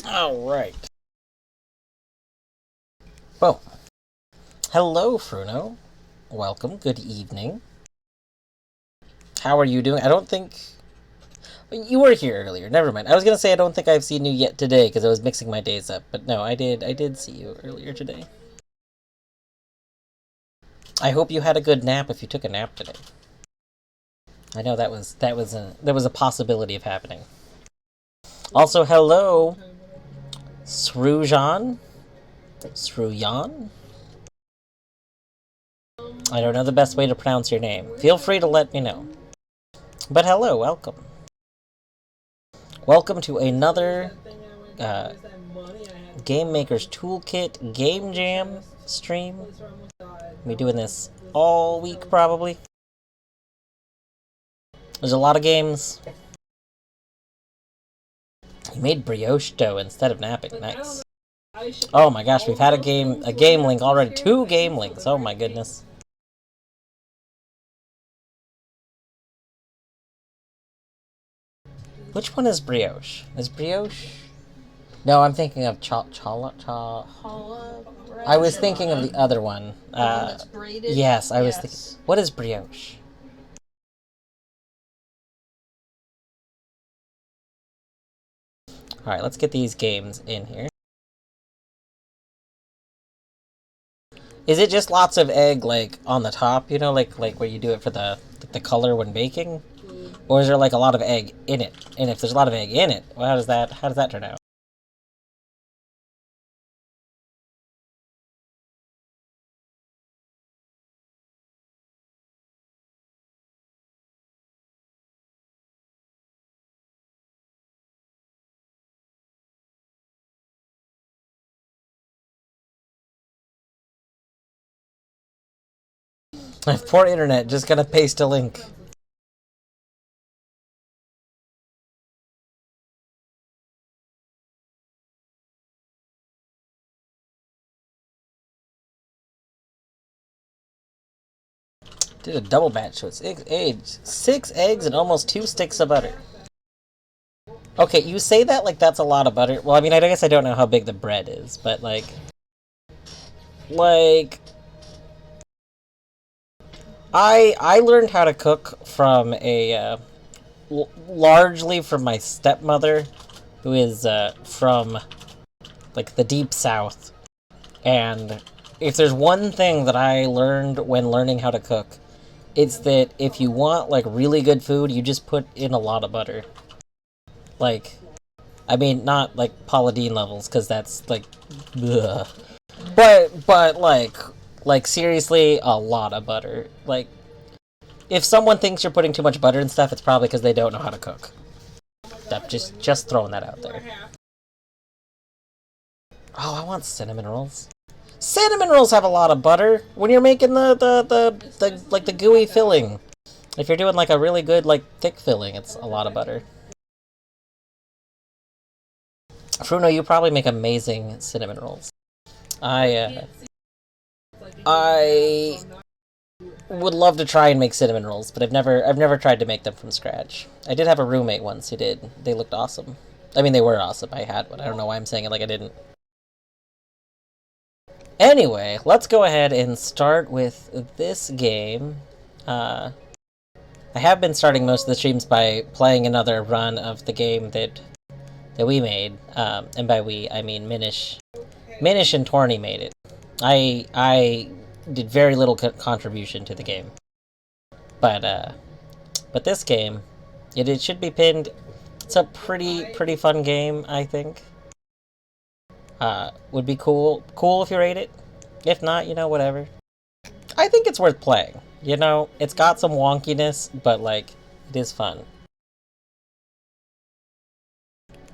Alright. Well, hello, Fruno. Welcome. Good evening. How are you doing? I don't think... You were here earlier. Never mind. I was gonna say I don't think I've seen you yet today because I was mixing my days up. But no, I did see you earlier today. I hope you had a good nap if you took a nap today. I know that was a possibility of happening. Also, hello, Srujan? Srujan? I don't know the best way to pronounce your name. Feel free to let me know. But hello, welcome. Welcome to another Game Maker's Toolkit Game Jam stream. We'll be doing this all week, probably. There's a lot of games. You made brioche dough instead of napping. Nice. Oh my gosh, we've had a game link already. 2 game links. Oh my goodness. Which one is brioche? Is brioche? No, I'm thinking of I was thinking of the other one. Yes, I was thinking. What is brioche? Alright, let's get these games in here. Is it just lots of egg, like, on the top, you know, like where you do it for the color when baking? Or is there, like, a lot of egg in it? And if there's a lot of egg in it, well, how does that turn out? I have poor internet, just gonna paste a link. Did a double batch, so it's 6 eggs. 6 eggs and almost 2 sticks of butter. Okay, you say that like that's a lot of butter. Well, I mean, I guess I don't know how big the bread is, but like, I learned how to cook from largely from my stepmother, who is from like the deep south. And if there's one thing that I learned when learning how to cook, it's that if you want like really good food, you just put in a lot of butter. Like, I mean, not like Paula Deen levels, because that's like, ugh. But like seriously, a lot of butter. Like, if someone thinks you're putting too much butter and stuff, it's probably because they don't know how to cook. Just throwing that out there. Oh, I want cinnamon rolls. Cinnamon rolls have a lot of butter when you're making the like the gooey filling. If you're doing like a really good like thick filling, it's a lot of butter. Fruno, you probably make amazing cinnamon rolls. I would love to try and make cinnamon rolls, but I've never tried to make them from scratch. I did have a roommate once who did. They looked awesome. I mean, they were awesome. I had one. I don't know why I'm saying it like I didn't. Anyway, let's go ahead and start with this game. I have been starting most of the streams by playing another run of the game that we made, and by we I mean Minish and Torny made it. I did very little contribution to the game, but this game, it should be pinned. It's a pretty fun game, I think. Would be cool if you rate it. If not, you know, whatever. I think it's worth playing. You know, it's got some wonkiness, but like, it is fun.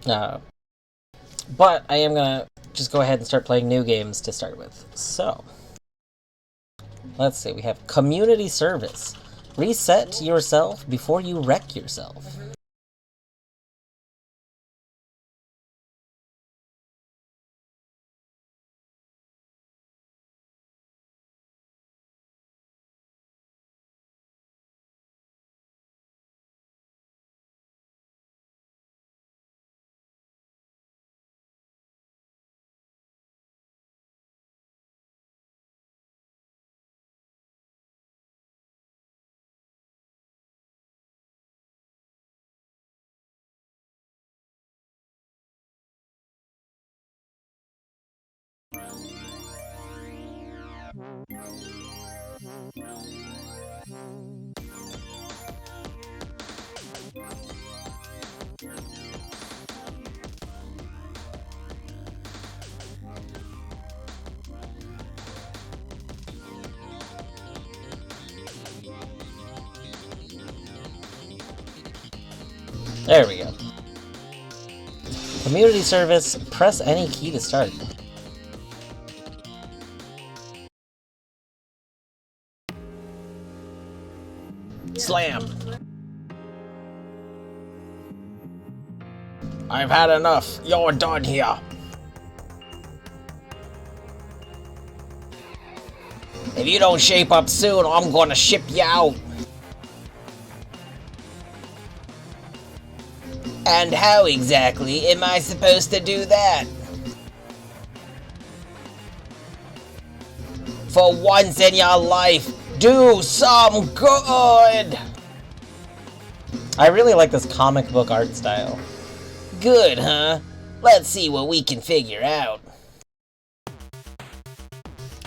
But I am gonna just go ahead and start playing new games to start with. So, let's see, we have community service. Reset yourself before you wreck yourself. There we go. Community service, press any key to start. Slam! I've had enough. You're done here. If you don't shape up soon, I'm gonna ship you out. And how exactly am I supposed to do that? For once in your life, do some good! I really like this comic book art style. Good, huh? Let's see what we can figure out.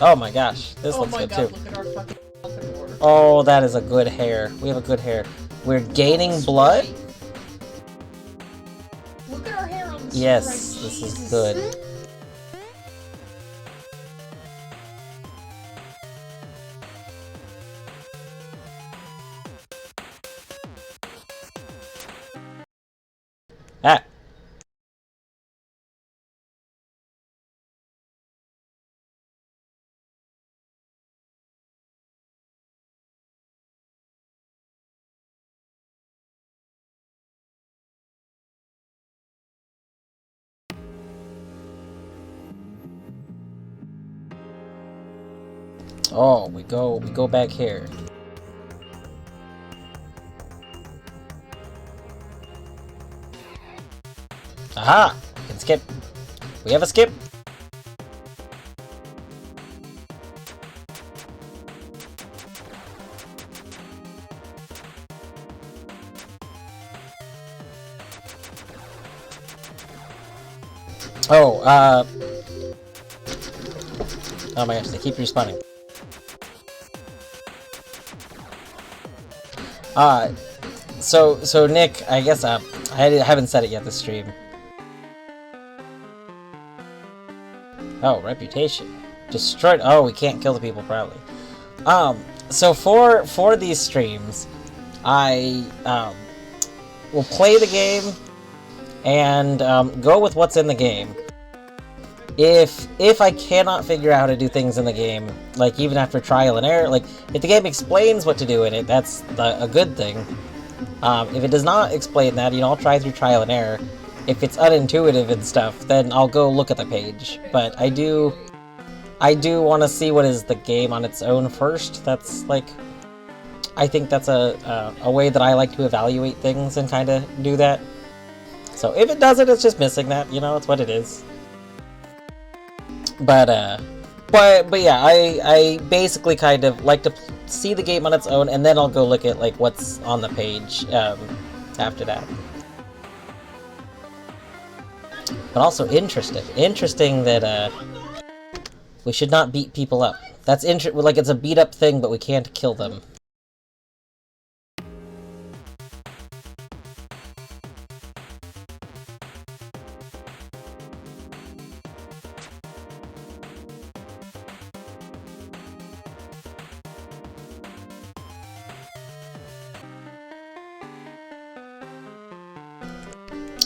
Oh my gosh, this looks good too. Look at our fucking order. Oh, that is a good hair. We have a good hair. We're gaining blood? Look at our hair on the yes, stripe. this Jesus. is good. Ah. Oh, we go back here. Aha! We can skip. We have a skip. Oh, oh my gosh, they keep respawning. So Nick, I guess, I haven't said it yet this stream. Oh, reputation. Destroyed. Oh, we can't kill the people proudly. So for these streams, I, will play the game and, go with what's in the game. If I cannot figure out how to do things in the game, like even after trial and error, like if the game explains what to do in it, that's a good thing. If it does not explain that, you know, I'll try through trial and error. If it's unintuitive and stuff, then I'll go look at the page. But I do want to see what is the game on its own first. That's like, I think that's a way that I like to evaluate things and kind of do that. So if it doesn't, it's just missing that. You know, it's what it is. But yeah, I basically kind of like to see the game on its own, and then I'll go look at like what's on the page after that. But also interesting that we should not beat people up. That's like it's a beat up thing, but we can't kill them.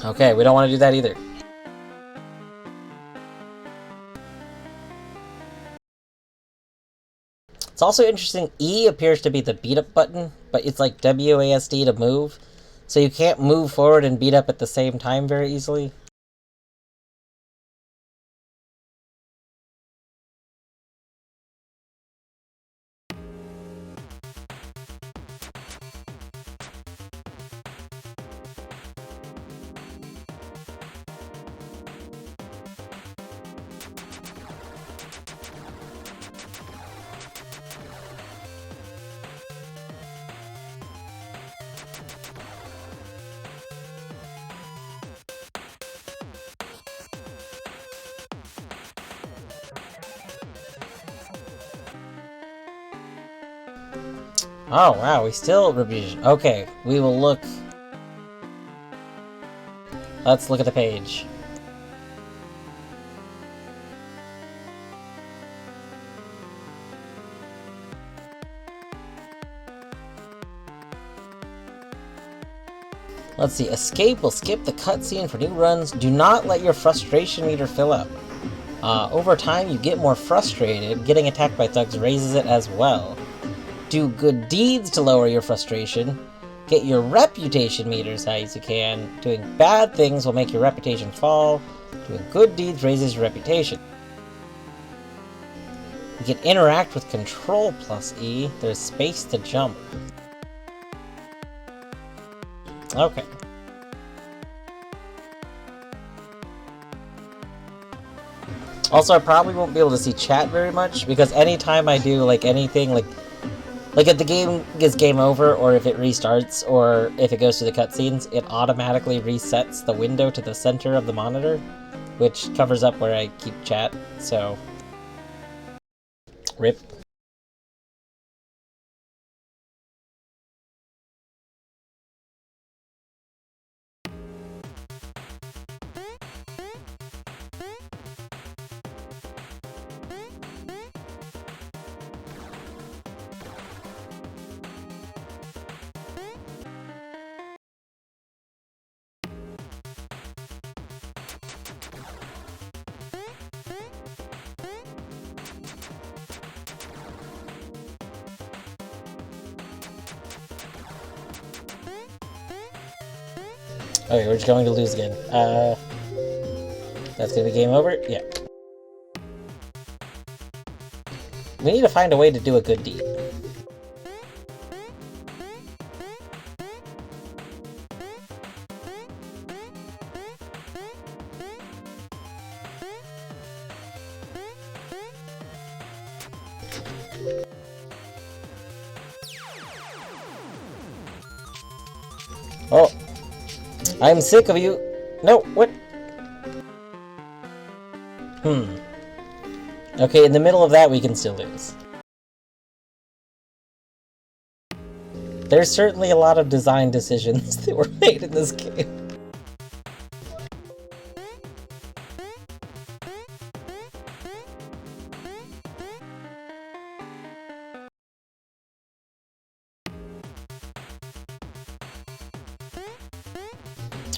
Okay, we don't want to do that either. It's also interesting, E appears to be the beat up button, but it's like WASD to move, so you can't move forward and beat up at the same time very easily. Oh wow, we still revision. Okay, we will look. Let's look at the page. Let's see. Escape will skip the cutscene for new runs. Do not let your frustration meter fill up. Over time, you get more frustrated. Getting attacked by thugs raises it as well. Do good deeds to lower your frustration. Get your reputation meter as high as you can. Doing bad things will make your reputation fall. Doing good deeds raises your reputation. You can interact with Control plus E. There's space to jump. Okay. Also, I probably won't be able to see chat very much, because anytime I do, like, anything, like if the game gets game over, or if it restarts, or if it goes through the cutscenes, it automatically resets the window to the center of the monitor, which covers up where I keep chat, so Rip. Okay, we're just going to lose again. That's gonna be game over? Yeah. We need to find a way to do a good deed. Oh. I'm sick of you. No, what? Okay, in the middle of that, we can still lose. There's certainly a lot of design decisions that were made in this game.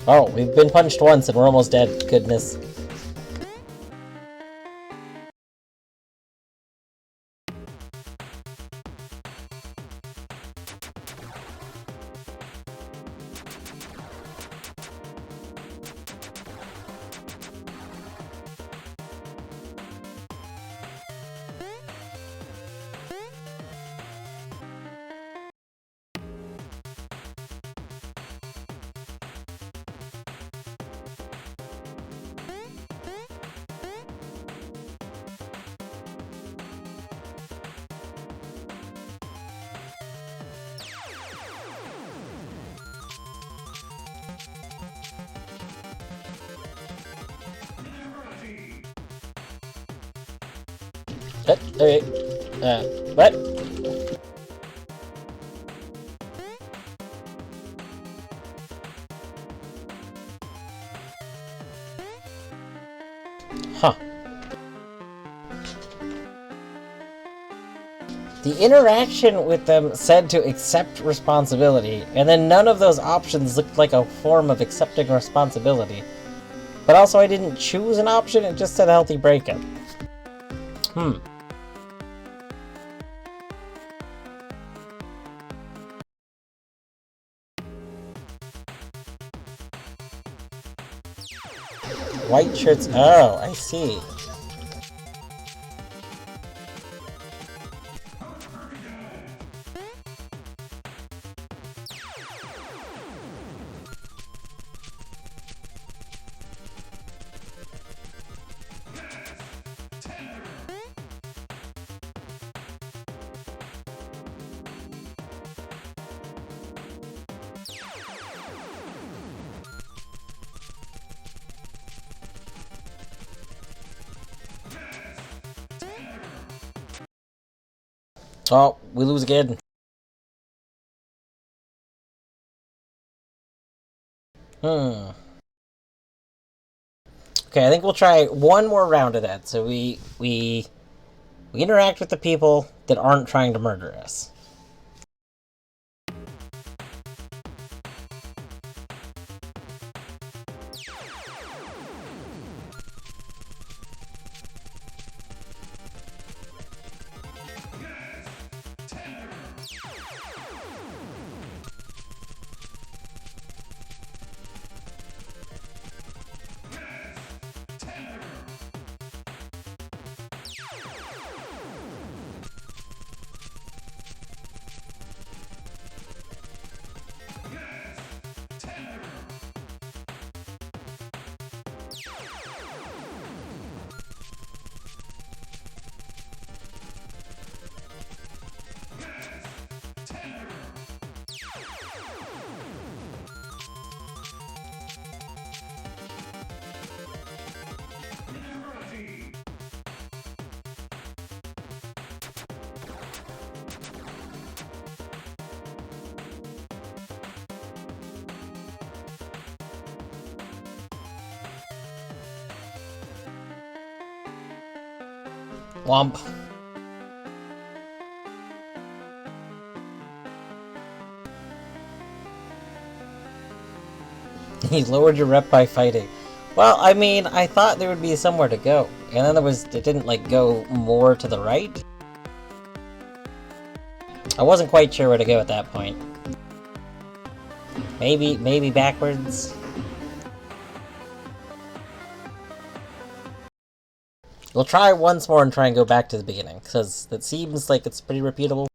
Oh, we've been punched once and we're almost dead. Goodness. Okay. What? Huh. The interaction with them said to accept responsibility, and then none of those options looked like a form of accepting responsibility. But also I didn't choose an option, it just said healthy breakup. White shirts. Oh, I see. Oh, we lose again. Okay, I think we'll try one more round of that. So we interact with the people that aren't trying to murder us. Womp. You lowered your rep by fighting. Well, I mean, I thought there would be somewhere to go. And then it didn't, like, go more to the right? I wasn't quite sure where to go at that point. Maybe backwards? We'll try once more and try and go back to the beginning, because it seems like it's pretty repeatable.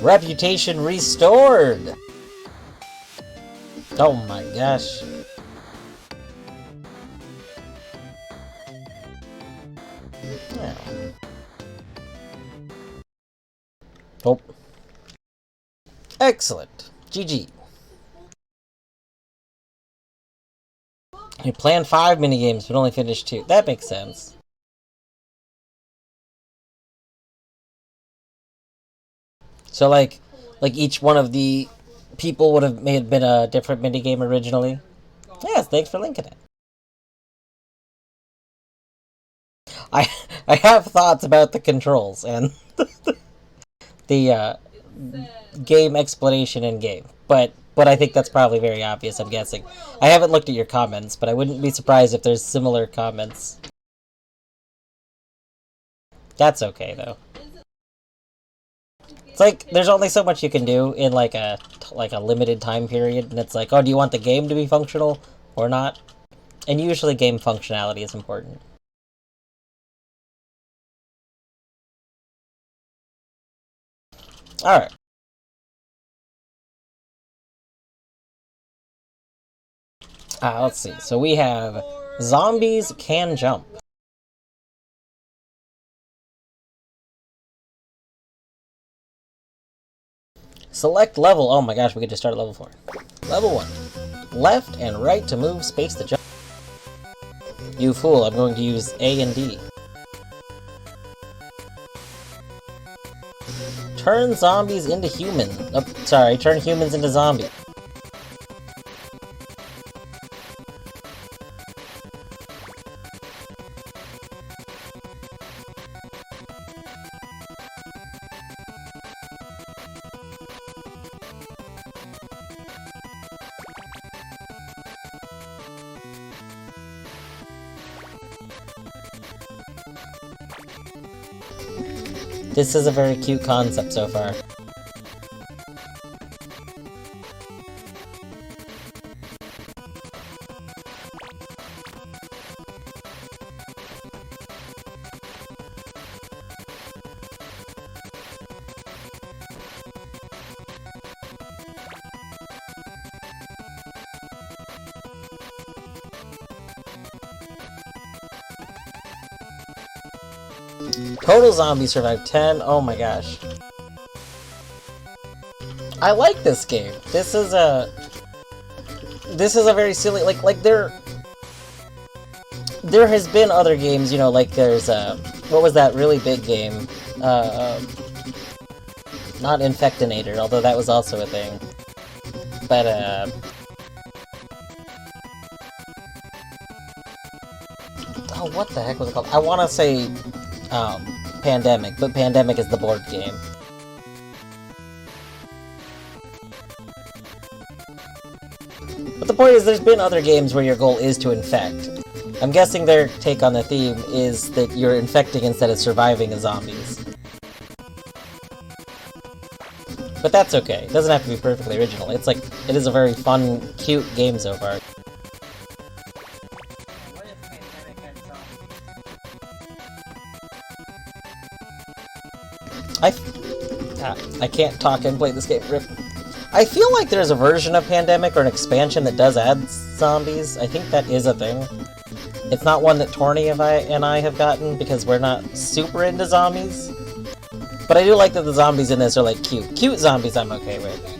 Reputation restored! Oh my gosh. Yeah. Oh. Excellent. GG. You planned 5 minigames, but only finished 2. That makes sense. So, like each one of the people would have been a different minigame originally? Yes, thanks for linking it. I have thoughts about the controls and the game explanation in game, but I think that's probably very obvious, I'm guessing. I haven't looked at your comments, but I wouldn't be surprised if there's similar comments. That's okay, though. It's like, there's only so much you can do in, like a limited time period, and it's like, oh, do you want the game to be functional or not? And usually game functionality is important. Alright. Let's see. So we have zombies can jump. Select level. Oh my gosh, we get to start at level 4. Level 1. Left and right to move, space to jump. You fool, I'm going to use A and D. Turn zombies into humans. Oh, sorry, turn humans into zombies. This is a very cute concept so far. Total zombies survived 10. Oh my gosh. I like this game. This is a very silly, like there has been other games, you know, like there's what was that really big game? Not Infectinator, although that was also a thing. But Oh, what the heck was it called? I want to say Pandemic, but Pandemic is the board game. But the point is, there's been other games where your goal is to infect. I'm guessing their take on the theme is that you're infecting instead of surviving as zombies. But that's okay. It doesn't have to be perfectly original. It's like, it is a very fun, cute game so far. What if Pandemic had zombies? I can't talk and play this game. Rip. I feel like there's a version of Pandemic or an expansion that does add zombies. I think that is a thing. It's not one that Torny and I have gotten because we're not super into zombies. But I do like that the zombies in this are like cute. Cute zombies I'm okay with.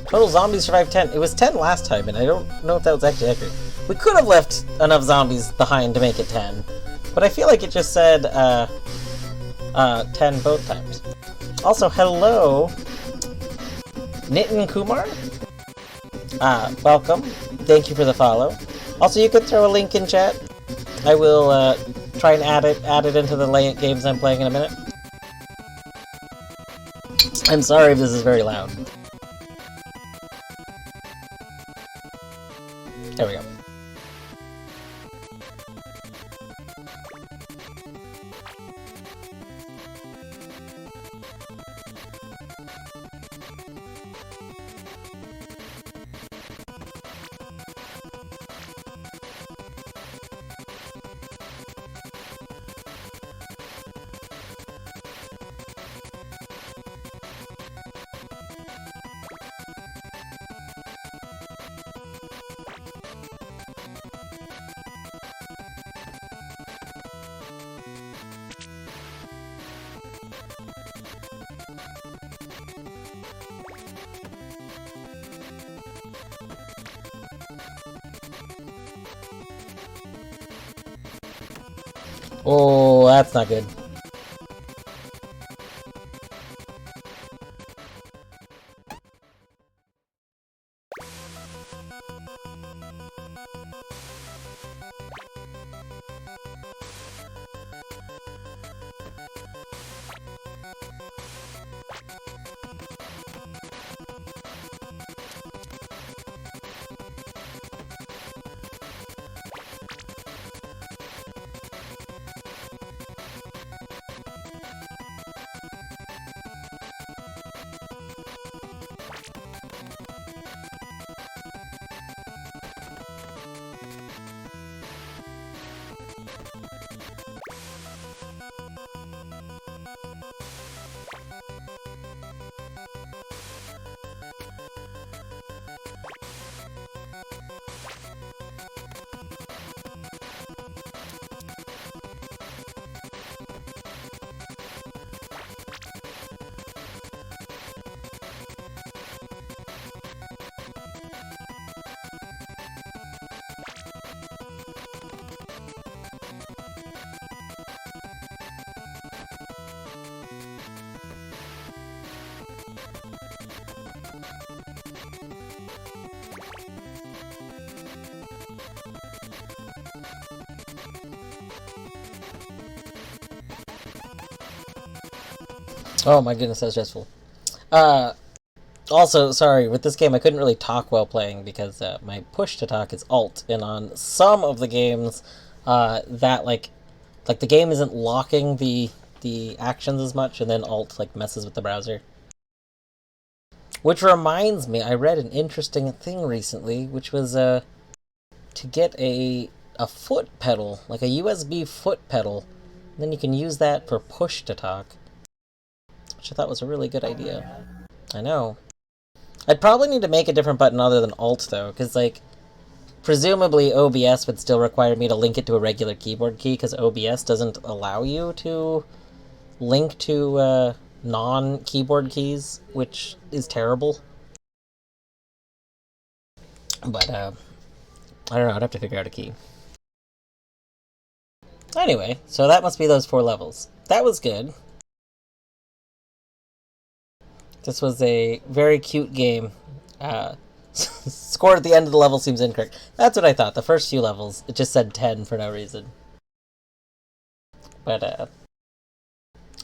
Total zombies survived 10. It was 10 last time, and I don't know if that was actually accurate. We could have left enough zombies behind to make it 10, but I feel like it just said 10 both times. Also, hello, Nitin Kumar. Welcome. Thank you for the follow. Also, you could throw a link in chat. I will try and add it into the games I'm playing in a minute. I'm sorry if this is very loud. There we go. Oh, that's not good. Oh my goodness, that's stressful. Also, sorry, with this game I couldn't really talk while playing because my push to talk is Alt, and on some of the games, that like the game isn't locking the actions as much, and then Alt like messes with the browser. Which reminds me, I read an interesting thing recently, which was to get a foot pedal, like a USB foot pedal. Then you can use that for push to talk, which I thought was a really good idea. I know. I'd probably need to make a different button other than Alt though, because like presumably OBS would still require me to link it to a regular keyboard key, because OBS doesn't allow you to link to non-keyboard keys, which is terrible. But I don't know. I'd have to figure out a key. Anyway, so that must be those 4 levels. That was good. This was a very cute game. Score at the end of the level seems incorrect. That's what I thought. The first few levels, it just said 10 for no reason. But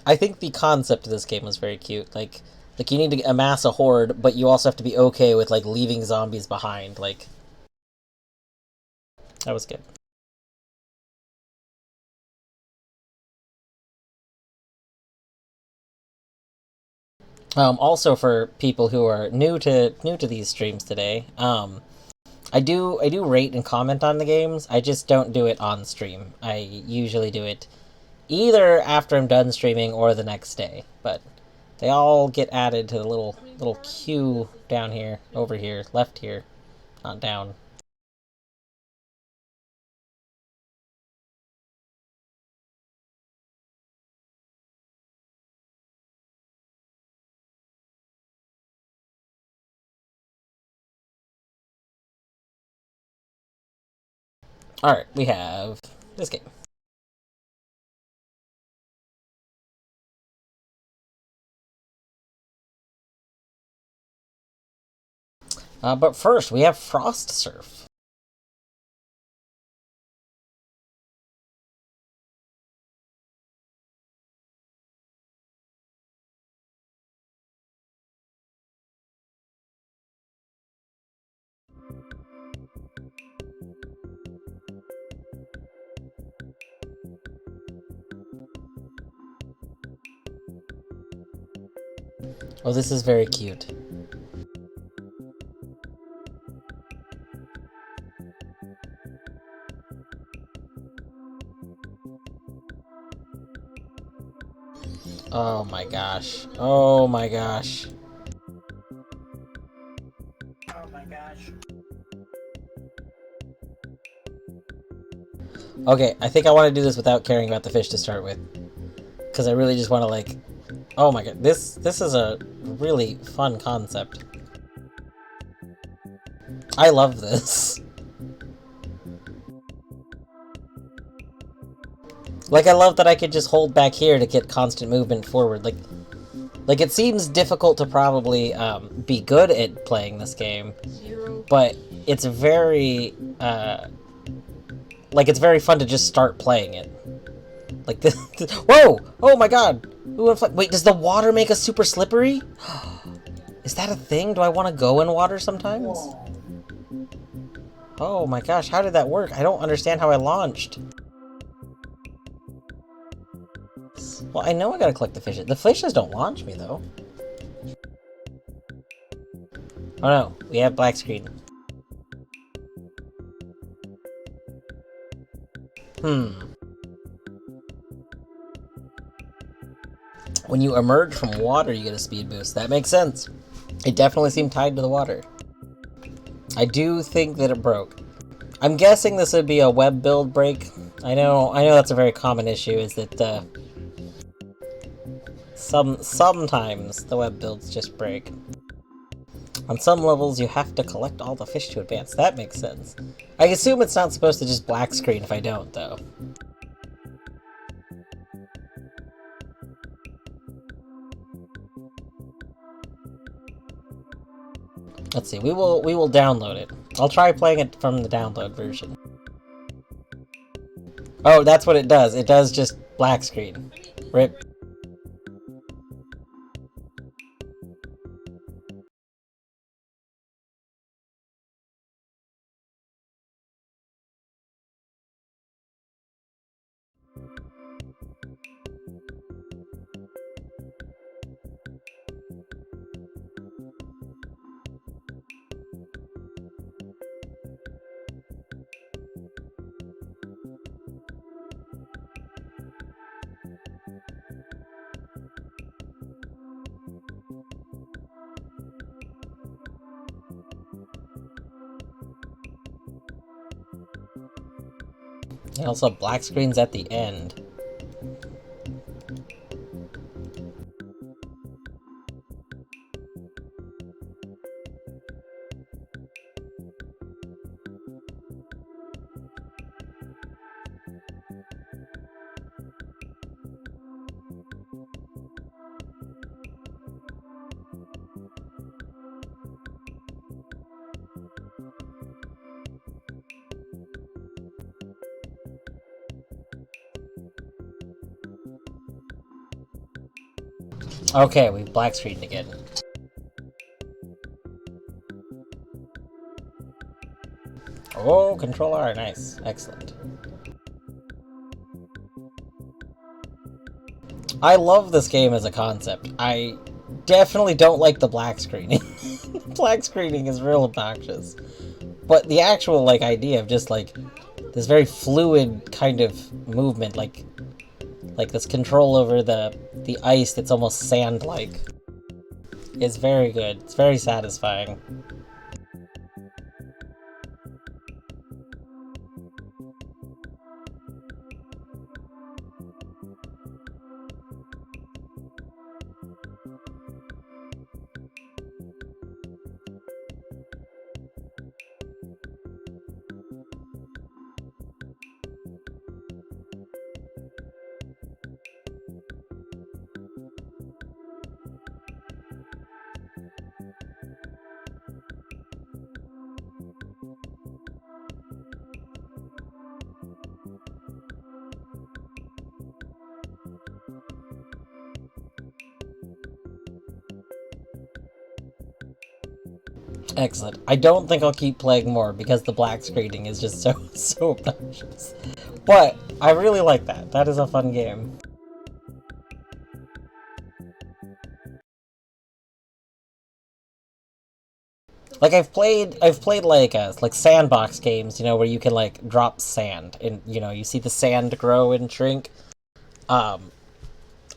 I think the concept of this game was very cute. Like you need to amass a horde, but you also have to be okay with like leaving zombies behind. Like that was good. Also, for people who are new to these streams today, I do rate and comment on the games. I just don't do it on stream. I usually do it either after I'm done streaming or the next day. But they all get added to the little queue down here, over here, left here, not down. All right, we have this game. But first, we have Frost Surf. Oh, this is very cute. Oh my gosh. Oh my gosh. Oh my gosh. Okay, I think I want to do this without caring about the fish to start with. Because I really just want to, like... Oh my god, this is a really fun concept. I love this. Like, I love that I could just hold back here to get constant movement forward. Like it seems difficult to probably be good at playing this game. But it's very, like, it's very fun to just start playing it. Like this. Whoa! Oh my god! Wait, does the water make us super slippery? Is that a thing? Do I want to go in water sometimes? Oh my gosh, how did that work? I don't understand how I launched. Well, I know I gotta collect the fishes. The fishes don't launch me, though. Oh no, we have black screen. When you emerge from water, you get a speed boost. That makes sense. It definitely seemed tied to the water. I do think that it broke. I'm guessing this would be a web build break. I know that's a very common issue, is that sometimes the web builds just break. On some levels, you have to collect all the fish to advance. That makes sense. I assume it's not supposed to just black screen if I don't, though. Let's see. We will download it. I'll try playing it from the download version. Oh, that's what it does. It does just black screen. Rip. And also black screens at the end. Okay, we've black screened again. Oh, Control R, nice. Excellent. I love this game as a concept. I definitely don't like the black screening. Black screening is real obnoxious. But the actual, like, idea of just, like, this very fluid kind of movement, like this control over the ice that's almost sand-like, is very good. It's very satisfying. Excellent. I don't think I'll keep playing more because the black screening is just so obnoxious. But I really like that. That is a fun game. Like I've played like sandbox games, you know, where you can like drop sand and you know, you see the sand grow and shrink. Um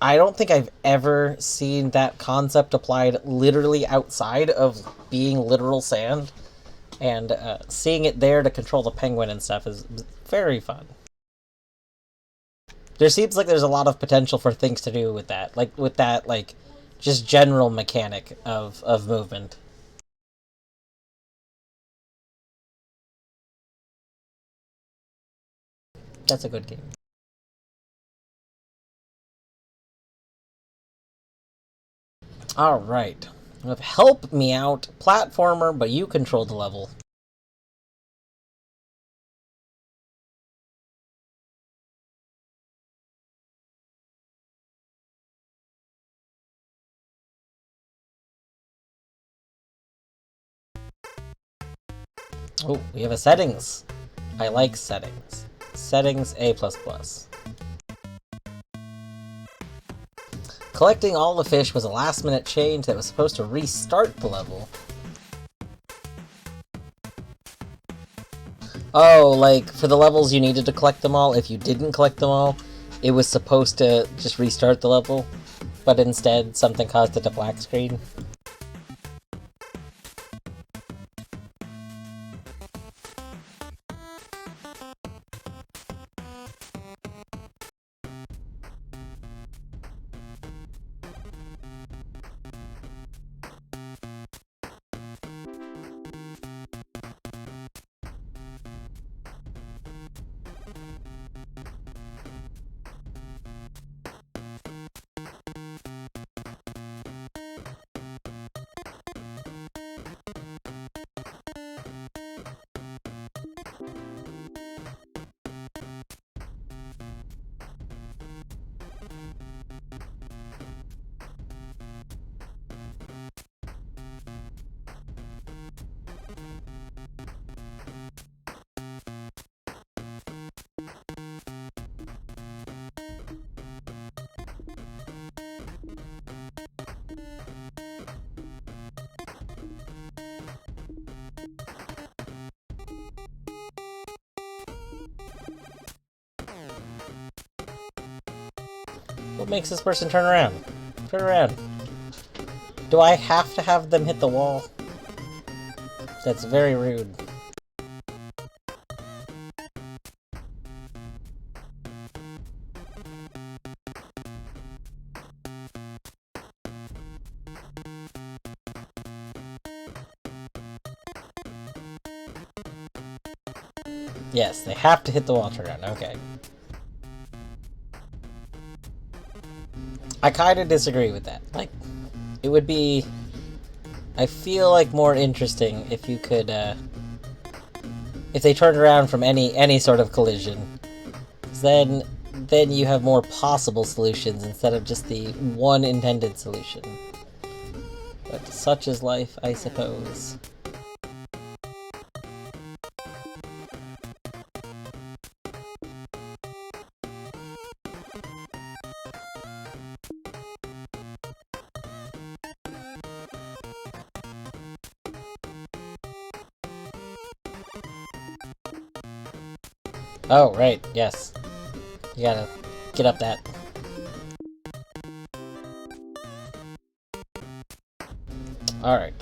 I don't think I've ever seen that concept applied literally outside of being literal sand. And seeing it there to control the penguin and stuff is very fun. There seems like there's a lot of potential for things to do with that, like just general mechanic of movement. That's a good game. All right, with help me out, platformer, but you control the level. Oh, we have a settings. I like settings. Settings A++. Collecting all the fish was a last-minute change that was supposed to restart the level. Oh, like, for the levels you needed to collect them all, if you didn't collect them all, it was supposed to just restart the level, but instead something caused it to black screen. What makes this person turn around? Turn around. Do I have to have them hit the wall? That's very rude. Yes, they have to hit the wall turn around. Okay. I kind of disagree with that. Like, it would be, I feel like, more interesting if you could, if they turned around from any sort of collision. Then you have more possible solutions instead of just the one intended solution. But such is life, I suppose. Oh, right, yes. You gotta get up that. Alright.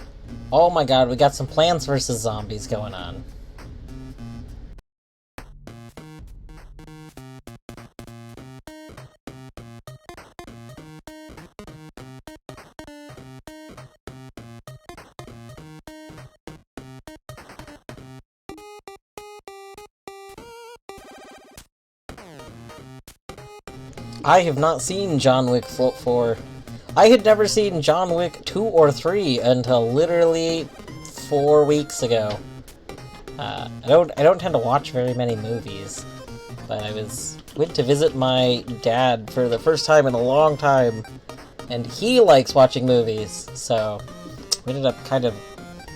Oh my god, we got some Plants vs. Zombies going on. I have not seen John Wick 4. I had never seen John Wick 2 or 3 until literally 4 weeks ago. I don't tend to watch very many movies, but went to visit my dad for the first time in a long time, and he likes watching movies, so we ended up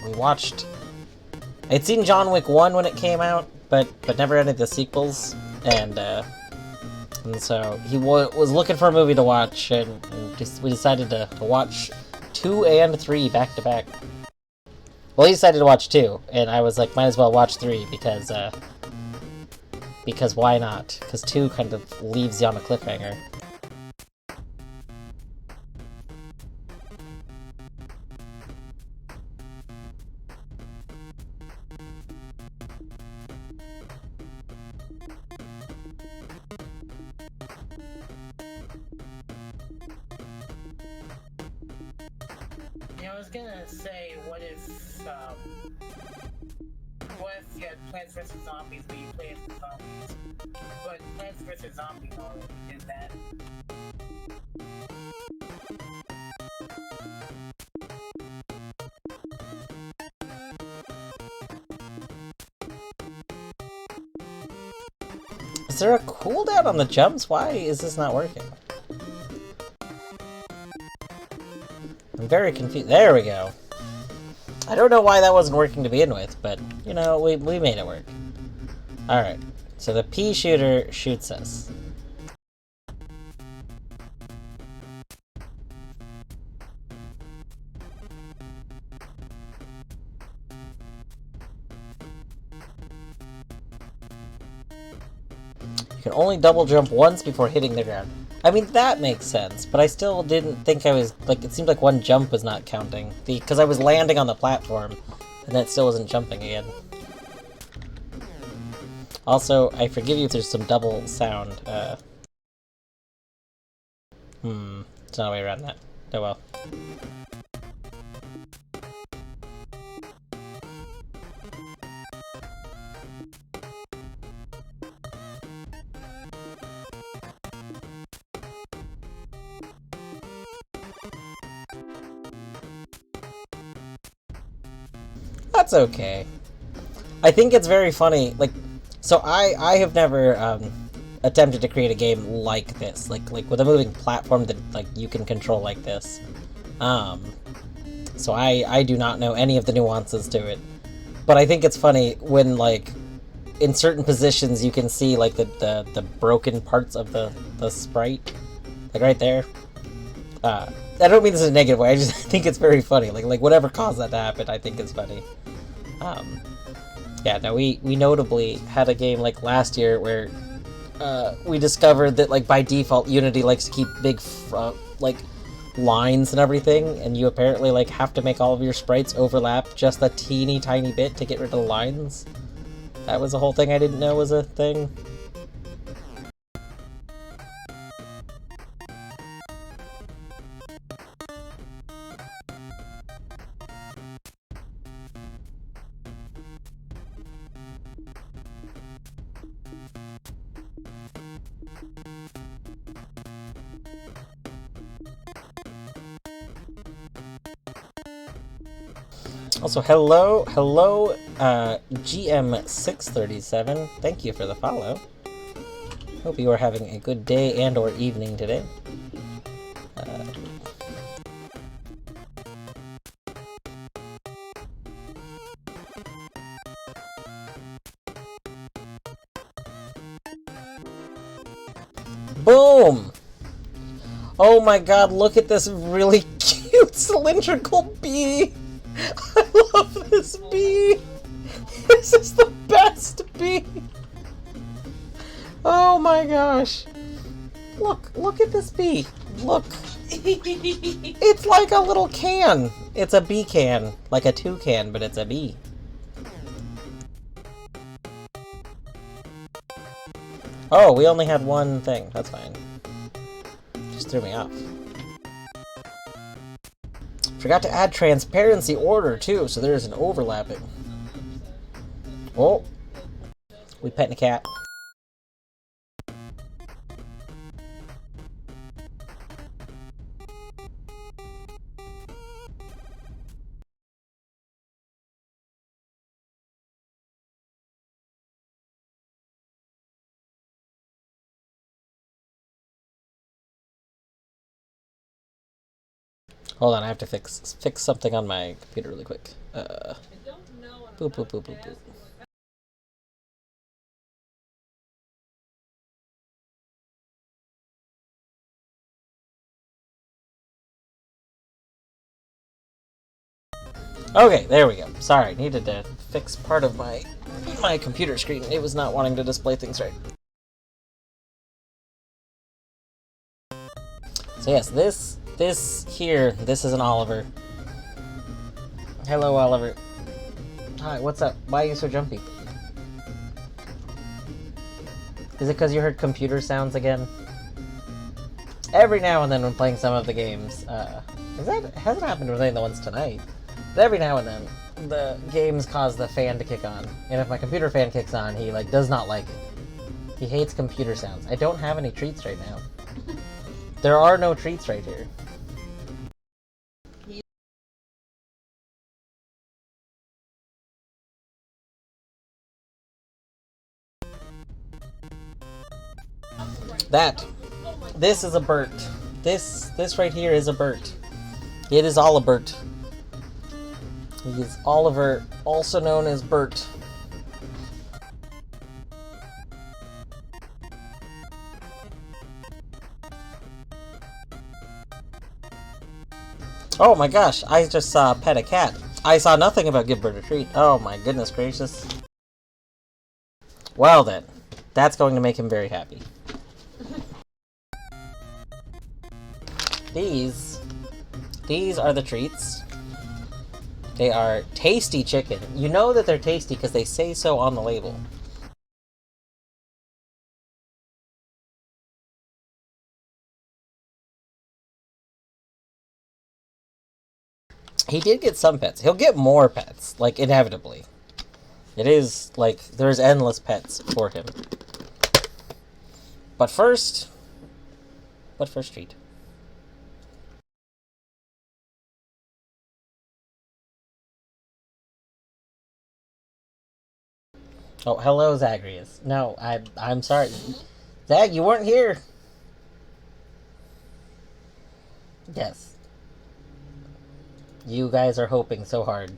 we watched. I'd seen John Wick 1 when it came out, but never any of the sequels, and so he was looking for a movie to watch, and we decided to watch 2 and 3 back to back. Well, he decided to watch 2, and I was like, might as well watch 3, because why not? Because 2 kind of leaves you on a cliffhanger. Yeah, I was gonna say, what if you had Plants vs. Zombies where you play as the zombies? But Plants vs. Zombies already did that. Is there a cooldown on the jumps? Why is this not working? I'm very confused. There we go. I don't know why that wasn't working to begin with, but, you know, we made it work. Alright, so the pea shooter shoots us. You can only double jump once before hitting the ground. I mean, that makes sense, but I still didn't think I was, like, it seemed like one jump was not counting. Because I was landing on the platform, and then it still wasn't jumping again. Also, I forgive you if there's some double sound, there's no way around that. Oh well. That's okay. I think it's very funny, like, so I have never, attempted to create a game like this, like with a moving platform that, like, you can control like this. So I do not know any of the nuances to it. But I think it's funny when, like, in certain positions you can see, like, the broken parts of the sprite. Like, right there. I don't mean this in a negative way, I just think it's very funny. Like whatever caused that to happen, I think it's funny. Yeah, no, we notably had a game, like, last year where we discovered that, like, by default, Unity likes to keep big, like, lines and everything, and you apparently, like, have to make all of your sprites overlap just a teeny tiny bit to get rid of the lines. That was a whole thing I didn't know was a thing. Also, hello, GM637. Thank you for the follow. Hope you are having a good day and or evening today. Boom! Oh my god, look at this really cute cylindrical bee! I love this bee! This is the best bee! Oh my gosh! Look at this bee! Look! It's like a little can! It's a bee can. Like a toucan, but it's a bee. Oh, we only had one thing. That's fine. Just threw me off. Forgot to add transparency order, too, so there's an overlapping. Oh! We petting a cat. Hold on, I have to fix something on my computer really quick. Boop, boop, boop, boop, boop. Okay, there we go. Sorry, needed to fix part of my computer screen. It was not wanting to display things right. So yes, this is an Oliver. Hello, Oliver. Hi, what's up? Why are you so jumpy? Is it because you heard computer sounds again? Every now and then when playing some of the games, it hasn't happened with any of the ones tonight. But every now and then, the games cause the fan to kick on. And if my computer fan kicks on, he, like, does not like it. He hates computer sounds. I don't have any treats right now. There are no treats right here. This is a Bert. This right here is a Bert. It is Olibert. He is Oliver, also known as Bert. Oh my gosh, I just saw pet a cat. I saw nothing about give Bert a treat. Oh my goodness gracious. Well then, that's going to make him very happy. These are the treats. They are tasty chicken. You know that they're tasty because they say so on the label. He did get some pets. He'll get more pets, like, inevitably. It is, like, there's endless pets for him. But first treat. Oh, hello, Zagreus. No, I'm sorry. Zag, you weren't here. Yes. You guys are hoping so hard.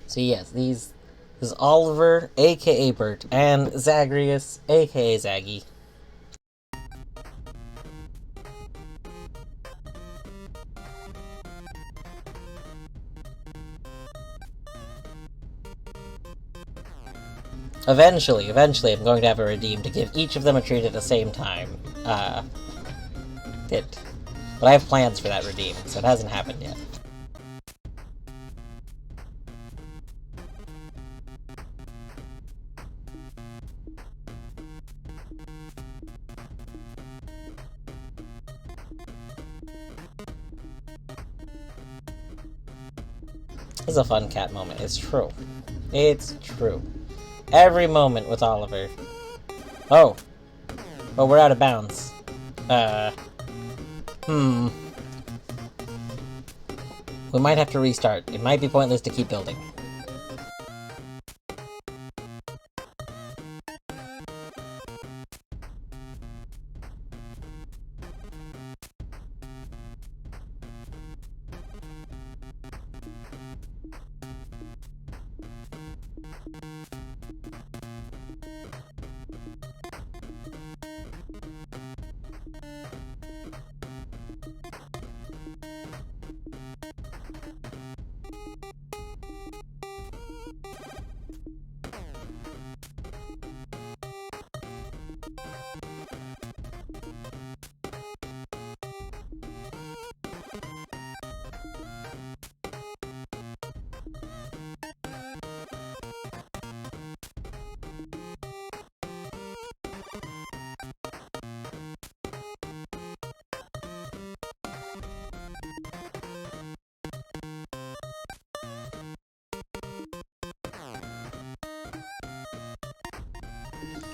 So yes, this is Oliver, aka Bert, and Zagreus, aka Zaggy. Eventually, I'm going to have a redeem to give each of them a treat at the same time. But I have plans for that redeem, so it hasn't happened yet. This is a fun cat moment. It's true. It's true. Every moment with Oliver. Oh. Oh, we're out of bounds. We might have to restart. It might be pointless to keep building.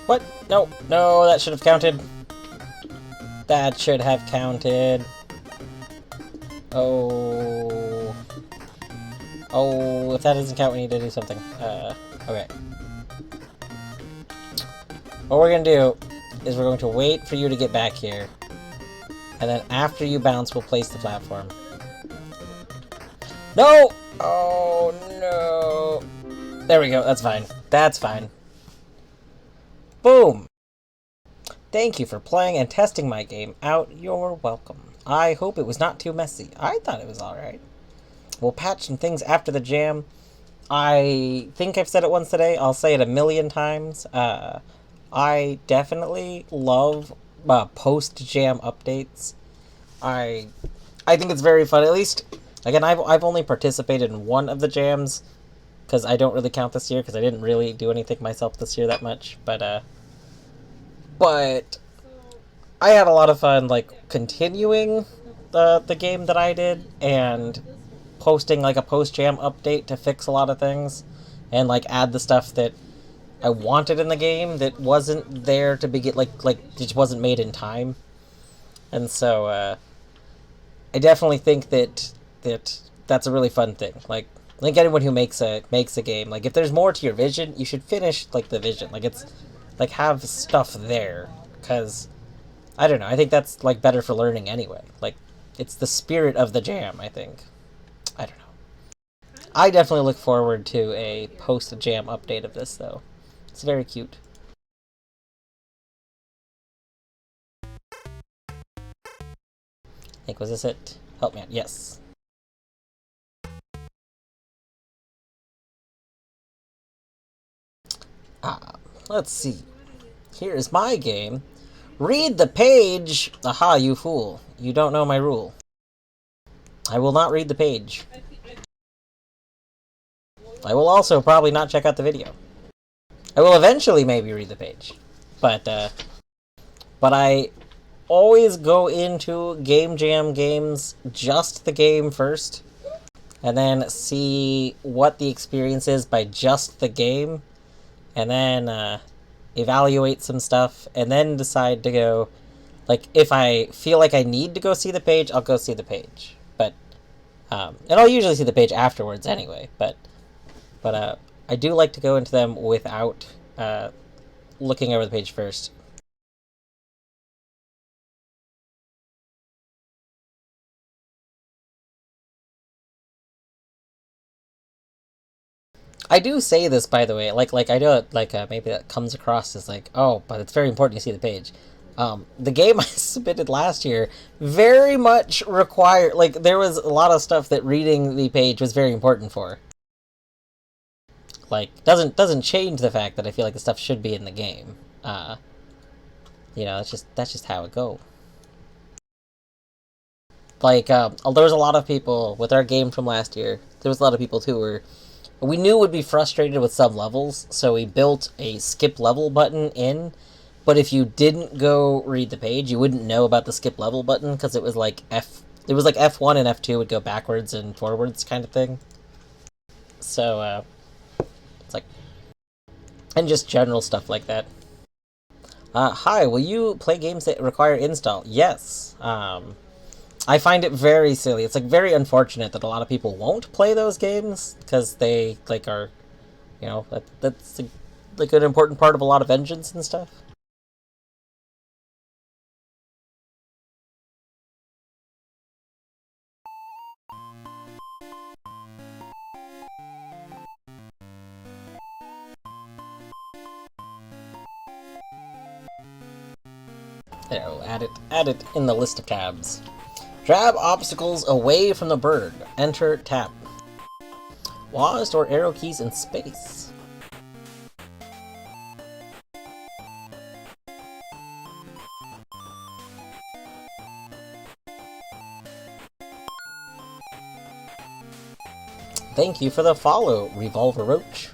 What? No, no, that should have counted. That should have counted. Oh. Oh, if that doesn't count, we need to do something. Okay. What we're gonna do is we're going to wait for you to get back here. And then after you bounce, we'll place the platform. No! Oh, no. There we go, that's fine. That's fine. Boom! Thank you for playing and testing my game out. You're welcome. I hope it was not too messy. I thought it was alright. We'll patch some things after the jam. I think I've said it once today. I'll say it a million times. I definitely love post-jam updates. I think it's very fun. At least, again, I've only participated in one of the jams because I don't really count this year because I didn't really do anything myself this year that much. But I had a lot of fun, like, continuing the game that I did and posting, like, a post-jam update to fix a lot of things and, like, add the stuff that I wanted in the game that wasn't there to begin, like just wasn't made in time. And so, I definitely think that's a really fun thing. Like, I think anyone who makes a game, like, if there's more to your vision, you should finish, like, the vision. Like, it's, like, have stuff there. Because, I don't know, I think that's, like, better for learning anyway. Like, it's the spirit of the jam, I think. I don't know. I definitely look forward to a post-jam update of this, though. It's very cute. I think, was this it? Help me out. Yes. Let's see. Here's my game. Read the page! Aha, you fool. You don't know my rule. I will not read the page. I will also probably not check out the video. I will eventually maybe read the page. But I always go into Game Jam games, just the game first, and then see what the experience is by just the game, and then evaluate some stuff, and then decide to go, like, if I feel like I need to go see the page, I'll go see the page. But, and I'll usually see the page afterwards anyway, but I do like to go into them without looking over the page first. I do say this, by the way, like I know, like, maybe that comes across as like, oh, but it's very important you see the page. The game I submitted last year very much required, like, there was a lot of stuff that reading the page was very important for. Like, doesn't change the fact that I feel like the stuff should be in the game. You know, that's just how it go. Like, there was a lot of people with our game from last year. There was a lot of people too were we knew would be frustrated with some levels, so we built a skip level button in. But if you didn't go read the page, you wouldn't know about the skip level button because it was like F1 and F2 would go backwards and forwards kind of thing. So it's like, and just general stuff like that. Hi, will you play games that require install? Yes. I find it very silly. It's like very unfortunate that a lot of people won't play those games because they like are, that's like an important part of a lot of engines and stuff. There, we'll add it in the list of tabs. Grab obstacles away from the bird. Enter tap. WASD or arrow keys in space. Thank you for the follow, Revolver Roach.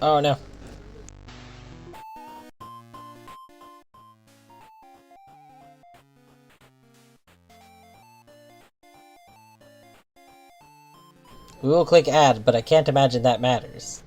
Oh no. We will click add, but I can't imagine that matters.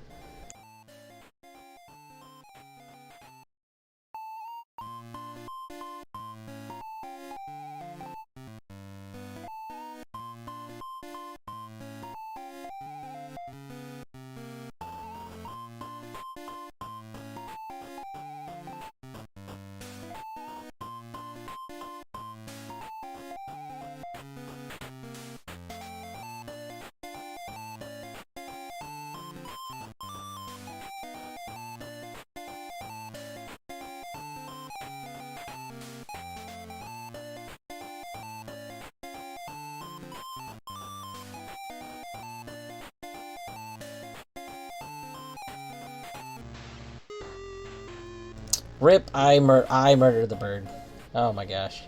Rip, I murdered the bird. Oh my gosh.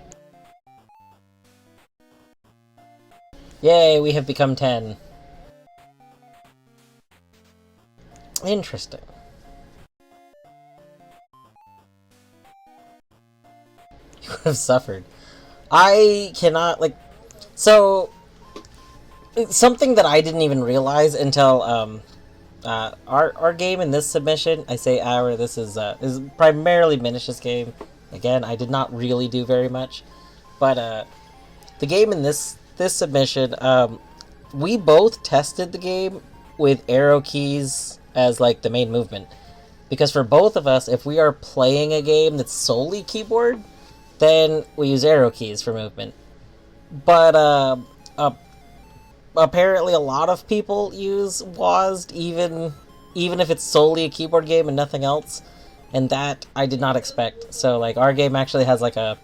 Yay, we have become 10. Interesting. You would have suffered. I cannot, like... So, it's something that I didn't even realize until, our game in this submission, I say our, this is primarily Minish's game. Again, I did not really do very much. But, the game in this submission, we both tested the game with arrow keys as like the main movement, because for both of us, if we are playing a game that's solely keyboard, then we use arrow keys for movement. But apparently a lot of people use WASD even if it's solely a keyboard game and nothing else, and that I did not expect. So like our game actually has like a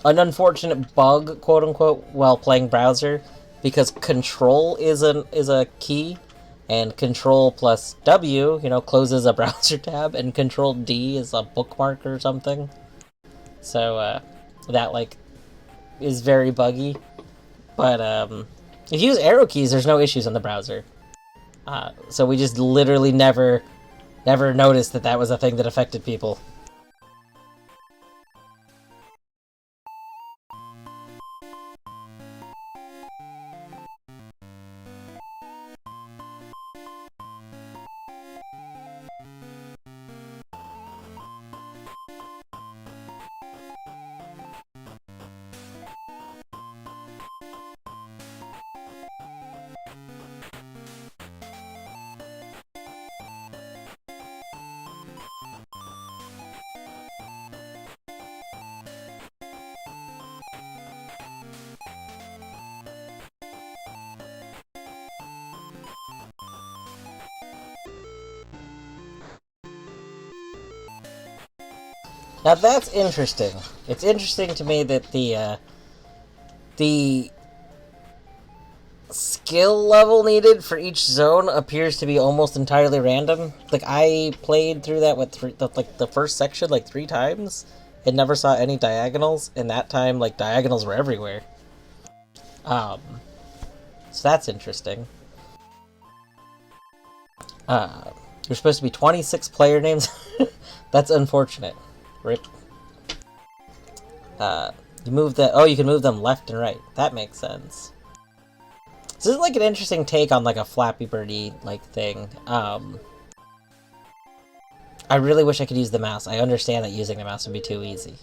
an unfortunate bug, quote unquote, while playing browser, because control is a key, and control plus W, closes a browser tab, and control D is a bookmark or something. So that like is very buggy. But if you use arrow keys, there's no issues on the browser. So we just literally never noticed that that was a thing that affected people. Now that's interesting. It's interesting to me that the skill level needed for each zone appears to be almost entirely random. Like, I played through that with the first section like 3 times and never saw any diagonals, and that time like diagonals were everywhere. Um, so that's interesting. There's supposed to be 26 player names. That's unfortunate. Rip. You move the... Oh, you can move them left and right. That makes sense. This is like an interesting take on like a Flappy Birdie like thing. I really wish I could use the mouse. I understand that using the mouse would be too easy.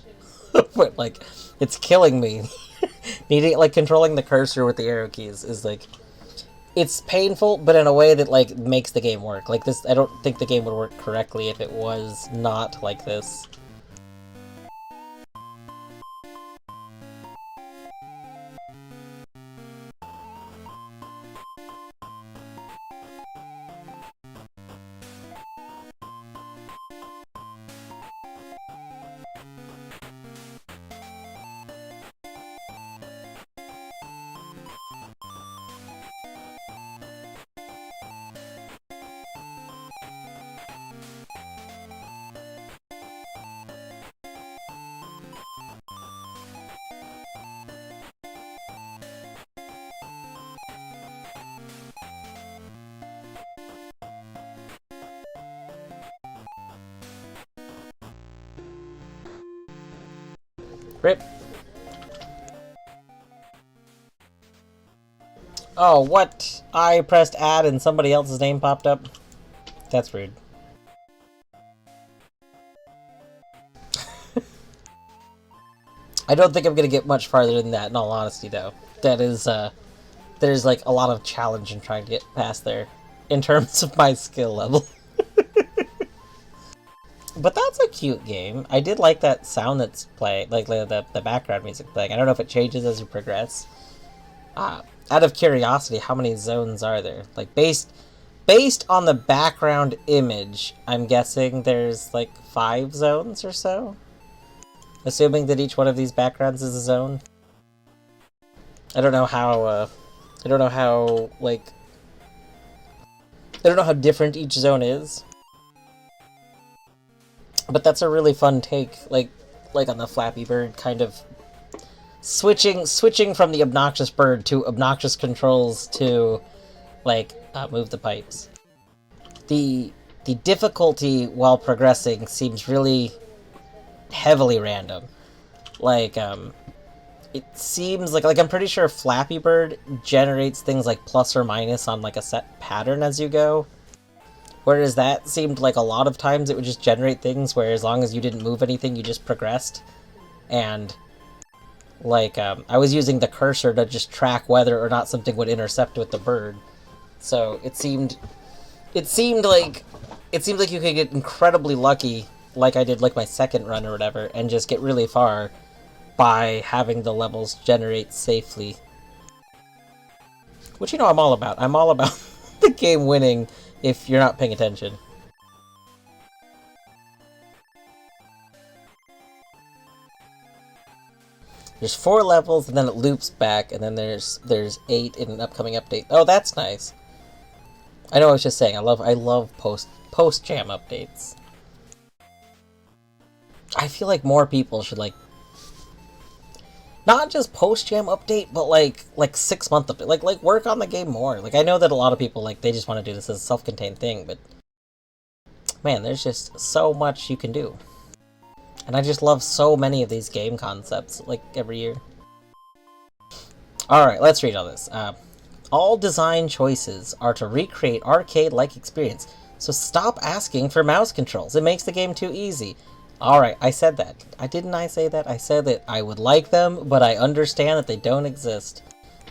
But like, it's killing me. Needing, like, controlling the cursor with the arrow keys is like... It's painful, but in a way that like makes the game work. Like this, I don't think the game would work correctly if it was not like this. Rip. Oh, what? I pressed add and somebody else's name popped up? That's rude. I don't think I'm gonna get much farther than that, in all honesty, though. That is, there's like a lot of challenge in trying to get past there, in terms of my skill level. But that's a cute game. I did like that sound that's playing, like the background music playing. I don't know if it changes as you progress. Out of curiosity, how many zones are there? Like, based on the background image, I'm guessing there's like 5 zones or so? Assuming that each one of these backgrounds is a zone. I don't know how, like... I don't know how different each zone is. But that's a really fun take, like on the Flappy Bird, kind of switching from the obnoxious bird to obnoxious controls to, like, move the pipes. The difficulty while progressing seems really heavily random. Like, it seems like I'm pretty sure Flappy Bird generates things like plus or minus on like a set pattern as you go. Whereas that seemed like a lot of times it would just generate things where as long as you didn't move anything, you just progressed. And, like, I was using the cursor to just track whether or not something would intercept with the bird. So it seemed like you could get incredibly lucky, like I did like my second run or whatever, and just get really far by having the levels generate safely. Which, you know, I'm all about. I'm all about the game winning if you're not paying attention. There's 4 levels, and then it loops back, and then there's 8 in an upcoming update. Oh, that's nice. I know I was just saying, I love post-jam updates. I feel like more people should, like, not just post-jam update, but like 6-month update. Like work on the game more. Like, I know that a lot of people, like, they just want to do this as a self-contained thing, but man, there's just so much you can do. And I just love so many of these game concepts, like, every year. Alright, let's read all this. All design choices are to recreate arcade-like experience, so stop asking for mouse controls. It makes the game too easy. Alright, I said that. Didn't I say that? I said that I would like them, but I understand that they don't exist.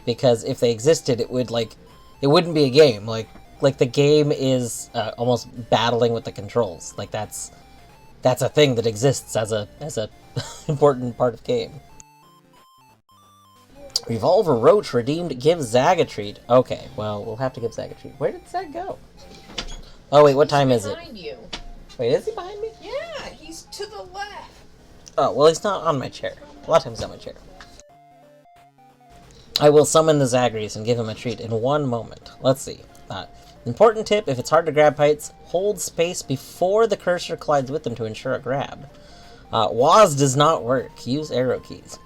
Because if they existed, it wouldn't be a game. Like the game is almost battling with the controls. Like, that's a thing that exists as a important part of game. Revolver Roach redeemed, give Zag a treat. Okay, well, we'll have to give Zag a treat. Where did Zag go? Oh wait, what time is it? Behind you. Wait, is he behind me? Yeah, he's to the left. Oh, well, he's not on my chair. A lot of times he's on my chair. I will summon the Zagreus and give him a treat in one moment. Let's see. Important tip, if it's hard to grab pites, hold space before the cursor collides with them to ensure a grab. WAS does not work. Use arrow keys.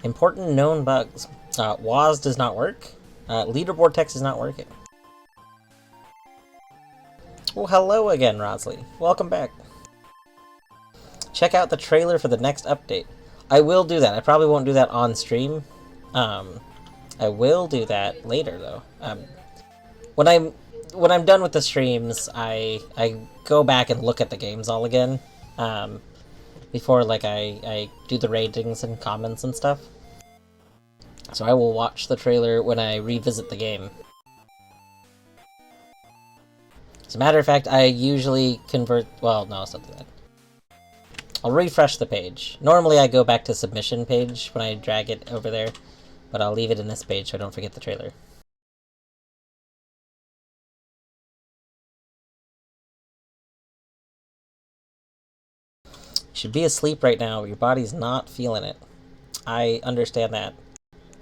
Important known bugs. WAS does not work. Leaderboard text is not working. Oh, hello again, Rosley. Welcome back. Check out the trailer for the next update. I will do that. I probably won't do that on stream. I will do that later, though. When I'm done with the streams, I go back and look at the games all again. Before, like, I do the ratings and comments and stuff. So I will watch the trailer when I revisit the game. As a matter of fact, I usually convert... Well, no, it's not that. I'll refresh the page. Normally I go back to submission page when I drag it over there, but I'll leave it in this page so I don't forget the trailer. You should be asleep right now. Your body's not feeling it. I understand that.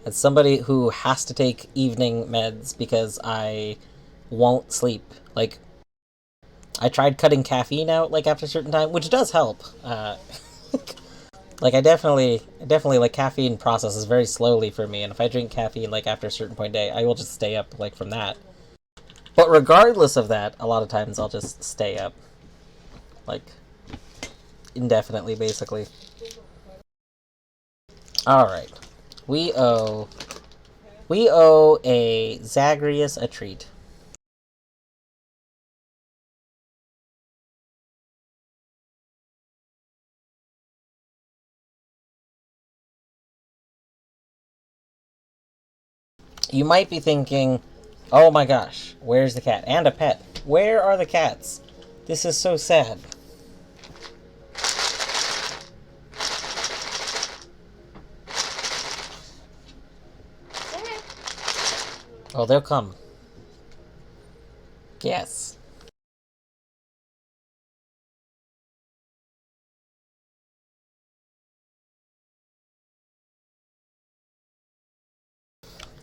As somebody who has to take evening meds because I won't sleep, like, I tried cutting caffeine out, like, after a certain time, which does help. Like, I definitely, like, caffeine processes very slowly for me, and if I drink caffeine, like, after a certain point of day, I will just stay up, like, from that. But regardless of that, a lot of times I'll just stay up. Like, indefinitely, basically. Alright. We owe a Zagreus a treat. You might be thinking, oh my gosh, where's the cat? And a pet. Where are the cats? This is so sad. Oh, they'll come. Yes.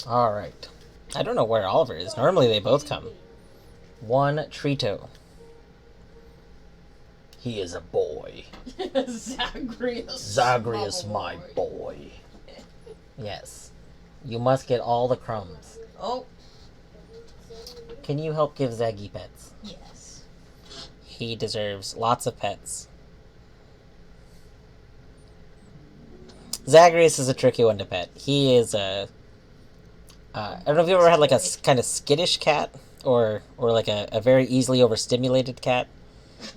Alright. I don't know where Oliver is. Normally they both come. One Trito. He is a boy. Zagreus. Zagreus, my boy. Yes. You must get all the crumbs. Oh. Can you help give Zaggy pets? Yes. He deserves lots of pets. Zagreus is a tricky one to pet. He is a... I don't know if you ever had like a kind of skittish cat, or like a very easily overstimulated cat,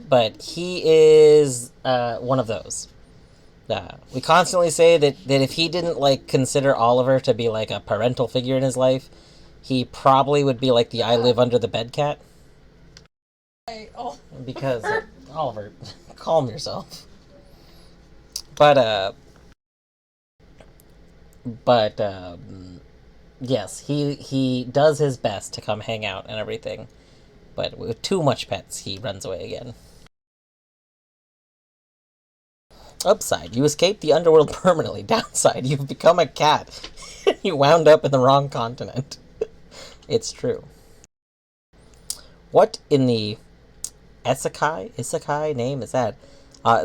but he is one of those. We constantly say that if he didn't like consider Oliver to be like a parental figure in his life, he probably would be like the I live under the bed cat. Because Oliver, calm yourself. But yes, he does his best to come hang out and everything, but with too much pets, he runs away again. Upside, you escaped the underworld permanently. Downside, you've become a cat. You wound up in the wrong continent. It's true. What in the Isekai name is that?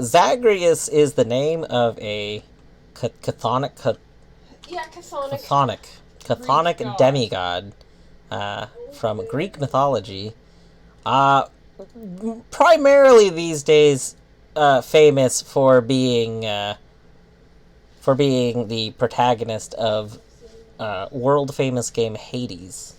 Zagreus is the name of a chthonic demigod from Greek mythology. Primarily these days famous for being the protagonist of world famous game Hades.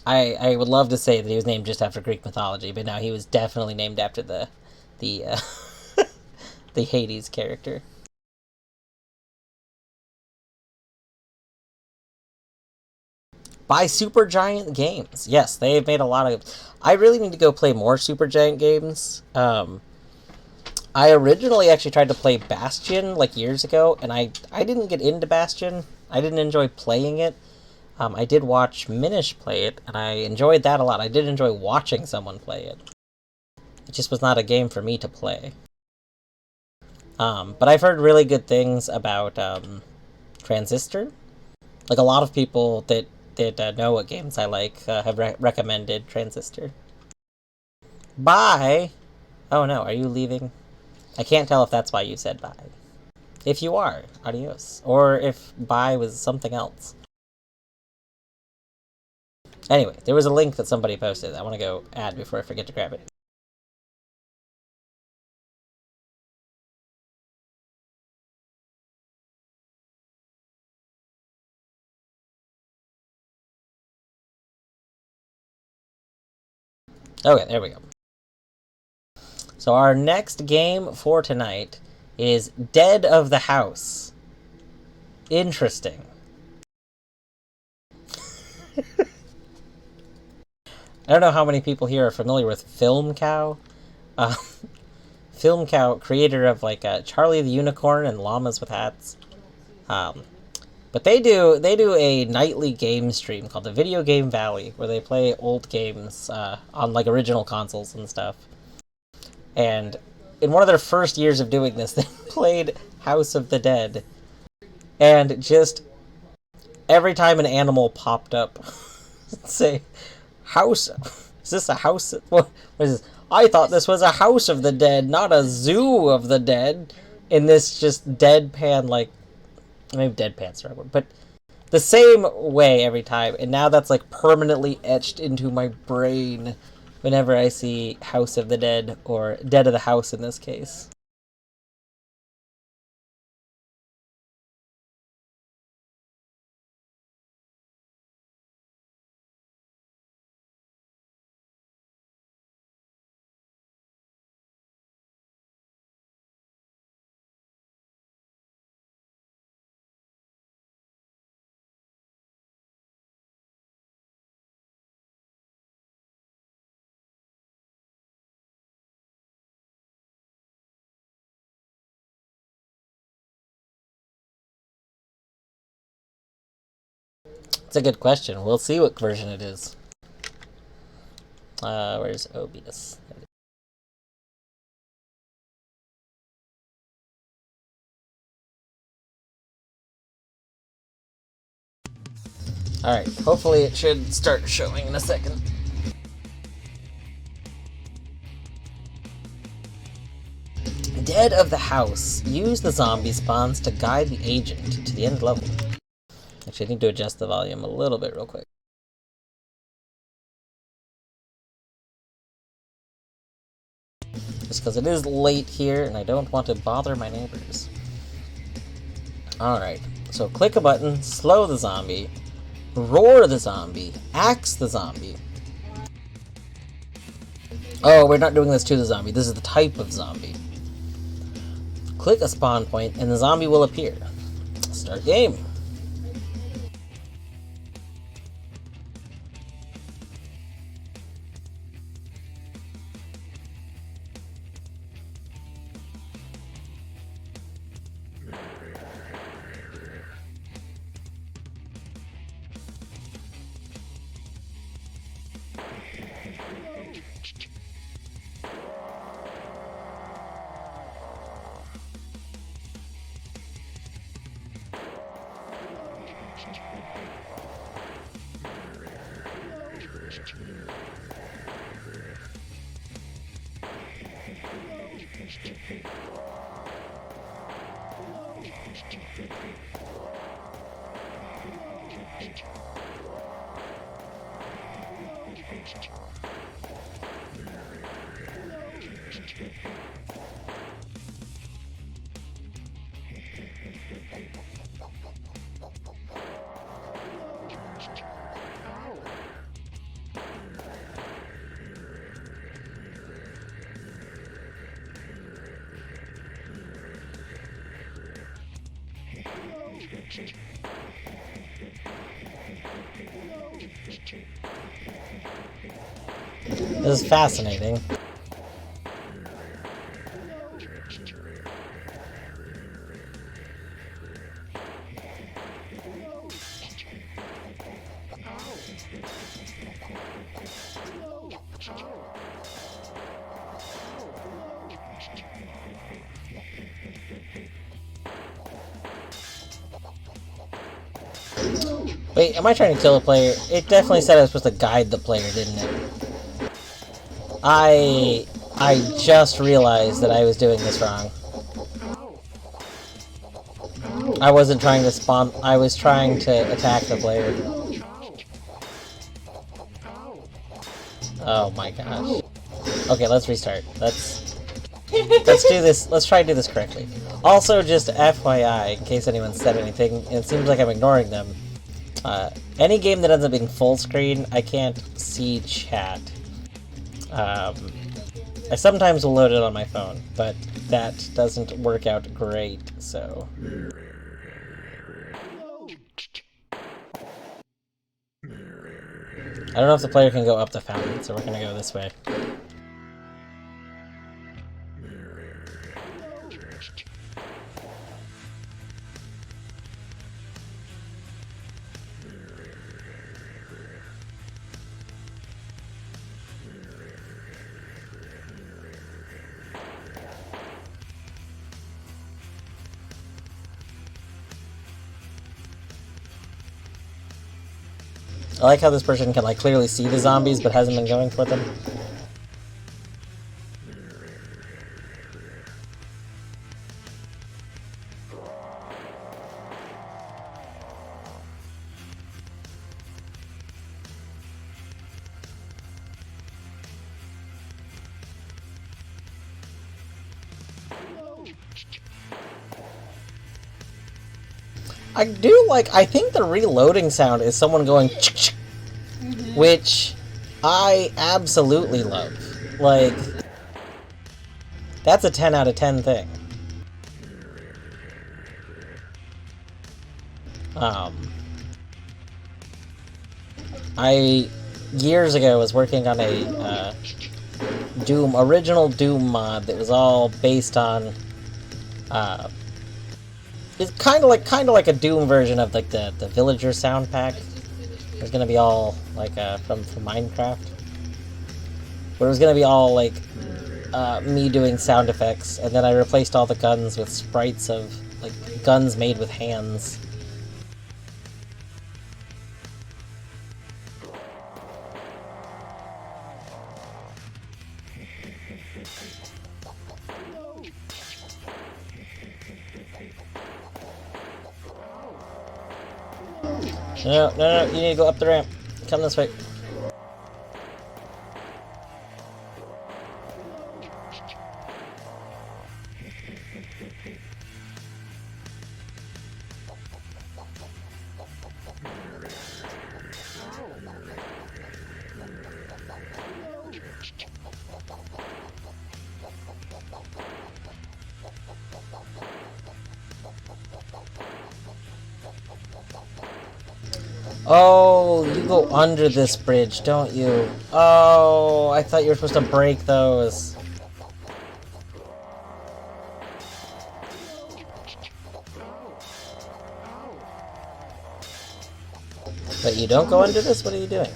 I would love to say that he was named just after Greek mythology, but no, he was definitely named after the the Hades character. By Supergiant Games. Yes, they've made a lot of... I really need to go play more Supergiant games. I originally actually tried to play Bastion, like, years ago, and I didn't get into Bastion. I didn't enjoy playing it. I did watch Minish play it, and I enjoyed that a lot. I did enjoy watching someone play it. It just was not a game for me to play. But I've heard really good things about Transistor. Like, a lot of people that know what games I like have recommended Transistor. Bye! Oh no, are you leaving? I can't tell if that's why you said bye. If you are, adios. Or if bye was something else. Anyway, there was a link that somebody posted. I want to go add before I forget to grab it. Okay, there we go. So our next game for tonight is Dead of the House. Interesting. I don't know how many people here are familiar with Film Cow. Film Cow, creator of like Charlie the Unicorn and Llamas with Hats. But they do a nightly game stream called the Video Game Valley, where they play old games on like original consoles and stuff. And in one of their first years of doing this, they played House of the Dead, and just every time an animal popped up, say, "House? Is this a house? What is this? I thought this was a House of the Dead, not a Zoo of the Dead." In this just deadpan, like, maybe deadpan's the right word, but the same way every time, and now that's like permanently etched into my brain whenever I see House of the Dead, or Dead of the House in this case. It's a good question. We'll see what version it is. Where's OBS? Alright, hopefully it should start showing in a second. Dead of the House. Use the zombie spawns to guide the agent to the end level. Actually, I need to adjust the volume a little bit real quick. Just because it is late here and I don't want to bother my neighbors. Alright, so click a button, slow the zombie, roar the zombie, axe the zombie. Oh, we're not doing this to the zombie, this is the type of zombie. Click a spawn point and the zombie will appear. Start game. This is fascinating. Wait, am I trying to kill a player? It definitely said I was supposed to guide the player, didn't it? I just realized that I was doing this wrong. I wasn't trying to spawn. I was trying to attack the player. Oh my gosh. Okay, let's restart. Let's do this. Let's try to do this correctly. Also, just FYI, in case anyone said anything, and it seems like I'm ignoring them. Any game that ends up being full screen, I can't see chat. I sometimes will load it on my phone, but that doesn't work out great, so... I don't know if the player can go up the fountain, so we're gonna go this way. I like how this person can, like, clearly see the zombies, but hasn't been going for them. I think the reloading sound is someone going which I absolutely love. Like, that's a 10 out of 10 thing. I, years ago, was working on a original Doom mod that was all based on, it's kind of like a Doom version of, like, the Villager sound pack. It was gonna be all, like, from Minecraft. But it was gonna be all, like, me doing sound effects, and then I replaced all the guns with sprites of, like, guns made with hands. No, you need to go up the ramp. Come this way. Oh, you go under this bridge, don't you? Oh, I thought you were supposed to break those. But you don't go under this? What are you doing?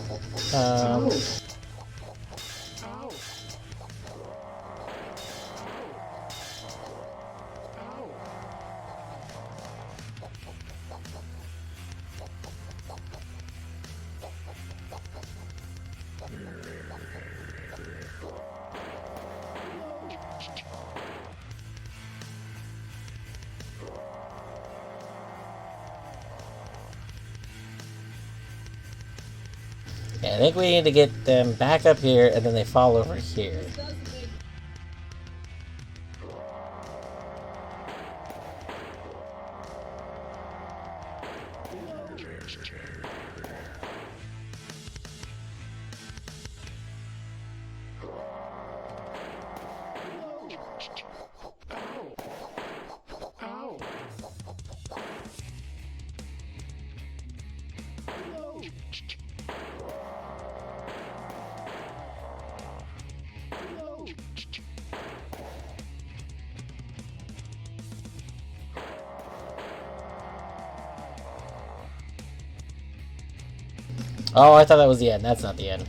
Yeah, I think we need to get them back up here, and then they fall over here. Oh, I thought that was the end. That's not the end.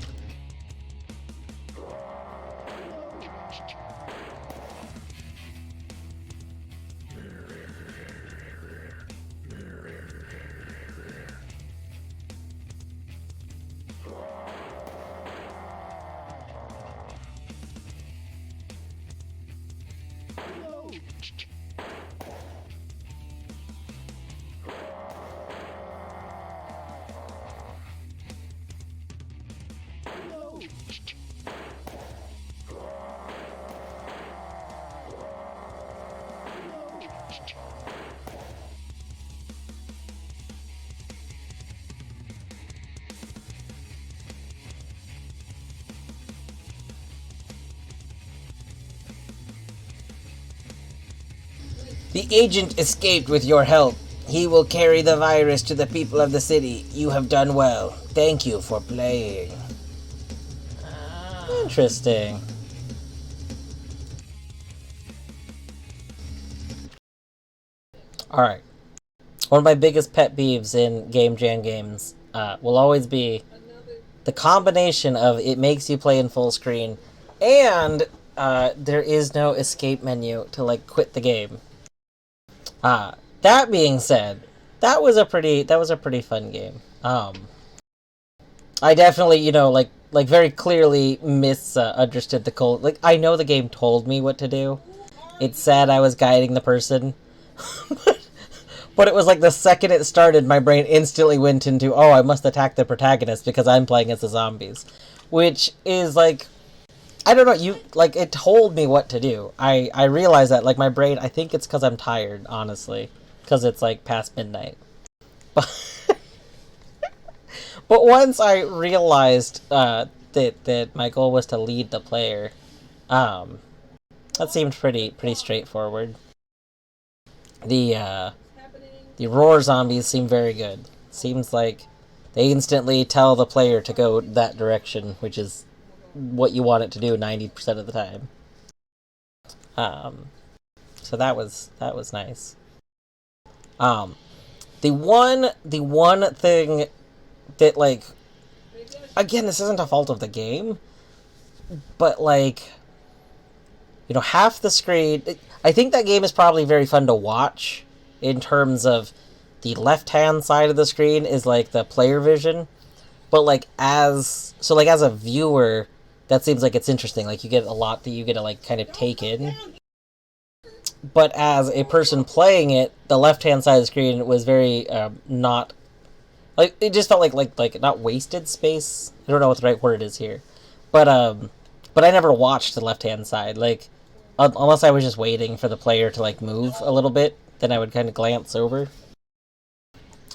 The agent escaped with your help. He will carry the virus to the people of the city. You have done well. Thank you for playing. Interesting. Alright. One of my biggest pet peeves in Game Jam games will always be the combination of it makes you play in full screen and there is no escape menu to like quit the game. That being said, that was a pretty fun game. I definitely, like very clearly misunderstood the code. Like I know the game told me what to do. It said I was guiding the person. But it was like the second it started, my brain instantly went into, oh, I must attack the protagonist because I'm playing as the zombies. Which is like, I don't know, it told me what to do. I realized that, like, my brain, I think it's because I'm tired, honestly. Because it's, like, past midnight. But once I realized that my goal was to lead the player, that seemed pretty straightforward. The roar zombies seem very good. Seems like they instantly tell the player to go that direction, which is what you want it to do 90% of the time. So that was nice. The one thing that, like, again, this isn't a fault of the game, but like, half the screen. I think that game is probably very fun to watch in terms of the left-hand side of the screen is like the player vision, but like as a viewer, that seems like it's interesting. Like you get a lot that you get to like kind of take in. But as a person playing it, the left-hand side of the screen was very not like it just felt like not wasted space. I don't know what the right word is here, but I never watched the left-hand side like unless I was just waiting for the player to like move a little bit. Then I would kind of glance over.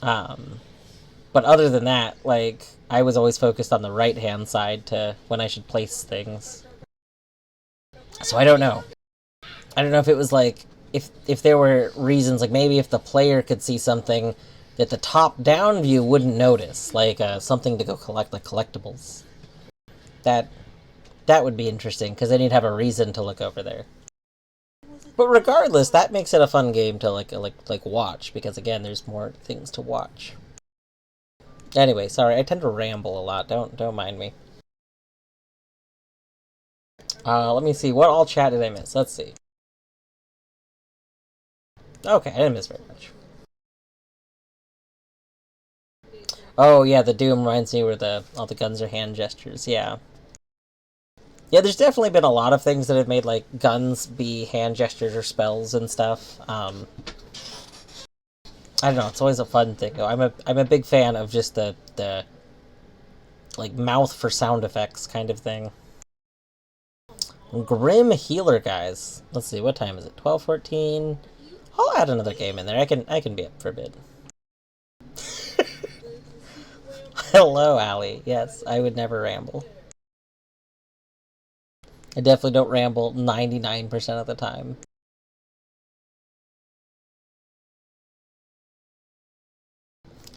But other than that, like, I was always focused on the right-hand side to when I should place things. So I don't know. I don't know if it was like, if there were reasons, like maybe if the player could see something that the top-down view wouldn't notice, like something to go collect, like collectibles. That would be interesting, because then you'd have a reason to look over there. But regardless, that makes it a fun game to like watch, because again, there's more things to watch. Anyway, sorry, I tend to ramble a lot. Don't mind me. Let me see. What all chat did I miss? Let's see. Okay, I didn't miss very much. Oh yeah, the Doom reminds me where all the guns are hand gestures. Yeah. Yeah, there's definitely been a lot of things that have made like guns be hand gestures or spells and stuff. I don't know. It's always a fun thing. I'm a big fan of just the like mouth for sound effects kind of thing. Grim Healer, guys. Let's see. What time is it? 12:14. I'll add another game in there. I can be up for a bit. Hello, Allie. Yes, I would never ramble. I definitely don't ramble 99% of the time.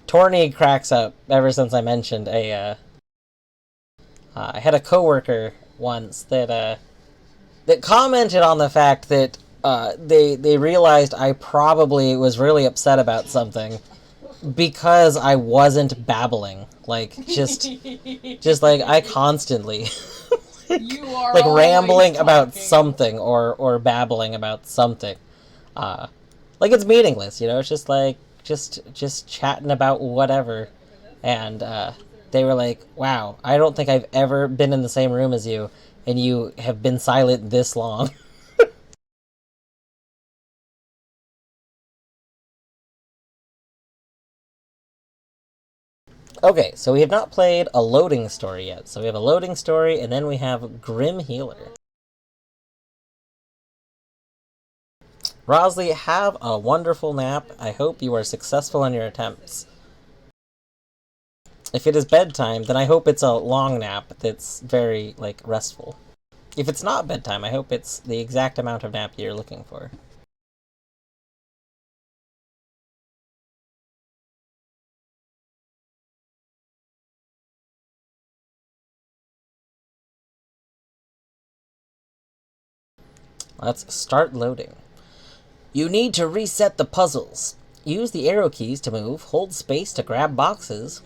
Torny cracks up ever since I mentioned I had a coworker once that commented on the fact that they realized I probably was really upset about something because I wasn't babbling. Like just like I constantly You are like rambling always about talking. something or babbling about something. Like it's meaningless, it's just like just chatting about whatever. And they were like, "Wow, I don't think I've ever been in the same room as you, and you have been silent this long." Okay, so we have not played a loading story yet. So we have a loading story, and then we have Grim Healer. Rosley, have a wonderful nap. I hope you are successful in your attempts. If it is bedtime, then I hope it's a long nap that's very, like, restful. If it's not bedtime, I hope it's the exact amount of nap you're looking for. Let's start loading. You need to reset the puzzles. Use the arrow keys to move, hold space to grab boxes,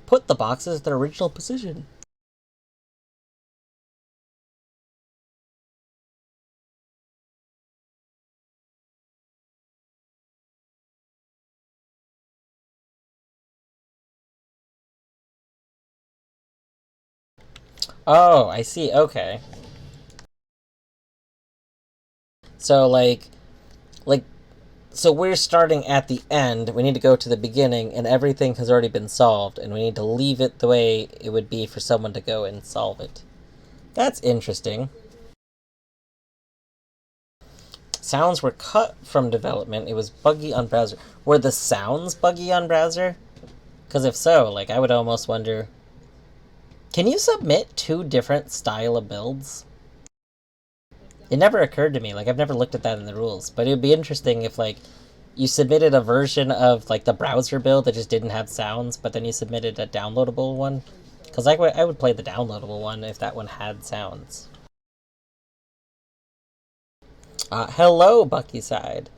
put the boxes in their original position. Oh, I see, okay. So, so we're starting at the end, we need to go to the beginning, and everything has already been solved, and we need to leave it the way it would be for someone to go and solve it. That's interesting. Sounds were cut from development. It was buggy on browser. Were the sounds buggy on browser? Because if so, like, I would almost wonder... Can you submit two different style of builds? It never occurred to me. Like, I've never looked at that in the rules. But it would be interesting if, like, you submitted a version of, like, the browser build that just didn't have sounds, but then you submitted a downloadable one. Because I would play the downloadable one if that one had sounds. Hello, Bucky Side.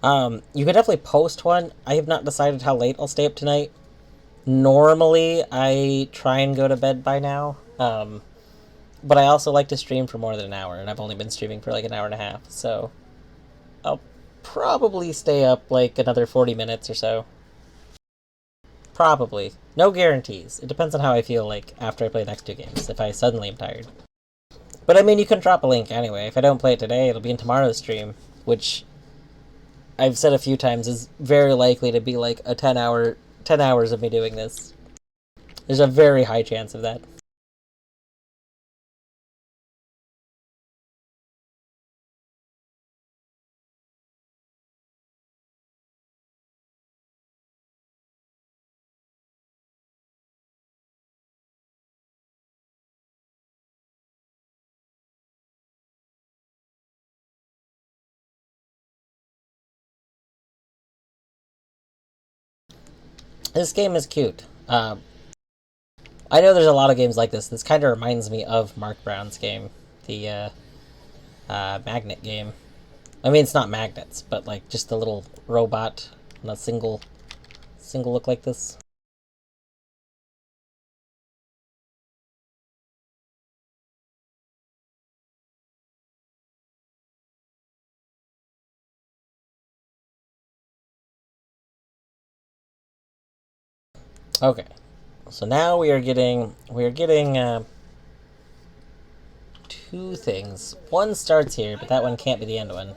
You could definitely post one. I have not decided how late I'll stay up tonight. Normally, I try and go to bed by now. But I also like to stream for more than an hour, and I've only been streaming for like an hour and a half, so I'll probably stay up like another 40 minutes or so. Probably. No guarantees. It depends on how I feel like after I play the next two games, if I suddenly am tired. But I mean, you can drop a link anyway. If I don't play it today, it'll be in tomorrow's stream, which I've said a few times is very likely to be like a 10 hours of me doing this. There's a very high chance of that. This game is cute. I know there's a lot of games like this. This kind of reminds me of Mark Brown's game, the magnet game. I mean, it's not magnets, but like just the little robot on a single look like this. Okay, so now we are getting two things. One starts here, but that one can't be the end one.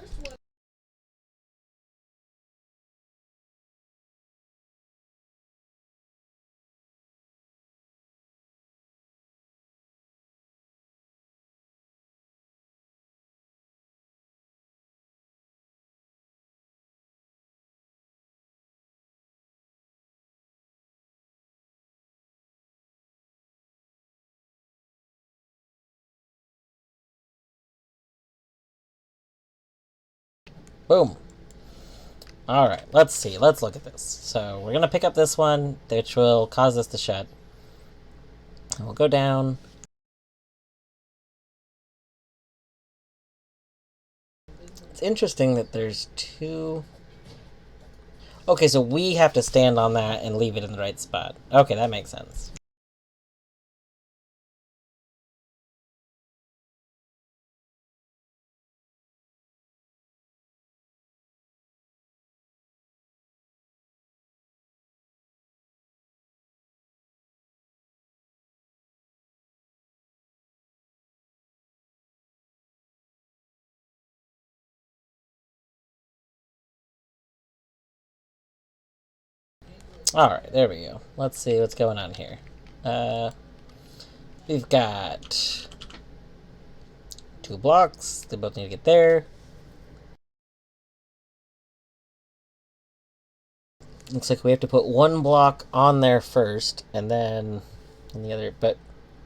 Boom. Alright, let's see. Let's look at this. So we're going to pick up this one, which will cause this to shut. And we'll go down. It's interesting that there's two... Okay, so we have to stand on that and leave it in the right spot. Okay, that makes sense. Alright, there we go. Let's see what's going on here. We've got two blocks. They both need to get there. Looks like we have to put one block on there first, and then on the other. But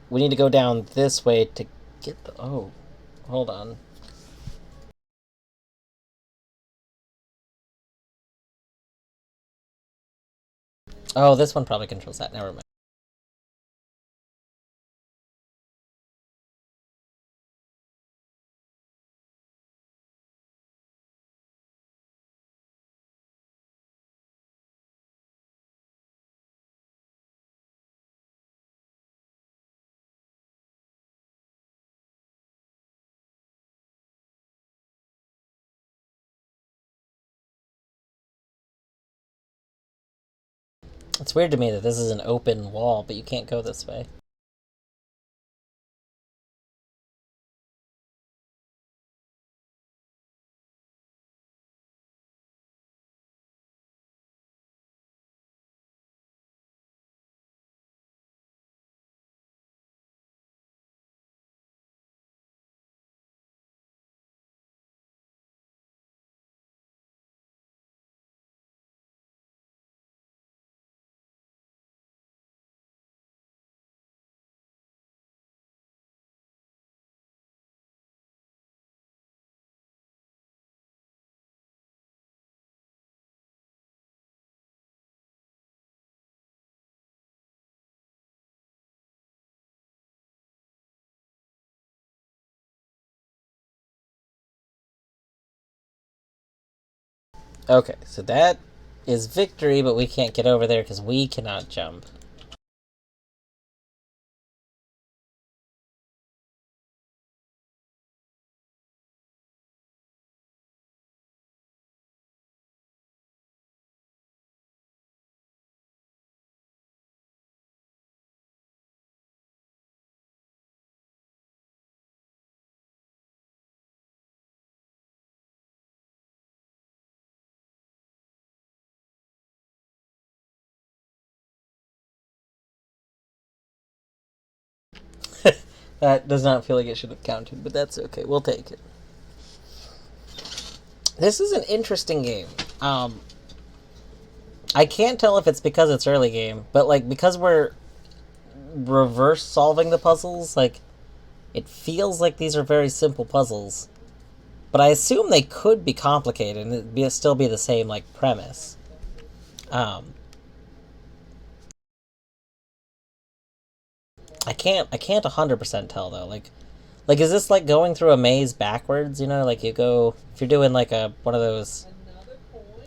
we need to go down this way to get the... Oh, hold on. Oh, this one probably controls that. Never mind. It's weird to me that this is an open wall, but you can't go this way. Okay, so that is victory, but we can't get over there because we cannot jump. That does not feel like it should have counted, but that's okay. We'll take it. This is an interesting game. I can't tell if it's because it's early game, but like because we're reverse solving the puzzles, like it feels like these are very simple puzzles. But I assume they could be complicated and it'd still be the same like premise. I can't 100% tell though. Like is this like going through a maze backwards? You know, like you go if you're doing like a one of those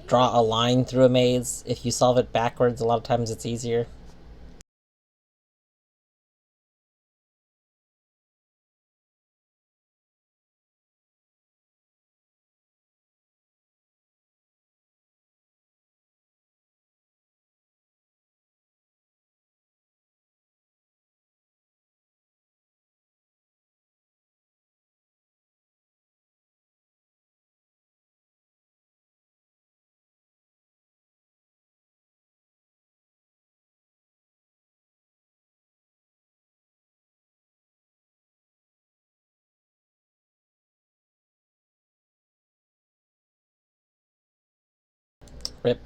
draw a line through a maze. If you solve it backwards, a lot of times it's easier. Rip.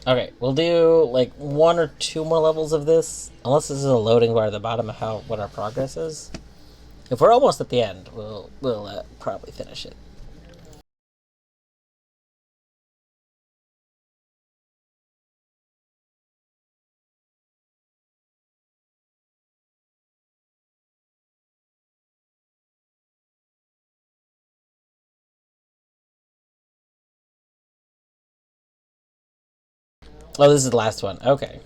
Okay, we'll do like one or two more levels of this, unless this is a loading bar at the bottom of what our progress is. If we're almost at the end, we'll probably finish it. Oh, this is the last one. Okay.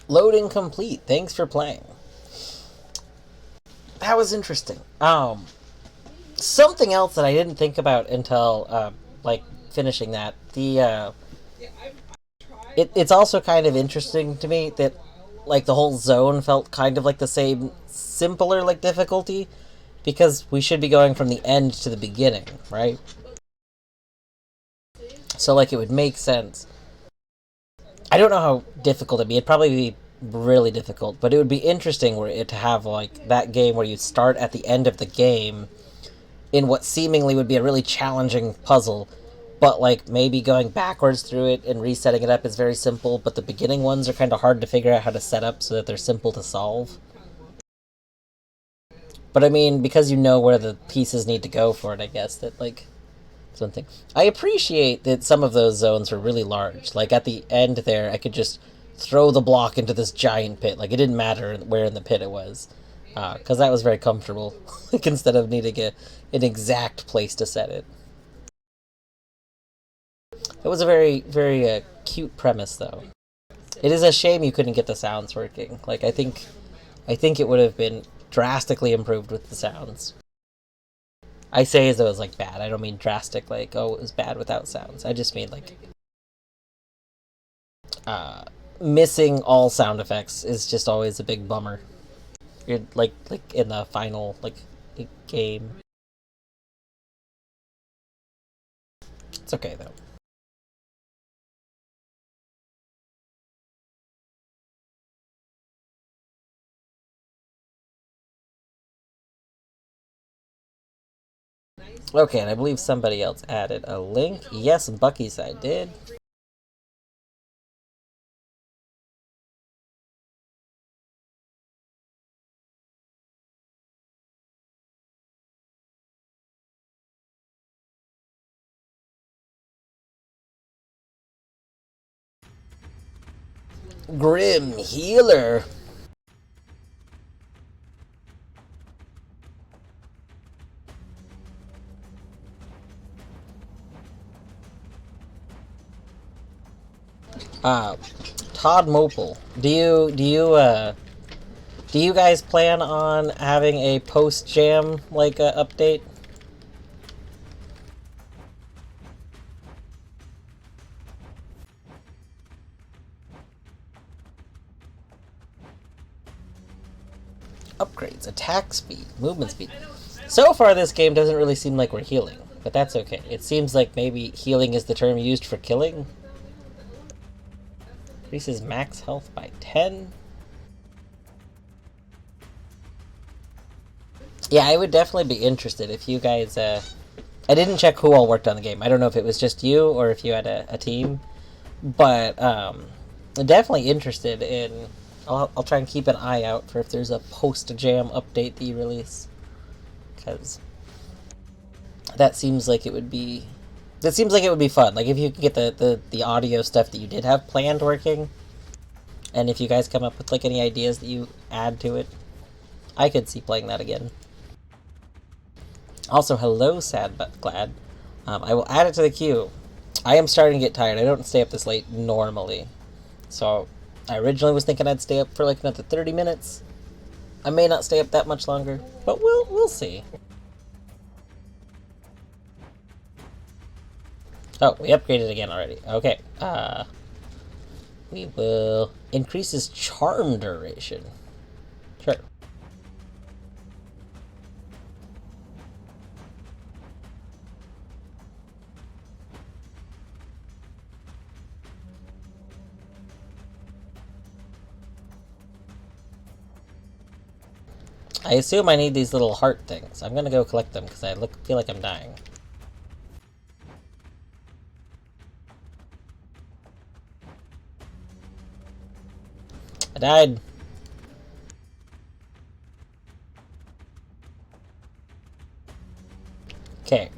Loading complete. Thanks for playing. That was interesting. Something else that I didn't think about until like finishing that. It's also kind of interesting to me that like the whole zone felt kind of like the same simpler like difficulty because we should be going from the end to the beginning, right? So like it would make sense. I don't know how difficult it'd be. It'd probably be really difficult, but it would be interesting where it to have like that game where you start at the end of the game in what seemingly would be a really challenging puzzle, but like maybe going backwards through it and resetting it up is very simple, but the beginning ones are kind of hard to figure out how to set up so that they're simple to solve. But I mean, because you know where the pieces need to go for it, I guess that like something. I appreciate that some of those zones were really large. Like at the end there, I could just throw the block into this giant pit. Like it didn't matter where in the pit it was, because that was very comfortable. Like instead of needing an exact place to set it. It was a very very cute premise, though. It is a shame you couldn't get the sounds working. Like I think it would have been drastically improved with the sounds. I say as though it was like bad. I don't mean drastic, like oh it was bad without sounds. I just mean like uh, missing all sound effects is just always a big bummer. You're like in the final like game. It's okay though. Okay, and I believe somebody else added a link. Yes, Bucky's I did. Grim Healer. Uh, Todd Mopel. Do you guys plan on having a post jam like update? Upgrades, attack speed, movement speed. So far, this game doesn't really seem like we're healing, but that's okay. It seems like maybe healing is the term used for killing. Increases max health by 10. Yeah, I would definitely be interested if you guys. I didn't check who all worked on the game. I don't know if it was just you or if you had a team, but definitely interested in. I'll try and keep an eye out for if there's a post jam update that you release, because that seems like it would be. That seems like it would be fun. Like if you could get the audio stuff that you did have planned working, and if you guys come up with like any ideas that you add to it, I could see playing that again. Also, hello, sad but glad. I will add it to the queue. I am starting to get tired. I don't stay up this late normally. So, I originally was thinking I'd stay up for like another 30 minutes. I may not stay up that much longer, but we'll see. Oh, we upgraded again already. Okay. We will increases charm duration. Sure. I assume I need these little heart things. I'm gonna go collect them because I feel like I'm dying. I died. Okay.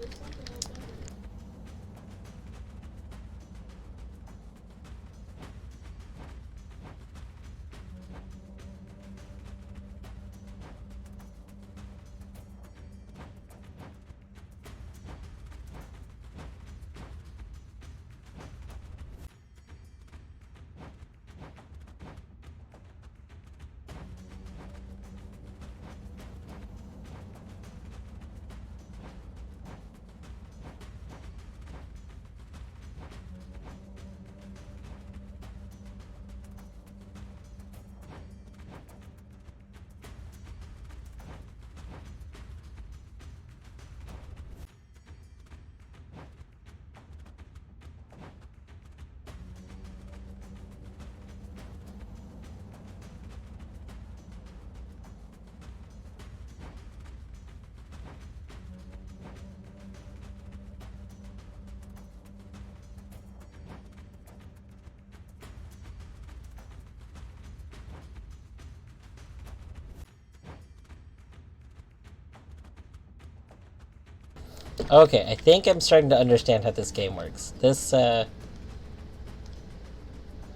Okay, I think I'm starting to understand how this game works. This, I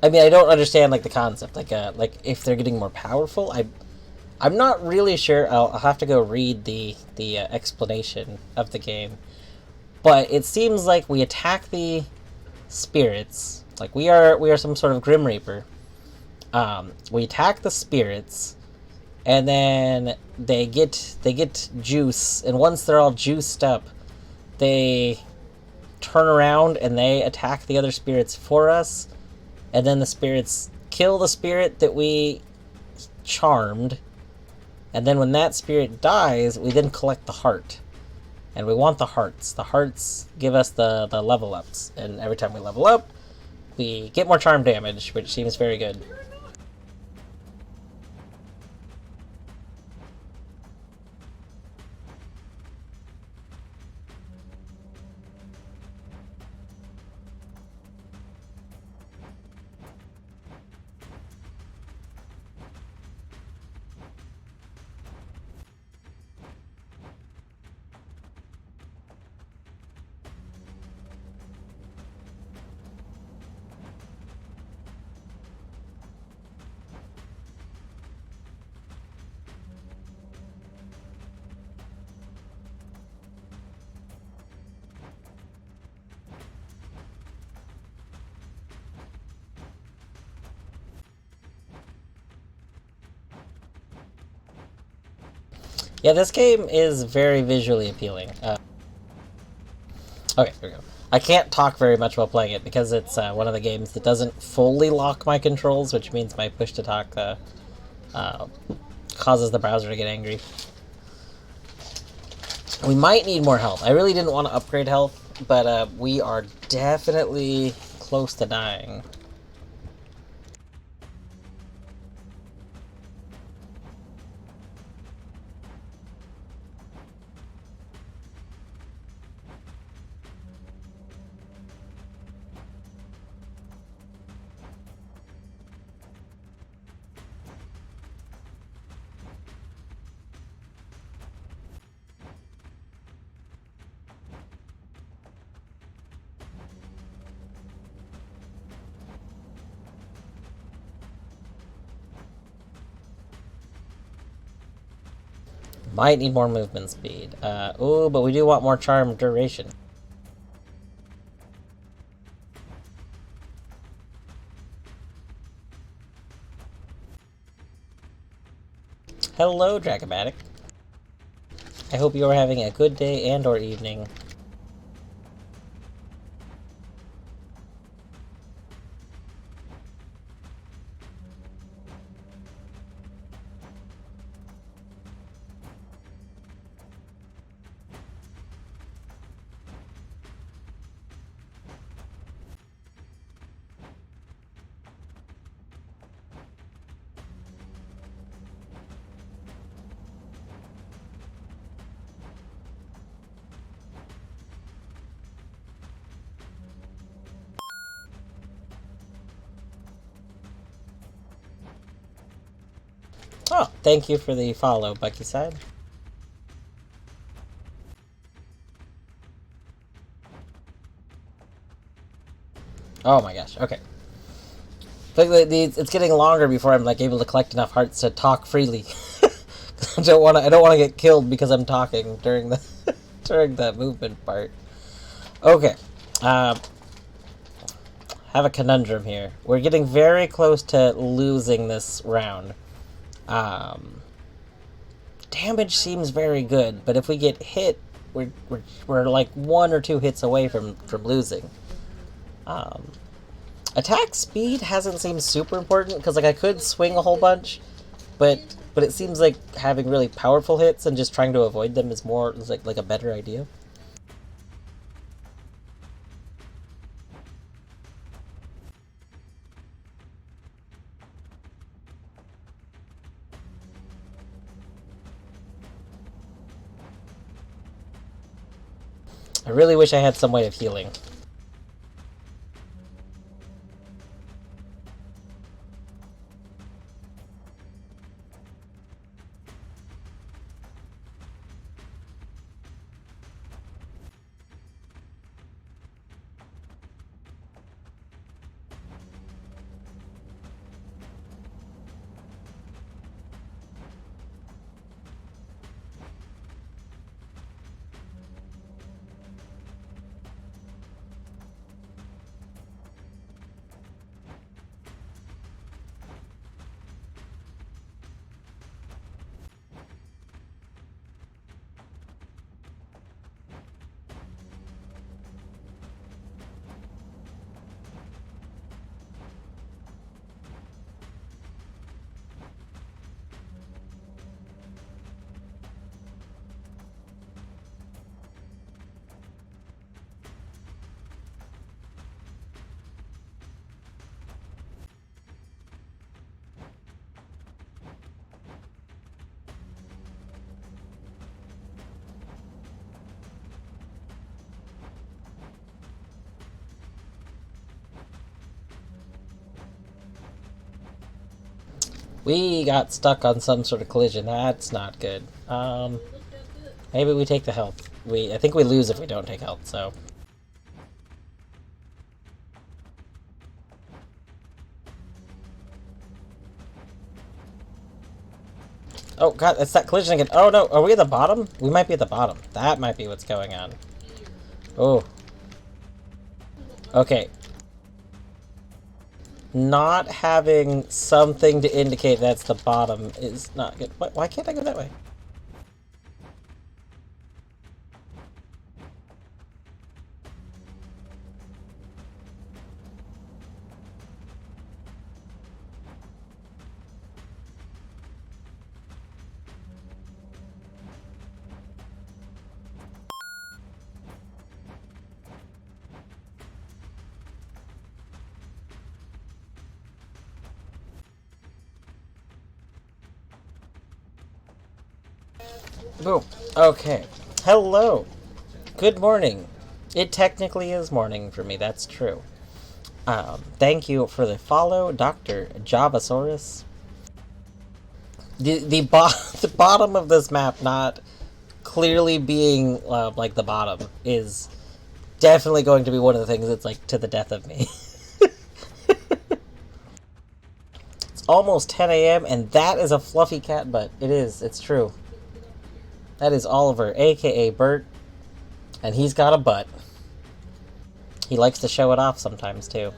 mean, I don't understand, like, the concept. Like, if they're getting more powerful, I'm not really sure. I'll have to go read the explanation of the game. But it seems like we attack the spirits. Like, we are some sort of Grim Reaper. We attack the spirits, and then they get juice, and once they're all juiced up, they turn around and they attack the other spirits for us, and then the spirits kill the spirit that we charmed, and then when that spirit dies, we then collect the heart. And we want the hearts. The hearts give us the level ups, and every time we level up, we get more charm damage, which seems very good. Yeah, this game is very visually appealing. Okay, here we go. I can't talk very much while playing it because it's one of the games that doesn't fully lock my controls, which means my push to talk uh, causes the browser to get angry. We might need more health. I really didn't want to upgrade health, but we are definitely close to dying. Might need more movement speed. Ooh, but we do want more charm duration. Hello, Dragomatic. I hope you are having a good day and or evening. Oh, thank you for the follow, Bucky Side. Oh my gosh, okay. It's getting longer before I'm like able to collect enough hearts to talk freely. I don't want to get killed because I'm talking during the during the movement part. Okay. Have a conundrum here. We're getting very close to losing this round. Um, damage seems very good, but if we get hit, we're like 1 or 2 hits away from losing. Attack speed hasn't seemed super important because like I could swing a whole bunch, but it seems like having really powerful hits and just trying to avoid them is like a better idea. I really wish I had some way of healing. We got stuck on some sort of collision. That's not good. Maybe we take the health. I think we lose if we don't take health, so... Oh god, it's that collision again. Oh no, are we at the bottom? We might be at the bottom. That might be what's going on. Oh. Okay. Not having something to indicate that's the bottom is not good. Why can't I go that way? Boom. Okay. Hello. Good morning. It technically is morning for me, that's true. Thank you for the follow, Dr. Javasaurus. The bottom of this map not clearly being, like, the bottom is definitely going to be one of the things that's, like, to the death of me. It's almost 10 a.m., and that is a fluffy cat butt. It is. It's true. That is Oliver, aka Bert, and he's got a butt. He likes to show it off sometimes, too.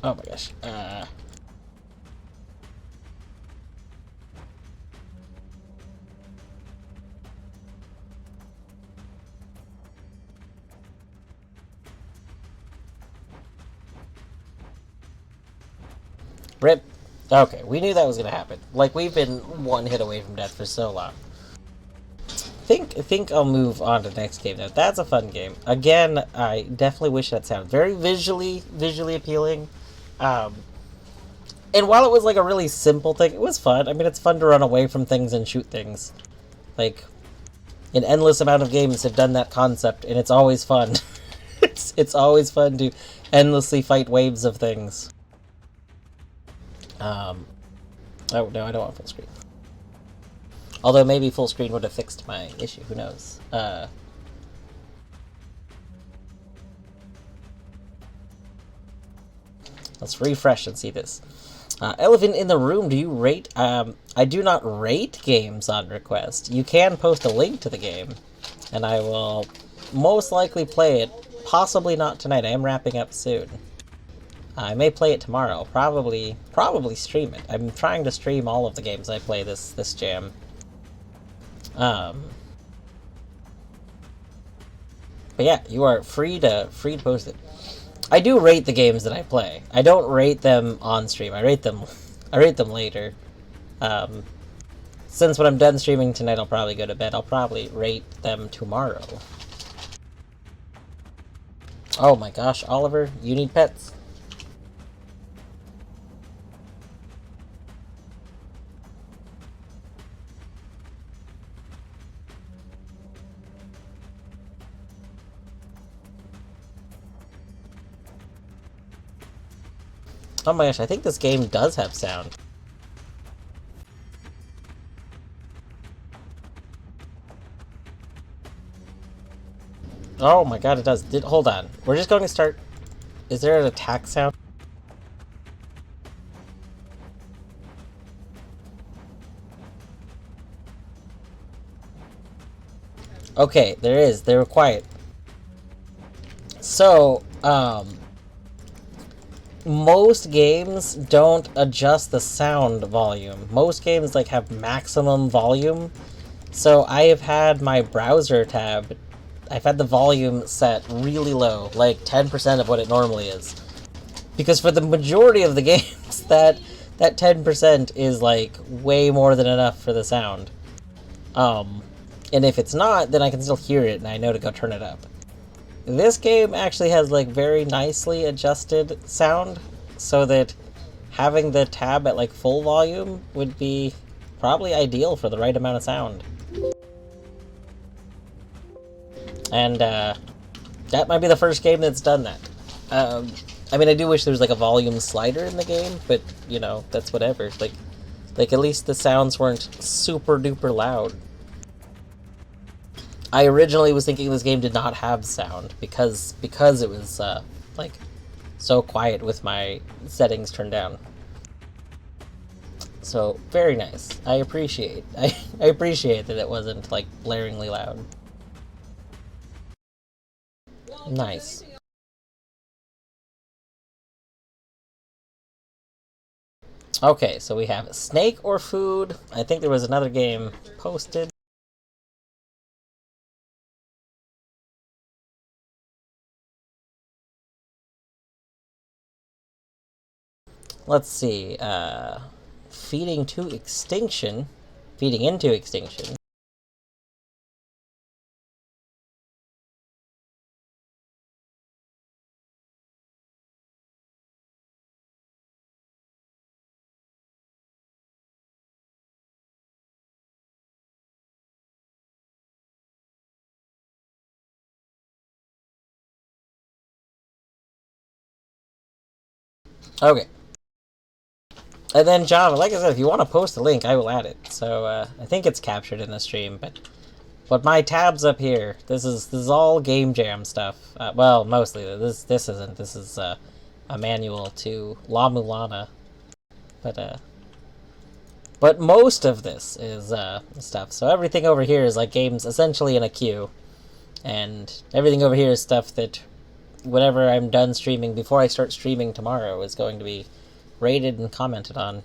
Oh my gosh. Rip. Okay, we knew that was gonna happen. Like, we've been one hit away from death for so long. I think I'll move on to the next game now. That's a fun game. Again, I definitely wish that sounded very visually appealing. And while it was like a really simple thing, it was fun. I mean, it's fun to run away from things and shoot things. Like, an endless amount of games have done that concept, and it's always fun. it's always fun to endlessly fight waves of things. Oh no, I don't want full screen. Although maybe full screen would have fixed my issue, who knows. Let's refresh and see this. Elephant in the room, do you rate? I do not rate games on request. You can post a link to the game, and I will most likely play it. Possibly not tonight. I am wrapping up soon. I may play it tomorrow. Probably stream it. I'm trying to stream all of the games I play this jam. But yeah, you are free to post it. I do rate the games that I play. I don't rate them on stream. I rate them later. Since when I'm done streaming tonight, I'll probably go to bed. I'll probably rate them tomorrow. Oh my gosh, Oliver, you need pets. Oh my gosh, I think this game does have sound. Oh my god, it does. Hold on. We're just going to start... Is there an attack sound? Okay, there is. They were quiet. So, most games don't adjust the sound volume. Most games, like, have maximum volume, So I have had my browser tab, I've had the volume set really low, like 10% of what it normally is. Because for the majority of the games, that 10% is like way more than enough for the sound. And if it's not, then I can still hear it and I know to go turn it up. This game actually has like very nicely adjusted sound, so that having the tab at like full volume would be probably ideal for the right amount of sound. And that might be the first game that's done that. I mean, I do wish there was like a volume slider in the game, but you know, that's whatever. Like at least the sounds weren't super duper loud. I originally was thinking this game did not have sound because it was like so quiet with my settings turned down. So very nice. I appreciate that it wasn't like blaringly loud. Nice. Okay, so we have snake or food. I think there was another game posted. Let's see. Feeding to extinction. Feeding into extinction. Okay. And then Java, like I said, if you want to post a link, I will add it. So I think it's captured in the stream, but my tabs up here. This is all game jam stuff. Well, mostly this isn't. This is a manual to La Mulana, but most of this is stuff. So everything over here is like games essentially in a queue, and everything over here is stuff that whenever I'm done streaming, before I start streaming tomorrow, is going to be rated and commented on.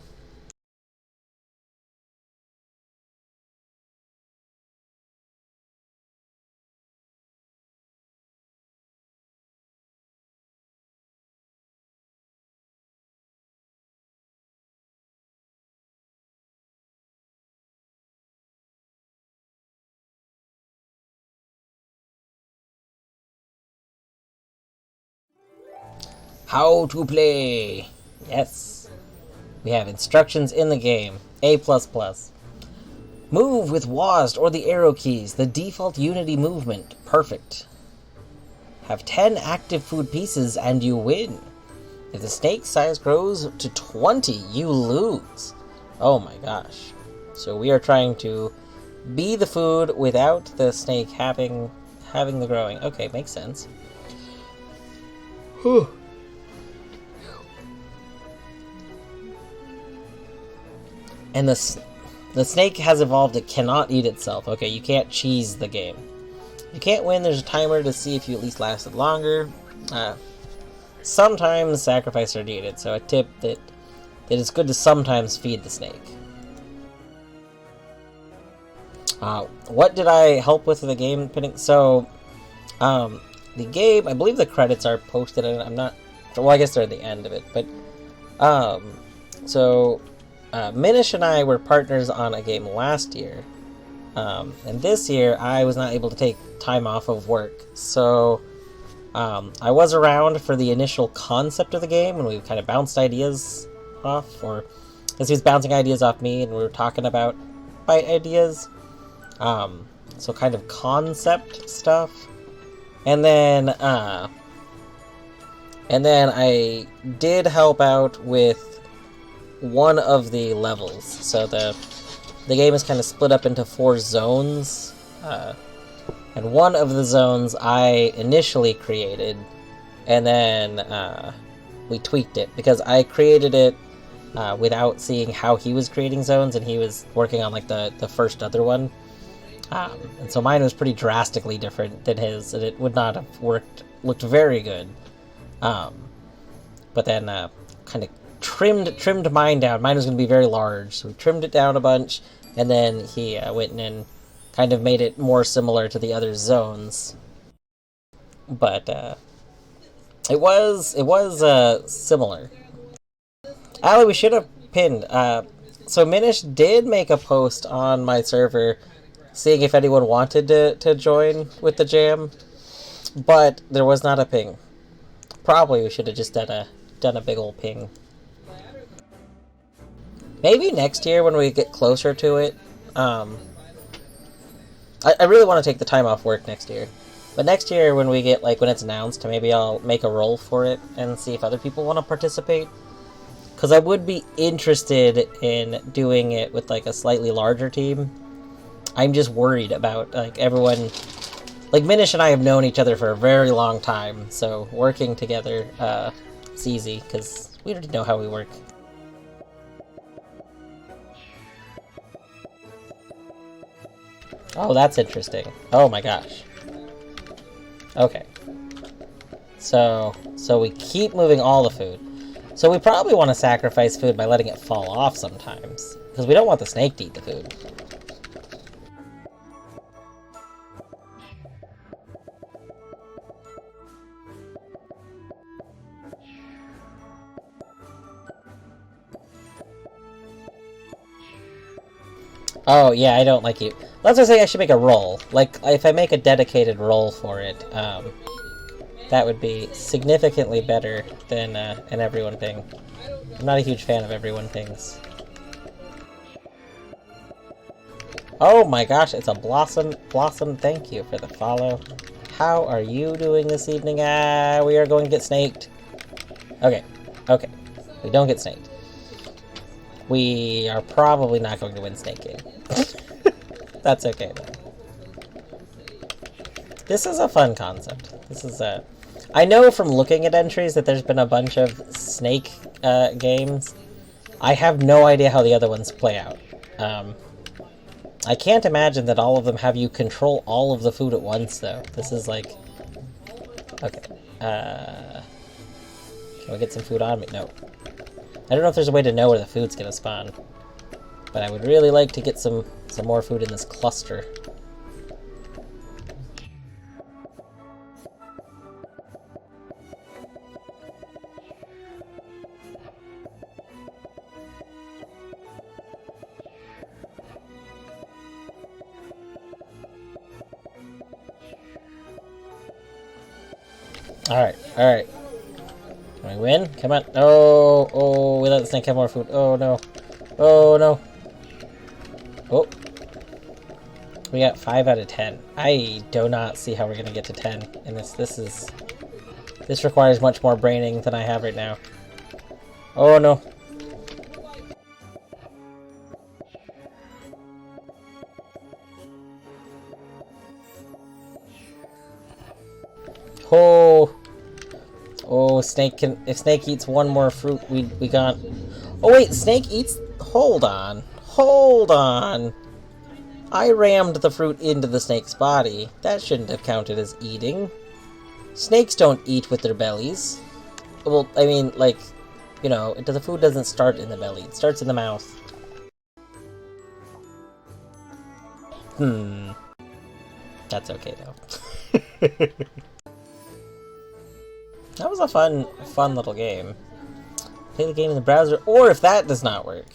How to play! Yes. We have instructions in the game. A++. Move with WASD or the arrow keys. The default Unity movement. Perfect. Have 10 active food pieces and you win. If the snake size grows to 20, you lose. Oh my gosh. So we are trying to be the food without the snake having the growing. Okay, makes sense. Whew. And the snake has evolved, it cannot eat itself. Okay, you can't cheese the game. You can't win, there's a timer to see if you at least lasted longer. Sometimes sacrifices are needed, so a tip that it's good to sometimes feed the snake. What did I help with in the game? So, the game, I believe the credits are posted, and I'm not, well, I guess they're at the end of it, but, so, Minish and I were partners on a game last year, and this year I was not able to take time off of work, so I was around for the initial concept of the game, and we kind of bounced ideas off, or as he was bouncing ideas off me, and we were talking about ideas, so kind of concept stuff, and then I did help out with one of the levels. So the game is kind of split up into 4 zones, and one of the zones I initially created, and then we tweaked it, because I created it without seeing how he was creating zones, and he was working on like the first other one, and so mine was pretty drastically different than his, and it would not have looked very good, but then kind of trimmed mine down. Mine was going to be very large, so we trimmed it down a bunch, and then he went in and kind of made it more similar to the other zones. But it was similar. Ali, we should have pinned. So Minish did make a post on my server, seeing if anyone wanted to join with the jam, but there was not a ping. Probably we should have just done a big old ping. Maybe next year when we get closer to it. I really want to take the time off work next year. But next year when we get, like, when it's announced, maybe I'll make a roll for it and see if other people want to participate. Because I would be interested in doing it with, like, a slightly larger team. I'm just worried about, like, everyone... Like, Minish and I have known each other for a very long time, so working together, it's easy, because we already know how we work. Oh, that's interesting. Oh my gosh. Okay. So we keep moving all the food. So we probably want to sacrifice food by letting it fall off sometimes, because we don't want the snake to eat the food. Oh, yeah, I don't like you. Let's just say I should make a roll. Like, if I make a dedicated roll for it, that would be significantly better than an everyone ping. I'm not a huge fan of everyone pings. Oh my gosh, it's a Blossom. Blossom, thank you for the follow. How are you doing this evening? We are going to get snaked. Okay, okay. We don't get snaked. We are probably not going to win Snake Game. That's okay, though. This is a fun concept. This is a... I know from looking at entries that there's been a bunch of Snake games. I have no idea how the other ones play out. I can't imagine that all of them have you control all of the food at once, though. This is like... Okay. Can we get some food on me? No. I don't know if there's a way to know where the food's gonna spawn. But I would really like to get some more food in this cluster. Alright, alright. Can we win? Come on. Oh, oh, we let the snake have more food. Oh, no. Oh, no. Oh. We got 5 out of 10. I do not see how we're going to get to 10 in this. This requires much more braining than I have right now. Oh, no. Oh. Oh, Snake can... If Snake eats one more fruit, we got... Oh, wait, Snake eats... Hold on. Hold on. I rammed the fruit into the snake's body. That shouldn't have counted as eating. Snakes don't eat with their bellies. Well, I mean, like, you know, the food doesn't start in the belly. It starts in the mouth. That's okay, though. That was a fun little game. Play the game in the browser, or if that does not work.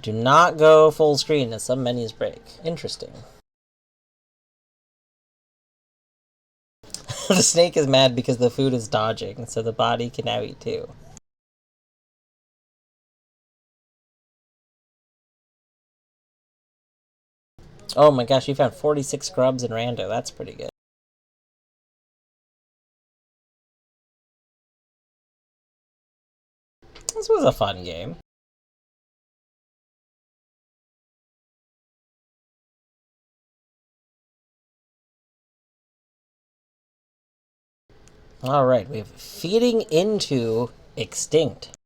Do not go full screen as some menus break. Interesting. The snake is mad because the food is dodging, so the body can now eat too. Oh my gosh, you found 46 grubs in rando. That's pretty good. This was a fun game. Alright, we have feeding into extinct.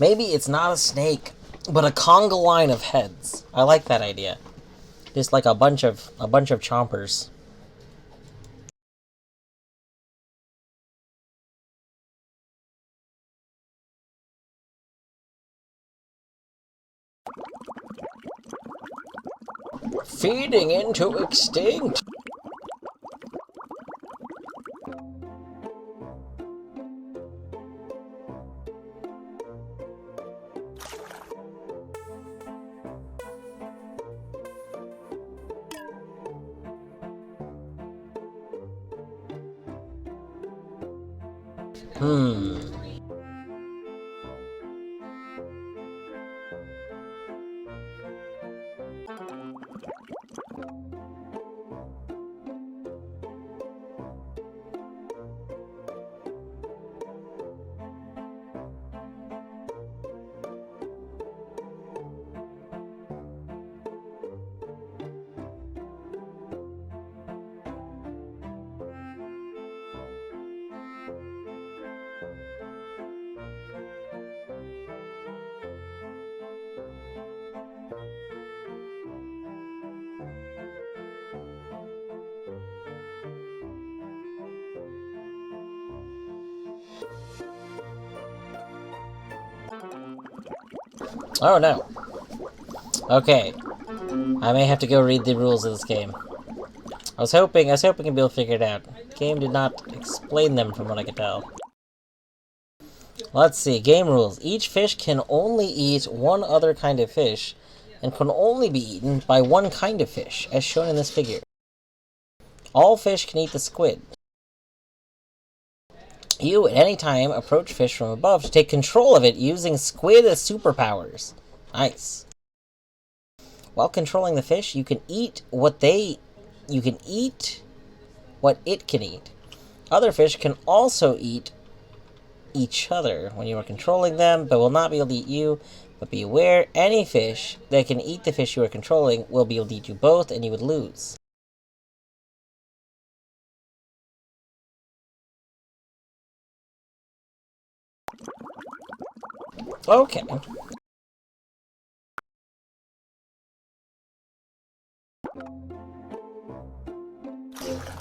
Maybe it's not a snake, but a conga line of heads. I like that idea. Just like a bunch of chompers. feeding into extinct. Oh no. Okay. I may have to go read the rules of this game. I was hoping I'd be able to figure it out. Game did not explain them from what I could tell. Let's see, game rules. Each fish can only eat one other kind of fish, and can only be eaten by one kind of fish, as shown in this figure. All fish can eat the squid. You, at any time, approach fish from above to take control of it using squid as superpowers. Nice. While controlling the fish, you can eat what it can eat. Other fish can also eat each other when you are controlling them, but will not be able to eat you. But be aware, any fish that can eat the fish you are controlling will be able to eat you both, and you would lose. Okay.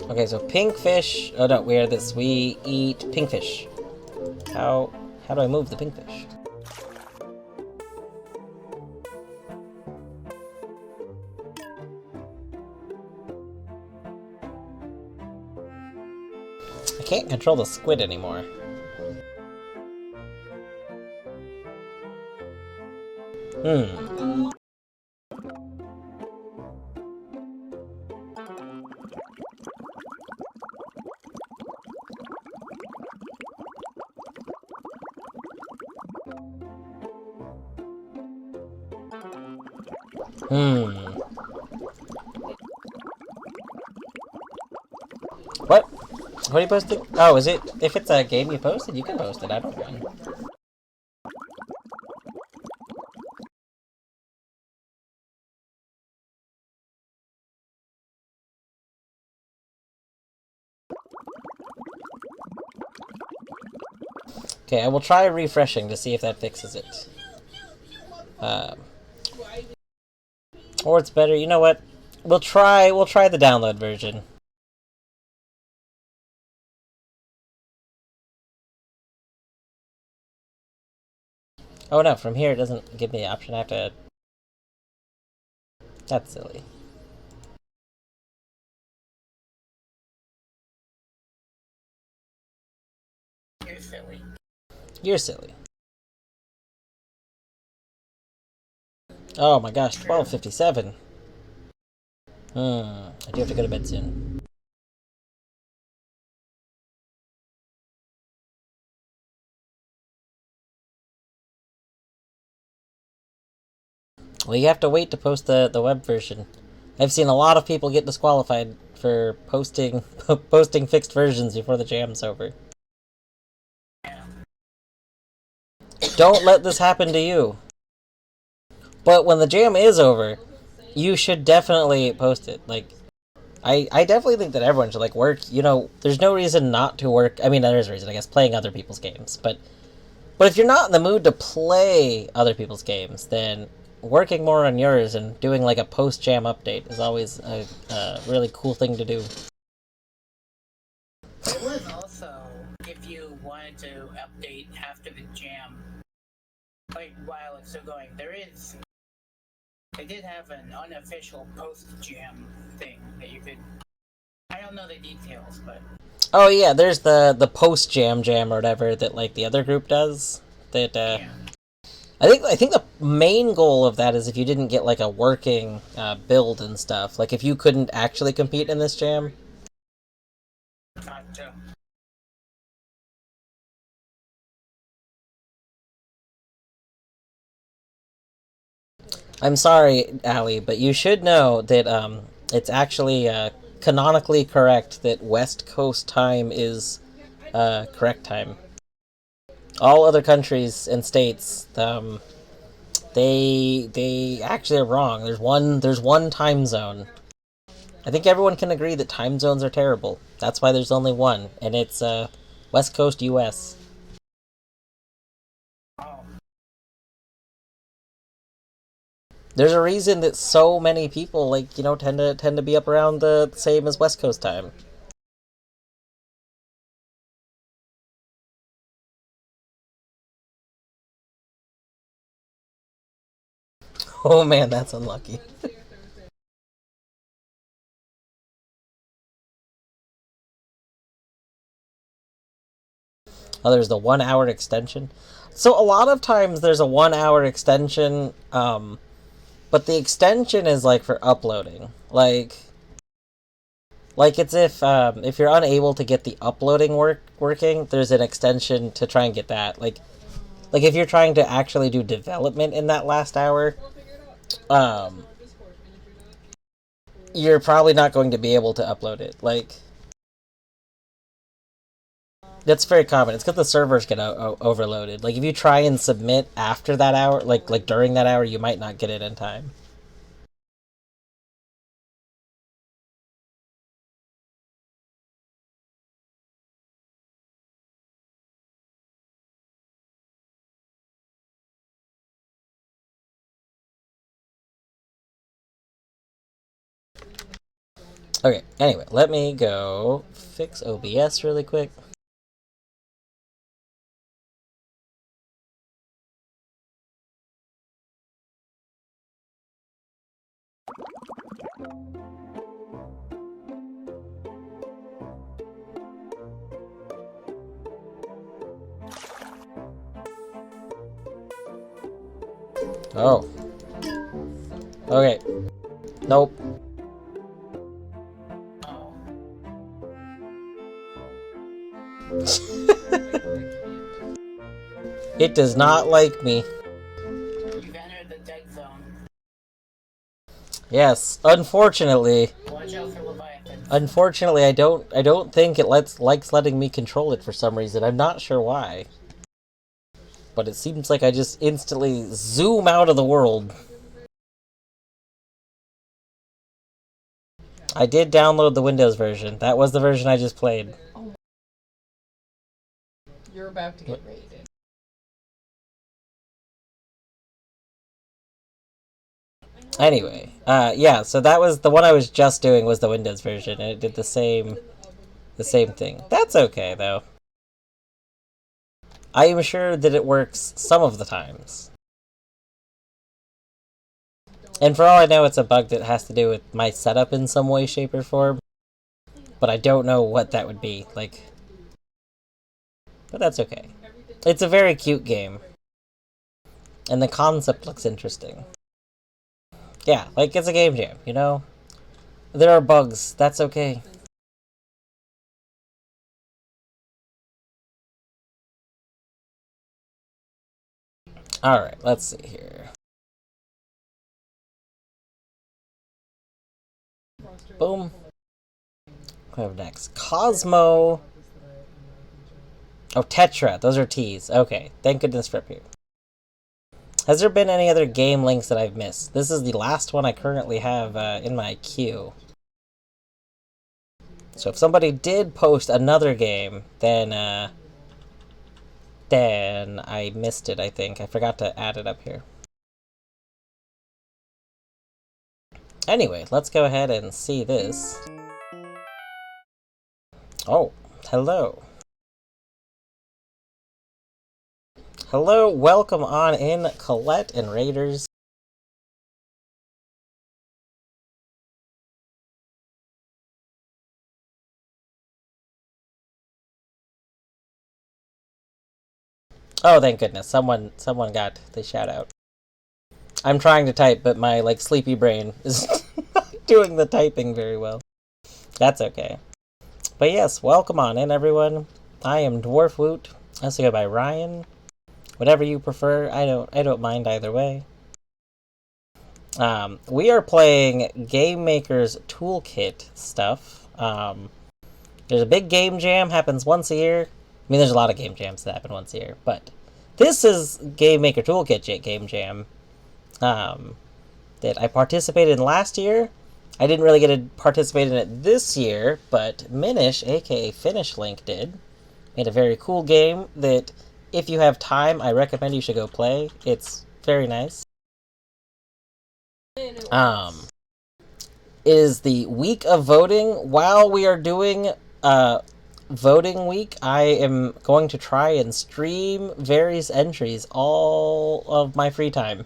Okay, so pink fish. Oh no, we are this. We eat pink fish. How do I move the pink fish? I can't control the squid anymore. What? What are you posting? Oh, is it? If it's a game you posted, you can post it. I don't mind. Okay, I will try refreshing to see if that fixes it. Or it's better. You know what? We'll try the download version. Oh no, from here it doesn't give me the option. I have to... That's silly. You're silly. You're silly. Oh my gosh, 12:57. I do have to go to bed soon. Well, you have to wait to post the web version. I've seen a lot of people get disqualified for posting posting fixed versions before the jam's over. Don't let this happen to you. But when the jam is over, you should definitely post it. Like, I definitely think that everyone should, like, work. You know, there's no reason not to work. I mean, there is a reason, I guess, playing other people's games. But if you're not in the mood to play other people's games, then working more on yours and doing, like, a post-jam update is always a really cool thing to do. It was also, if you wanted to update after the jam, like while it's still going, there is They did have an unofficial post-jam thing that you could. I don't know the details, but Oh yeah, there's the post jam or whatever that like the other group does. That yeah. I think the main goal of that is if you didn't get like a working build and stuff. Like if you couldn't actually compete in this jam. Gotcha. I'm sorry, Allie, but you should know that it's actually canonically correct that West Coast time is correct time. All other countries and states, they actually are wrong. There's one time zone. I think everyone can agree that time zones are terrible. That's why there's only one, and it's West Coast U.S. Oh, There's a reason that so many people tend to be up around the same as West Coast time. Oh man, that's unlucky. Oh, there's the 1 hour extension. So a lot of times there's a 1 hour extension, but the extension is like for uploading. Like it's if you're unable to get the uploading working, there's an extension to try and get that. Like if you're trying to actually do development in that last hour, um, you're probably not going to be able to upload it. Like that's very common. It's because the servers get overloaded. Like if you try and submit after that hour, like during that hour, you might not get it in time. Okay, anyway, let me go fix OBS really quick. Oh. Okay. Nope. oh. It does not like me. You've entered the dead zone. Yes, unfortunately. Watch out for Leviathans. Unfortunately, I don't think it likes letting me control it for some reason. I'm not sure why. But it seems like I just instantly zoom out of the world. I did download the Windows version. That was the version I just played. You're about to get raided. Anyway, yeah, so that was the one I was just doing was the Windows version, and it did the same thing. That's okay though. I am sure that it works some of the times. And for all I know, it's a bug that has to do with my setup in some way, shape, or form. But I don't know what that would be. But that's okay. It's a very cute game. And the concept looks interesting. Yeah, like it's a game jam, you know? There are bugs. That's okay. Alright, let's see here. Boom. What do we have next? Cosmo. Oh, Tetra. Those are T's. Okay. Thank goodness for up here. Has there been any other game links that I've missed? This is the last one I currently have in my queue. So if somebody did post another game, then I missed it, I think. I forgot to add it up here. Anyway, let's go ahead and see this. Oh, hello. Hello, welcome on in, Colette and Raiders. Oh, thank goodness. Someone got the shout out. I'm trying to type, but my, like, sleepy brain is not doing the typing very well. That's okay. But yes, welcome on in, everyone. I am Dwarf Woot. I also go by Ryan. Whatever you prefer, I don't mind either way. We are playing Game Maker's Toolkit stuff. There's a big game jam, happens once a year. I mean, there's a lot of game jams that happen once a year, but this is Game Maker Toolkit game jam that I participated in last year. I didn't really get to participate in it this year, but Minish, aka Finish Link, did. Made a very cool game that, if you have time, I recommend you should go play. It's very nice. It is the week of voting. While we are doing voting week, I am going to try and stream various entries all of my free time.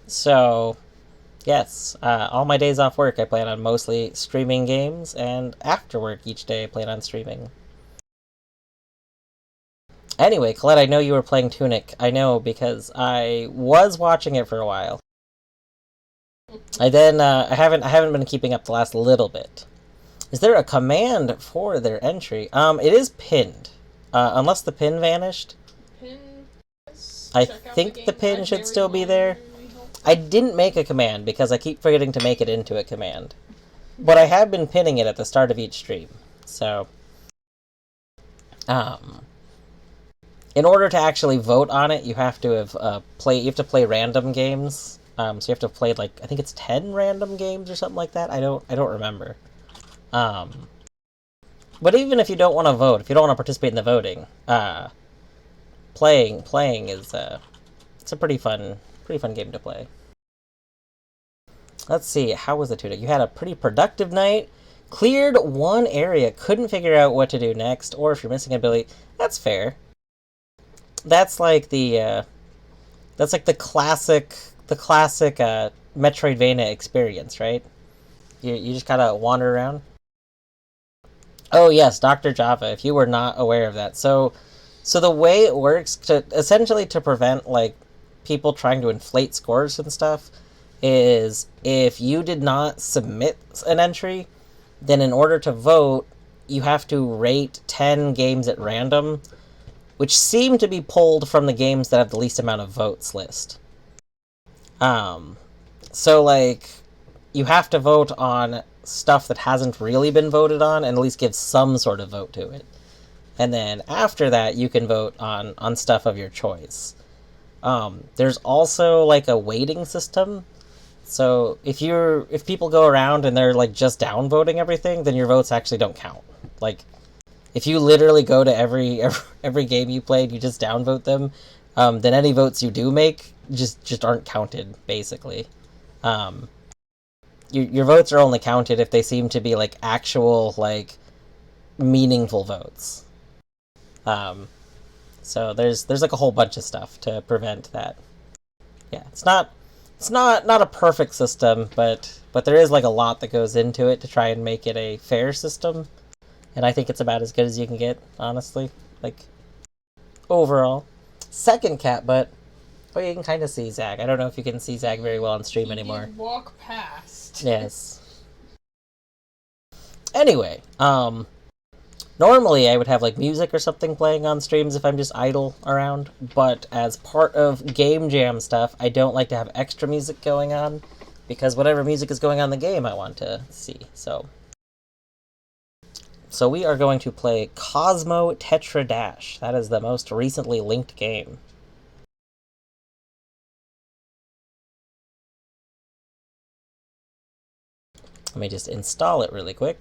So, yes, all my days off work I plan on mostly streaming games, and after work each day I plan on streaming. Anyway, Colette, I know you were playing Tunic. I know because I was watching it for a while. I haven't been keeping up the last little bit. Is there a command for their entry? It is pinned. Unless the pin vanished. Pin. I think the pin should still be there. I didn't make a command because I keep forgetting to make it into a command. But I have been pinning it at the start of each stream. So, in order to actually vote on it, you have to have play random games. So you have to play, like, I think it's 10 random games or something like that. I don't remember. But even if you don't want to vote, if you don't want to participate in the voting, playing is it's a pretty fun game to play. Let's see, how was the Tunic? You had a pretty productive night. Cleared one area, couldn't figure out what to do next, or if you're missing an ability, that's fair. That's like the classic Metroidvania experience, right? You just gotta wander around. Oh yes, Dr. Java, if you were not aware of that. So the way it works essentially to prevent, like, people trying to inflate scores and stuff is if you did not submit an entry, then in order to vote, you have to rate 10 games at random, which seem to be pulled from the games that have the least amount of votes list. So, like, you have to vote on stuff that hasn't really been voted on and at least give some sort of vote to it. And then after that, you can vote on stuff of your choice. There's also, like, a weighting system. So if people go around and they're, like, just downvoting everything, then your votes actually don't count. Like, if you literally go to every game you played, you just downvote them, then any votes you do make just aren't counted, basically. Your votes are only counted if they seem to be, like, actual, like, meaningful votes. So there's like a whole bunch of stuff to prevent that. Yeah, it's not a perfect system, but there is, like, a lot that goes into it to try and make it a fair system. And I think it's about as good as you can get, honestly. Like, overall. Second cat butt. Oh, you can kind of see Zag. I don't know if you can see Zag very well on stream anymore. Did walk past. Yes. Anyway, normally I would have, like, music or something playing on streams if I'm just idle around, but as part of game jam stuff, I don't like to have extra music going on, because whatever music is going on in the game I want to see, so we are going to play Cosmo Tetra Dash. That is the most recently linked game. Let me just install it really quick.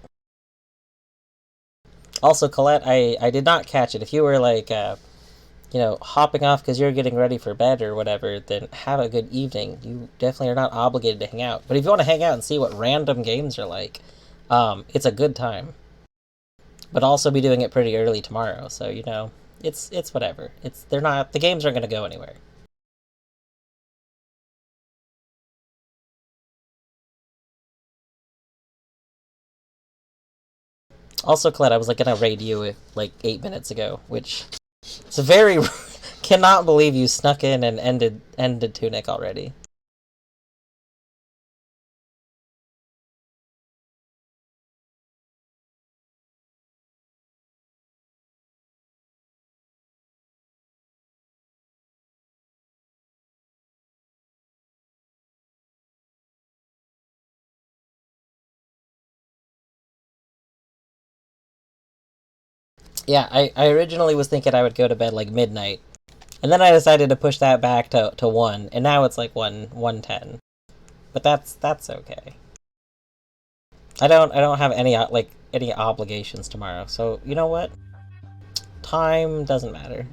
Also, Colette, I did not catch it. If you were, like, hopping off because you're getting ready for bed or whatever, then have a good evening. You definitely are not obligated to hang out. But if you want to hang out and see what random games are like, it's a good time. But I'll also be doing it pretty early tomorrow, so, it's whatever. The games aren't going to go anywhere. Also, Colette, I was, like, gonna raid you, like, 8 minutes ago, which it's a very cannot believe you snuck in and ended Tunic already. Yeah, I originally was thinking I would go to bed like midnight, and then I decided to push that back to 1, and now it's like 1:10. But that's okay. I don't have any any obligations tomorrow, so you know what? Time doesn't matter.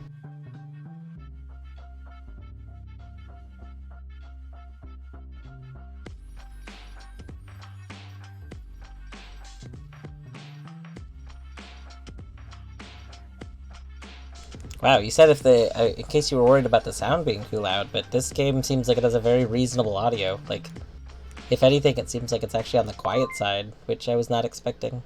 Wow, you said if in case you were worried about the sound being too loud, but this game seems like it has a very reasonable audio. Like, if anything, it seems like it's actually on the quiet side, which I was not expecting.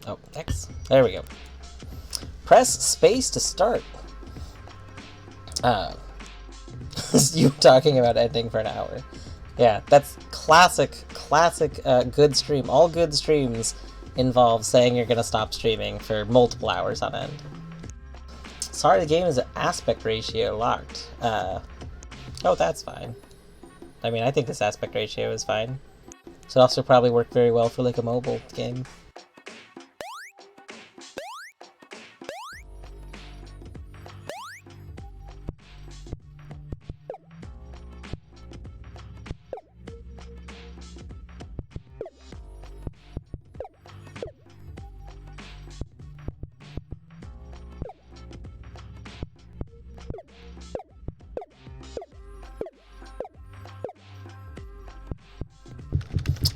Oh, X. There we go. Press space to start. You talking about ending for an hour. Yeah, that's classic good stream. All good streams involve saying you're gonna stop streaming for multiple hours on end. Sorry, the game is aspect ratio locked. Oh, that's fine. I mean, I think this aspect ratio is fine. So it also probably work very well for like a mobile game.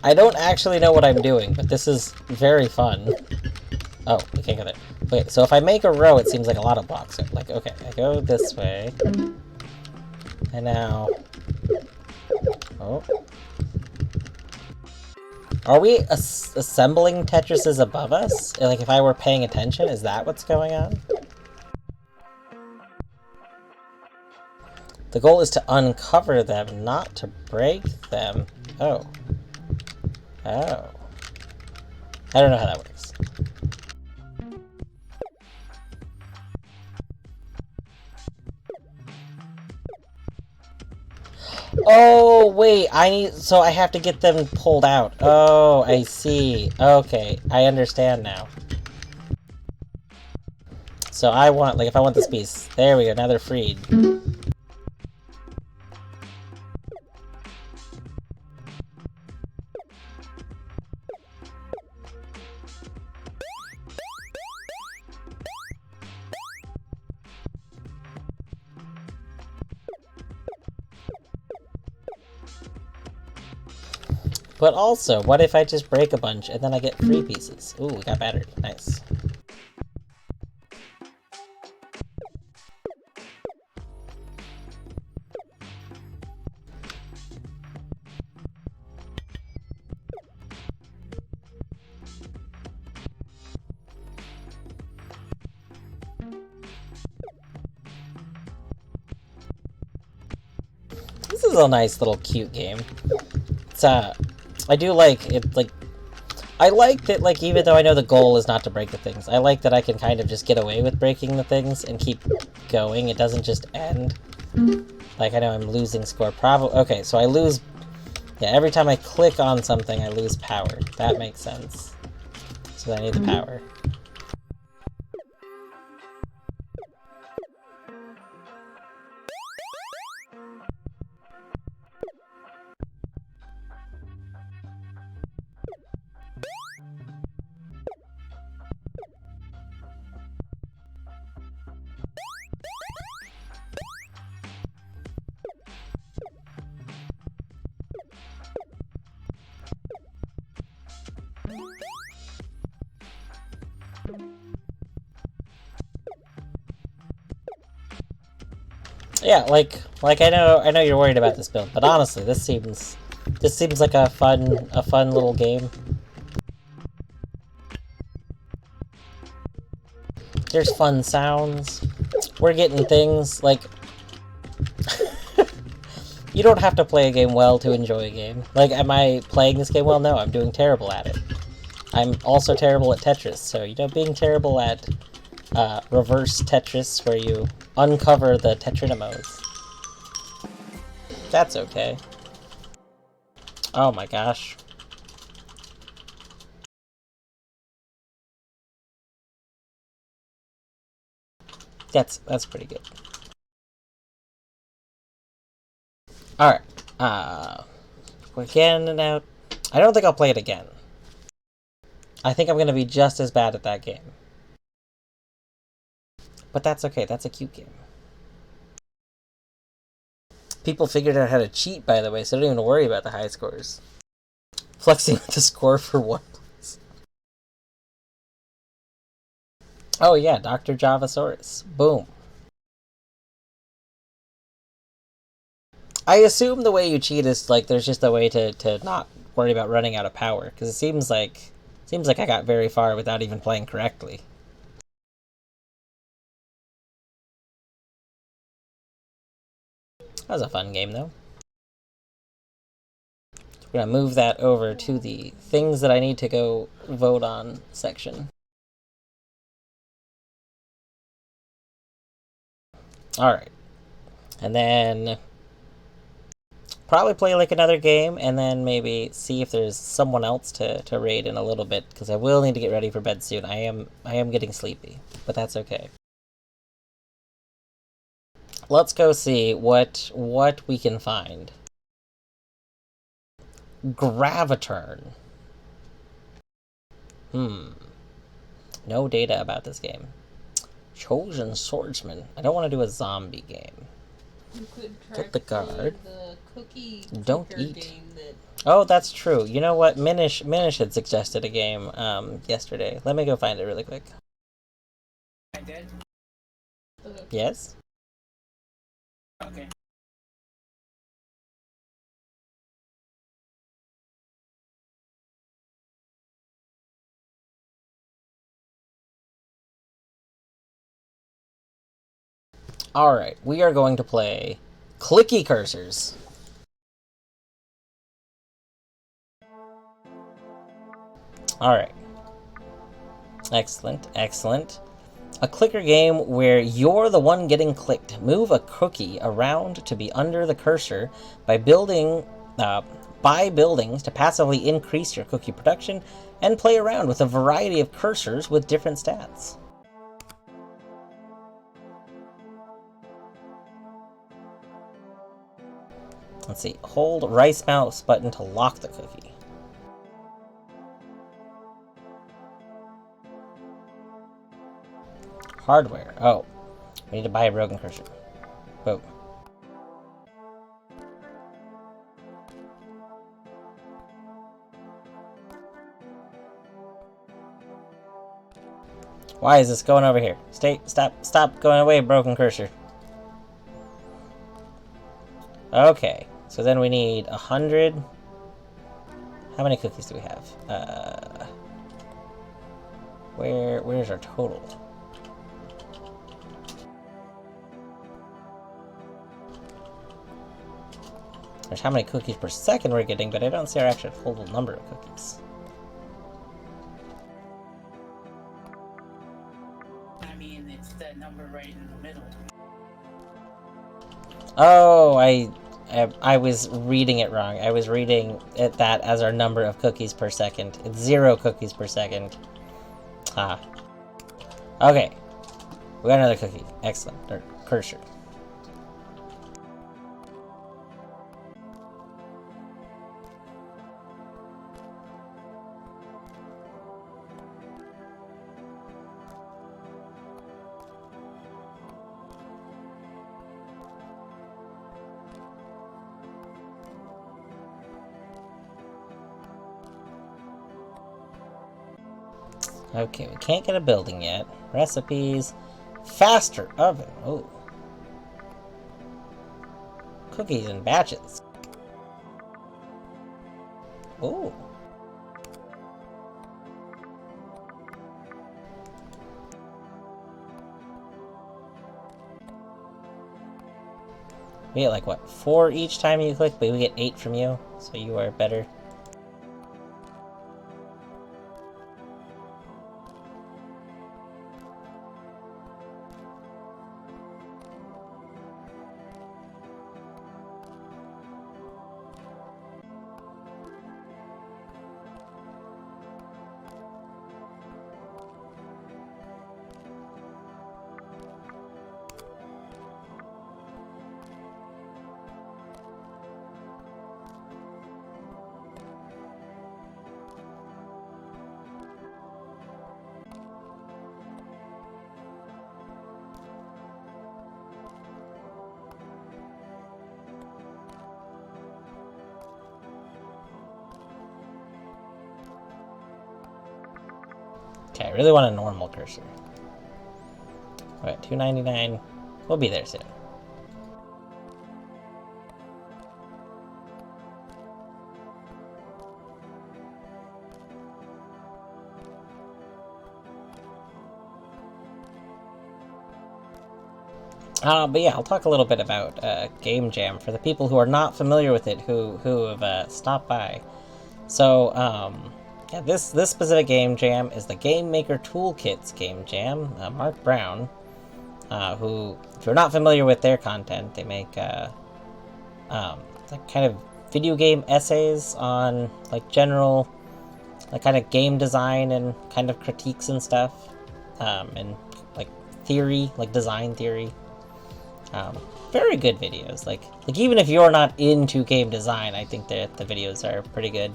I don't actually know what I'm doing, but this is very fun. Oh, we can't get it. Okay, so if I make a row, it seems like a lot of blocks. Like, okay, I go this way. And now... Oh. Are we assembling Tetrises above us? Like, if I were paying attention, is that what's going on? The goal is to uncover them, not to break them. Oh. Oh. I don't know how that works. Oh, wait, so I have to get them pulled out. Oh, I see. Okay, I understand now. So I want, like, if I want this piece, there we go, now they're freed. But also, what if I just break a bunch and then I get free pieces? Ooh, we got battery. Nice. This is a nice little cute game. It's I do like it, like, I like that, like, even though I know the goal is not to break the things, I like that I can kind of just get away with breaking the things and keep going. It doesn't just end. Like, I know I'm losing score. Okay, so I lose... Yeah, every time I click on something, I lose power. That makes sense. So I need the power. Yeah, like I know you're worried about this build, but honestly, this seems This seems like a fun little game. There's fun sounds. We're getting things like... You don't have to play a game well to enjoy a game. Like, am I playing this game well? No, I'm doing terrible at it. I'm also terrible at Tetris, so, you know, being terrible at reverse Tetris, where you uncover the tetrinamos. That's okay. Oh my gosh. That's pretty good. Alright. We're getting it out. I don't think I'll play it again. I think I'm gonna be just as bad at that game. But that's okay, that's a cute game. People figured out how to cheat, by the way, so don't even worry about the high scores. Flexing with the score for one place. Oh yeah, Dr. Javasaurus. Boom. I assume the way you cheat is, like, there's just a way to not worry about running out of power, because it seems like I got very far without even playing correctly. That was a fun game, though. We're gonna move that over to the things that I need to go vote on section. Alright. And then probably play like another game, and then maybe see if there's someone else to raid in a little bit, because I will need to get ready for bed soon. I am getting sleepy, but that's okay. Let's go see what we can find. Graviturn. No data about this game. Chosen Swordsman. I don't want to do a zombie game. You could try Get the guard. The cookie Don't clicker eat. game that... Oh, that's true. You know what? Minish had suggested a game yesterday. Let me go find it really quick. I did? Yes? Okay. Alright, we are going to play Clicky Cursors. Alright. Excellent, excellent. A clicker game where you're the one getting clicked. Move a cookie around to be under the cursor by building buildings to passively increase your cookie production, and play around with a variety of cursors with different stats. Let's see. Hold right mouse button to lock the cookie. Hardware. Oh. We need to buy a broken cursor. Boom. Why is this going over here? Stop going away, broken cursor. Okay. So then we need 100. How many cookies do we have? Where's our total? There's how many cookies per second we're getting, but I don't see our actual total number of cookies. I mean, it's that number right in the middle. Oh, I was reading it wrong. I was reading that as our number of cookies per second. It's 0 cookies per second. Ah. Okay. We got another cookie. Excellent. Or cursor. Okay, we can't get a building yet. Recipes. Faster oven. Oh. Cookies in batches. Ooh. We get like what, 4 each time you click, but we get 8 from you, so you are better. Okay, I really want a normal cursor. We're at $2.99. We'll be there soon. But yeah, I'll talk a little bit about Game Jam for the people who are not familiar with it, who have stopped by. So, yeah, this specific Game Jam is the Game Maker Toolkit's Game Jam. Mark Brown, who, if you're not familiar with their content, they make like kind of video game essays on like general, like kind of game design and kind of critiques and stuff, and like theory, like design theory. Very good videos. Like even if you're not into game design, I think that the videos are pretty good.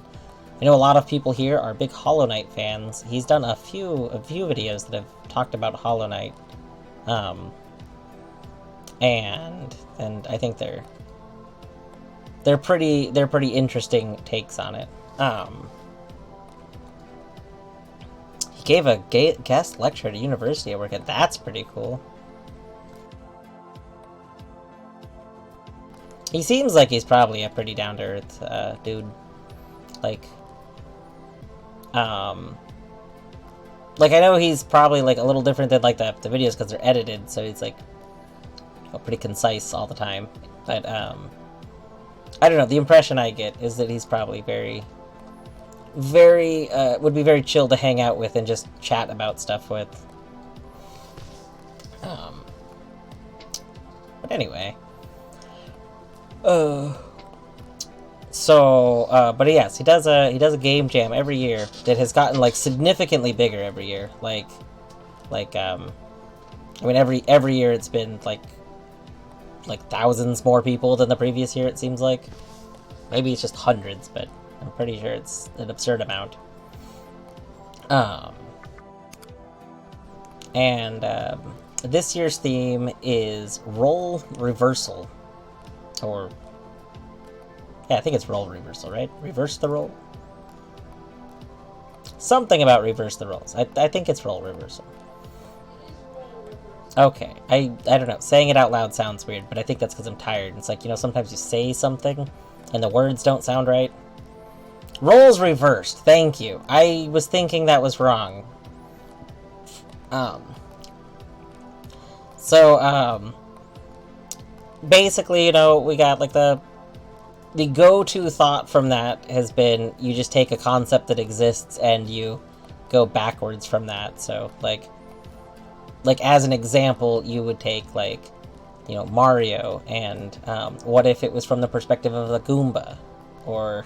I know a lot of people here are big Hollow Knight fans. He's done a few videos that have talked about Hollow Knight, and I think they're pretty interesting takes on it. He gave a guest lecture at a university I work at. That's pretty cool. He seems like he's probably a pretty down-to-earth dude. Like I know he's probably like a little different than like the videos because they're edited, so he's like pretty concise all the time. But I don't know. The impression I get is that he's probably very would be very chill to hang out with and just chat about stuff with. But anyway. But yes, he does a game jam every year that has gotten like significantly bigger every year. I mean every year it's been like thousands more people than the previous year, it seems like. Maybe it's just hundreds, but I'm pretty sure it's an absurd amount. This year's theme is role reversal. Or, yeah, I think it's role reversal, right? Reverse the role? Something about reverse the roles. I think it's role reversal. Okay, I don't know. Saying it out loud sounds weird, but I think that's because I'm tired. It's like, you know, sometimes you say something and the words don't sound right. Roles reversed. Thank you. I was thinking that was wrong. Basically, you know, we got like the go-to thought from that has been you just take a concept that exists and you go backwards from that. So like as an example, you would take like, you know, Mario and what if it was from the perspective of a Goomba or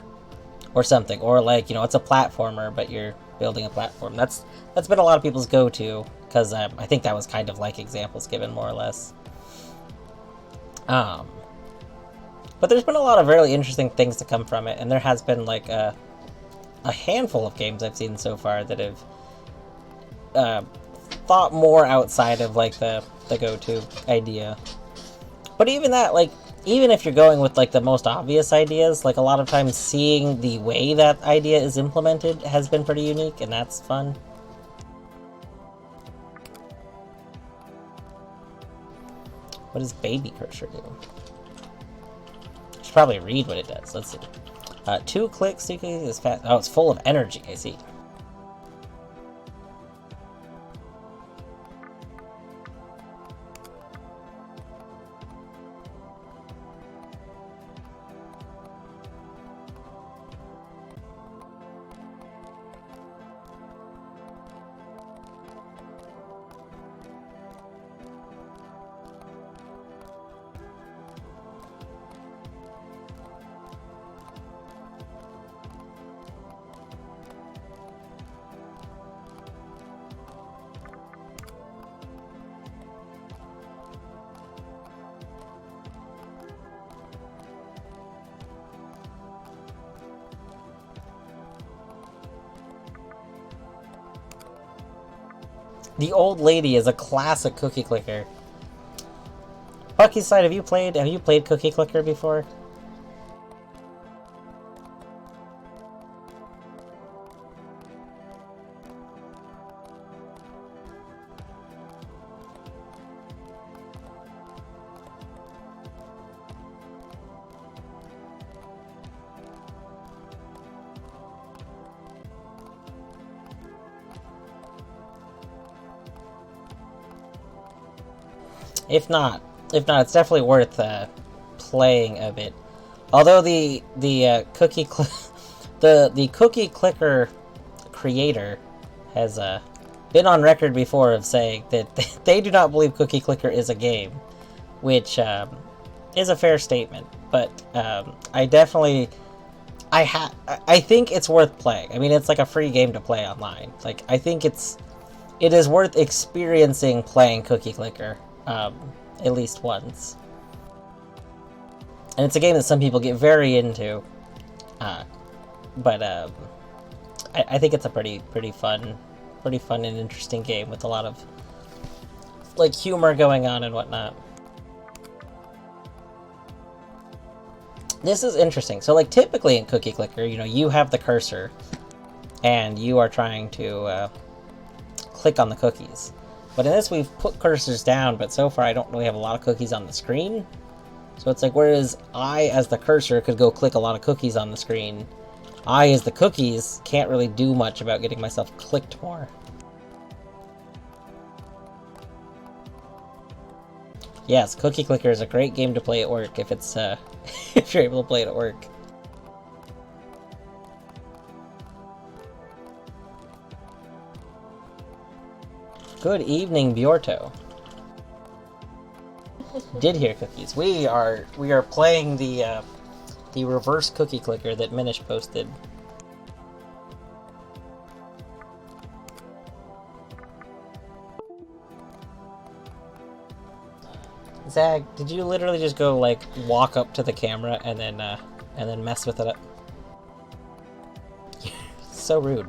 something, or like, you know, it's a platformer but you're building a platform. That's been a lot of people's go-to because I think that was kind of like examples given more or less. But there's been a lot of really interesting things to come from it, and there has been like a handful of games I've seen so far that have thought more outside of like the go-to idea. But even that, like, even if you're going with like the most obvious ideas, like a lot of times seeing the way that idea is implemented has been pretty unique, and that's fun. What does baby cursor do? I should probably read what it does. Let's see. 2 clicks, 2 clicks is fast. Oh, it's full of energy, I see. The old lady is a classic cookie clicker. Bucky's side, have you played Cookie Clicker before? If not, it's definitely worth playing a bit. Although the cookie the cookie clicker creator has been on record before of saying that they do not believe Cookie Clicker is a game, which is a fair statement. But I definitely I think it's worth playing. I mean, it's like a free game to play online. Like, I think it is worth experiencing playing Cookie Clicker. At least once. And it's a game that some people get very into. But I think it's a pretty fun and interesting game with a lot of like humor going on and whatnot. This is interesting. So like typically in Cookie Clicker, you know, you have the cursor and you are trying to click on the cookies. But in this, we've put cursors down, but so far I don't really have a lot of cookies on the screen. So it's like, whereas I, as the cursor, could go click a lot of cookies on the screen, I, as the cookies, can't really do much about getting myself clicked more. Yes, Cookie Clicker is a great game to play at work if it's, if you're able to play it at work. Good evening, Bjorto. Did hear cookies. We are playing the reverse cookie clicker that Minish posted. Zag, did you literally just go like walk up to the camera and then mess with it? So rude.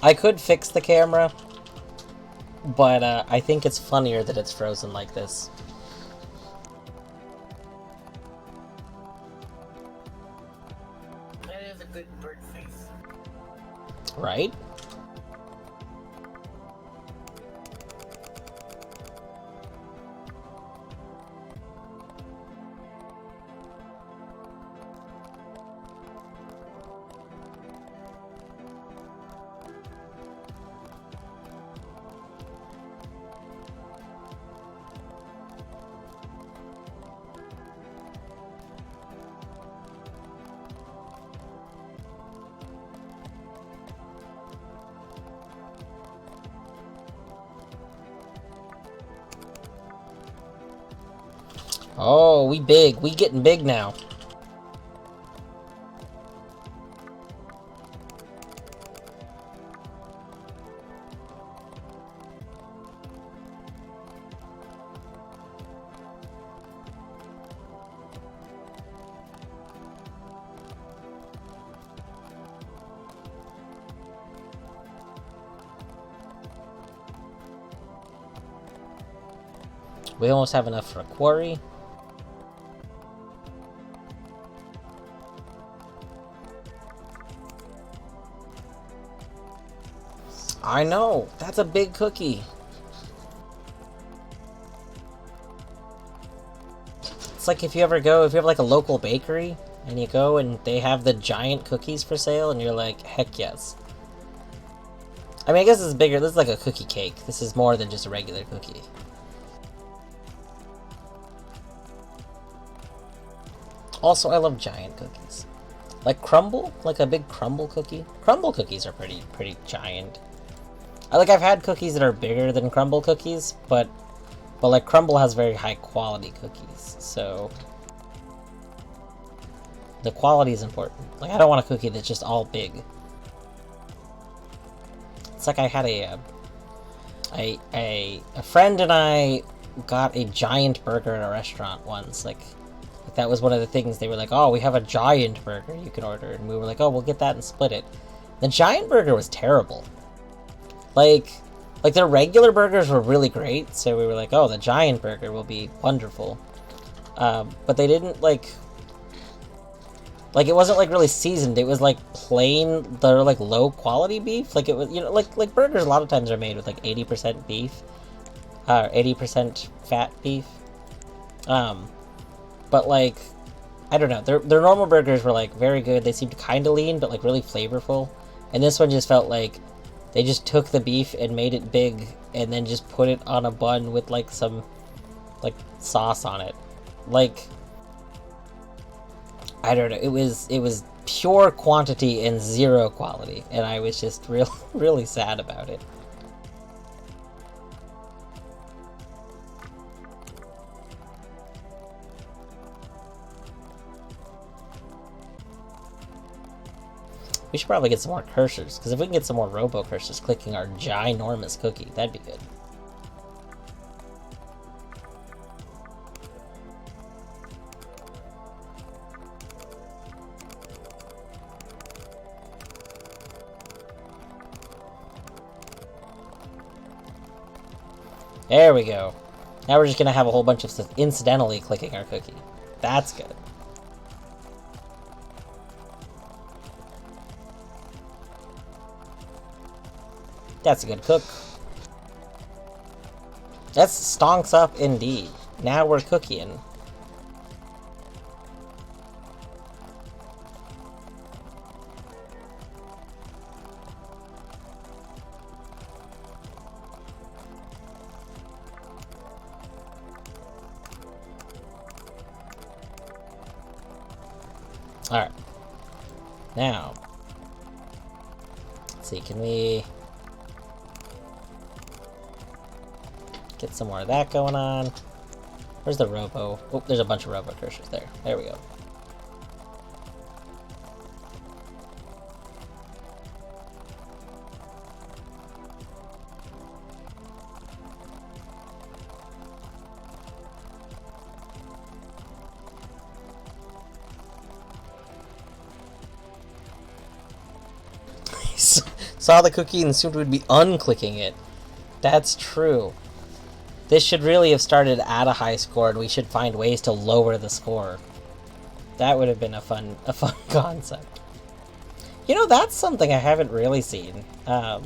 I could fix the camera, but I think it's funnier that it's frozen like this. That is a good bird face. Right? Oh, we big. We getting big now. We almost have enough for a quarry. I know! That's a big cookie! It's like if you have like a local bakery, and you go and they have the giant cookies for sale, and you're like, heck yes. I mean, I guess this is bigger. This is like a cookie cake. This is more than just a regular cookie. Also, I love giant cookies. Like crumble? Like a big crumble cookie? Crumble cookies are pretty giant. I've had cookies that are bigger than crumble cookies, but like crumble has very high quality cookies, so the quality is important. Like I don't want a cookie that's just all big. It's like I had a friend and I got a giant burger at a restaurant once. Like that was one of the things. They were like, oh, we have a giant burger you can order, and we were like, oh, we'll get that and split it. The giant burger was terrible. Like their regular burgers were really great, so we were like, oh, the giant burger will be wonderful. But they didn't, like it wasn't, like, really seasoned. It was, like, plain, the like, low-quality beef. Like, it was, you know, like, burgers a lot of times are made with, like, 80% beef. 80% fat beef. But, like, I don't know. Their normal burgers were, like, very good. They seemed kind of lean, but, like, really flavorful. And this one just felt like they just took the beef and made it big and then just put it on a bun with, like, some, like, sauce on it. Like, I don't know. It was pure quantity and zero quality, and I was just really sad about it. We should probably get some more cursors, because if we can get some more robo cursors clicking our ginormous cookie, that'd be good. There we go. Now we're just gonna have a whole bunch of stuff incidentally clicking our cookie. That's good. That's a good cook. That's stonks up indeed. Now we're cooking. Alright. Now. Let's see, can we get some more of that going on? Where's the robo? Oh, there's a bunch of robo cursors there. There we go. Saw the cookie and assumed we'd be unclicking it. That's true. This should really have started at a high score, and we should find ways to lower the score. That would have been a fun concept. You know, that's something I haven't really seen. Like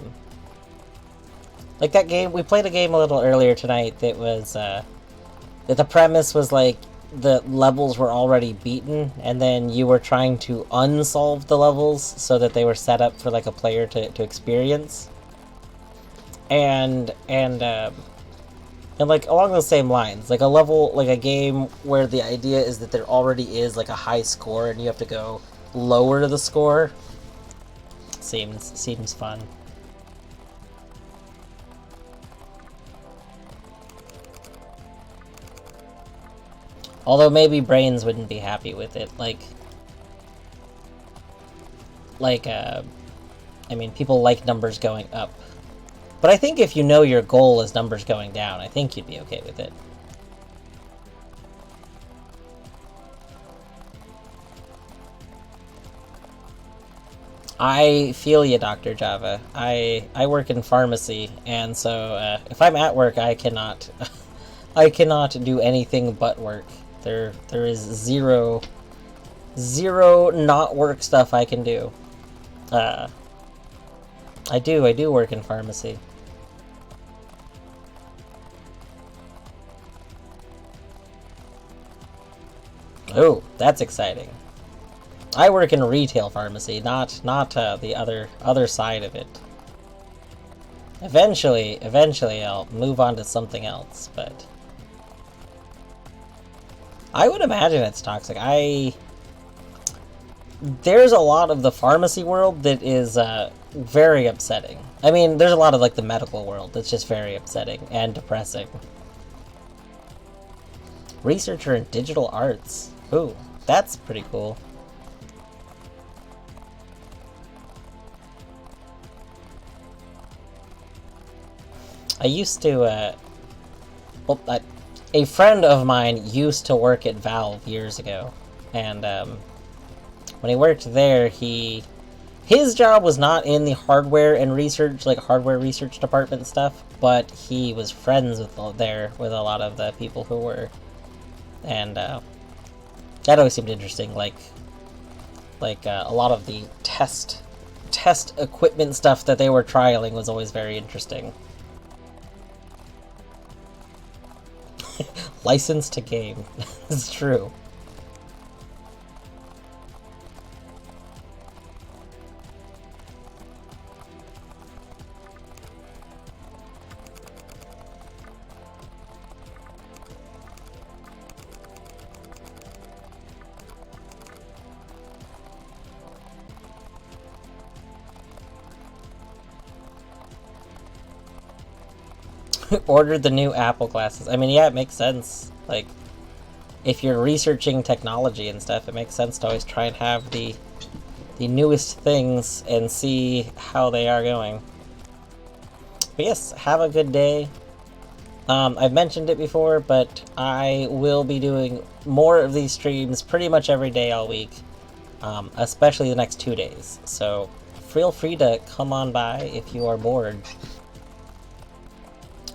that game, we played a game a little earlier tonight that was, that the premise was like, the levels were already beaten, and then you were trying to unsolve the levels so that they were set up for like a player to experience. And like along those same lines, like a level, like a game where the idea is that there already is like a high score and you have to go lower the score. Seems fun. Although maybe brains wouldn't be happy with it, I mean, people like numbers going up. But I think if you know your goal is numbers going down, I think you'd be okay with it. I feel you, Dr. Java. I work in pharmacy, and so if I'm at work, I cannot I cannot do anything but work. There is zero not work stuff I can do. I do work in pharmacy. Oh, that's exciting. I work in retail pharmacy, not the other side of it. Eventually I'll move on to something else, but I would imagine it's toxic. There's a lot of the pharmacy world that is very upsetting. I mean, there's a lot of like the medical world that's just very upsetting and depressing. Researcher in digital arts. Ooh, that's pretty cool. I used to, a friend of mine used to work at Valve years ago, and when he worked there, his job was not in the hardware and research, like hardware research department stuff, but he was friends with a lot of the people who were, and that always seemed interesting. Like a lot of the test equipment stuff that they were trialing was always very interesting. License to game. It's true. Ordered the new Apple glasses. I mean, yeah, it makes sense. Like, if you're researching technology and stuff, it makes sense to always try and have the newest things and see how they are going. But yes, have a good day. I've mentioned it before, but I will be doing more of these streams pretty much every day all week, especially the next 2 days. So feel free to come on by if you are bored.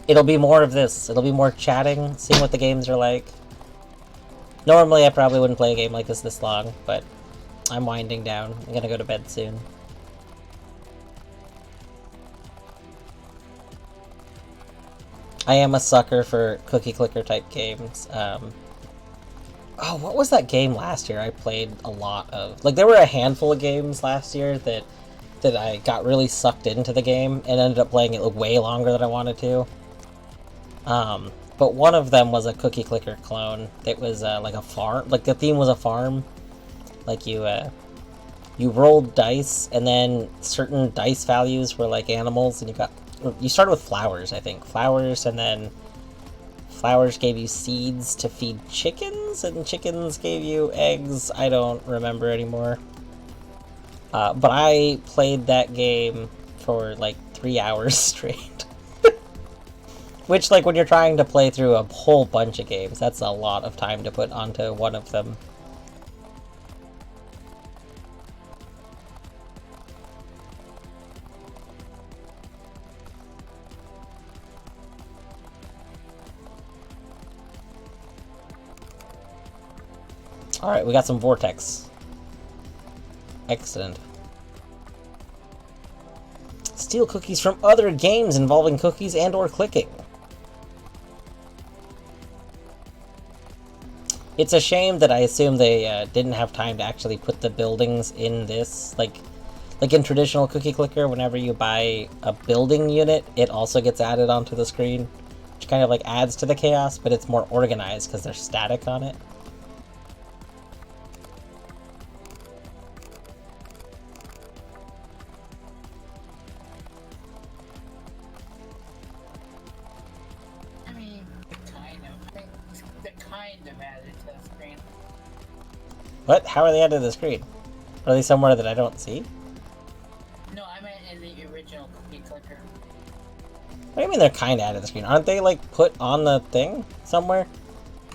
It'll be more of this. It'll be more chatting, seeing what the games are like. Normally, I probably wouldn't play a game like this long, but I'm winding down. I'm gonna go to bed soon. I am a sucker for cookie clicker type games. Oh, what was that game last year I played a lot of? Like, there were a handful of games last year that I got really sucked into the game and ended up playing it way longer than I wanted to. But one of them was a cookie clicker clone. It was like a farm. Like, the theme was a farm. Like, you rolled dice, and then certain dice values were like animals, and you started with flowers, I think. Flowers, and then flowers gave you seeds to feed chickens, and chickens gave you eggs. I don't remember anymore. But I played that game for like 3 hours straight. Which, like, when you're trying to play through a whole bunch of games, that's a lot of time to put onto one of them. Alright, we got some Vortex. Excellent. Steal cookies from other games involving cookies and or clicking. It's a shame that I assume they didn't have time to actually put the buildings in this. Like in traditional cookie clicker, whenever you buy a building unit, it also gets added onto the screen, which kind of like adds to the chaos, but it's more organized because they're static on it. What? How are they added to the screen? Are they somewhere that I don't see? No, I meant in the original cookie clicker. What do you mean they're kind of added to the screen? Aren't they, like, put on the thing somewhere?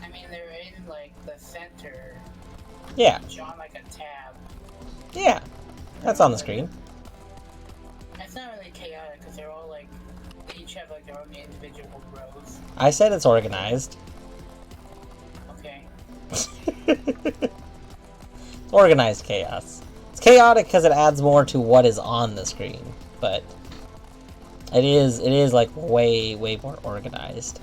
I mean, they're in, like, the center. Yeah. Each on, like, a tab. Yeah. That's on the screen. It's not really chaotic, because they're all, like, each have like their own individual rows. I said it's organized. Okay. Organized chaos. It's chaotic because it adds more to what is on the screen, but it is like way more organized.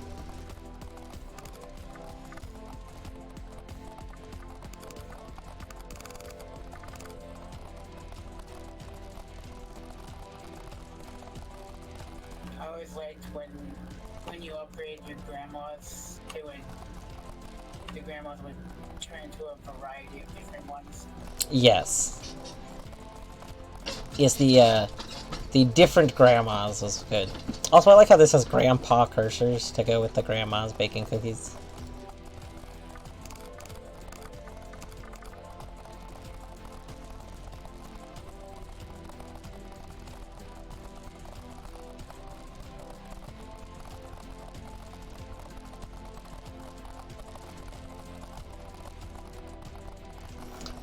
I always liked when you upgrade your grandmas, the grandmas would turn into a variety of different ones. Yes. Yes, the different grandmas was good. Also, I like how this has grandpa cursors to go with the grandmas baking cookies.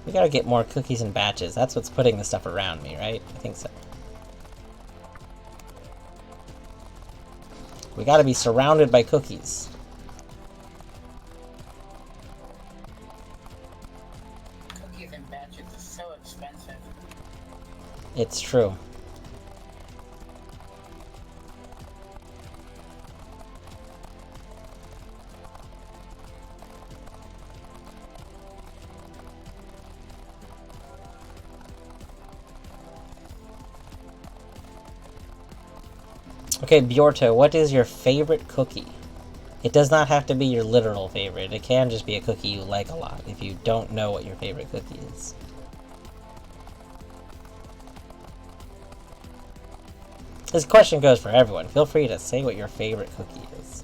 We gotta get more cookies in batches. That's what's putting the stuff around me, right? I think so. We gotta be surrounded by cookies. Cookies in batches is so expensive. It's true. Okay, Bjorto, what is your favorite cookie? It does not have to be your literal favorite. It can just be a cookie you like a lot if you don't know what your favorite cookie is. This question goes for everyone. Feel free to say what your favorite cookie is.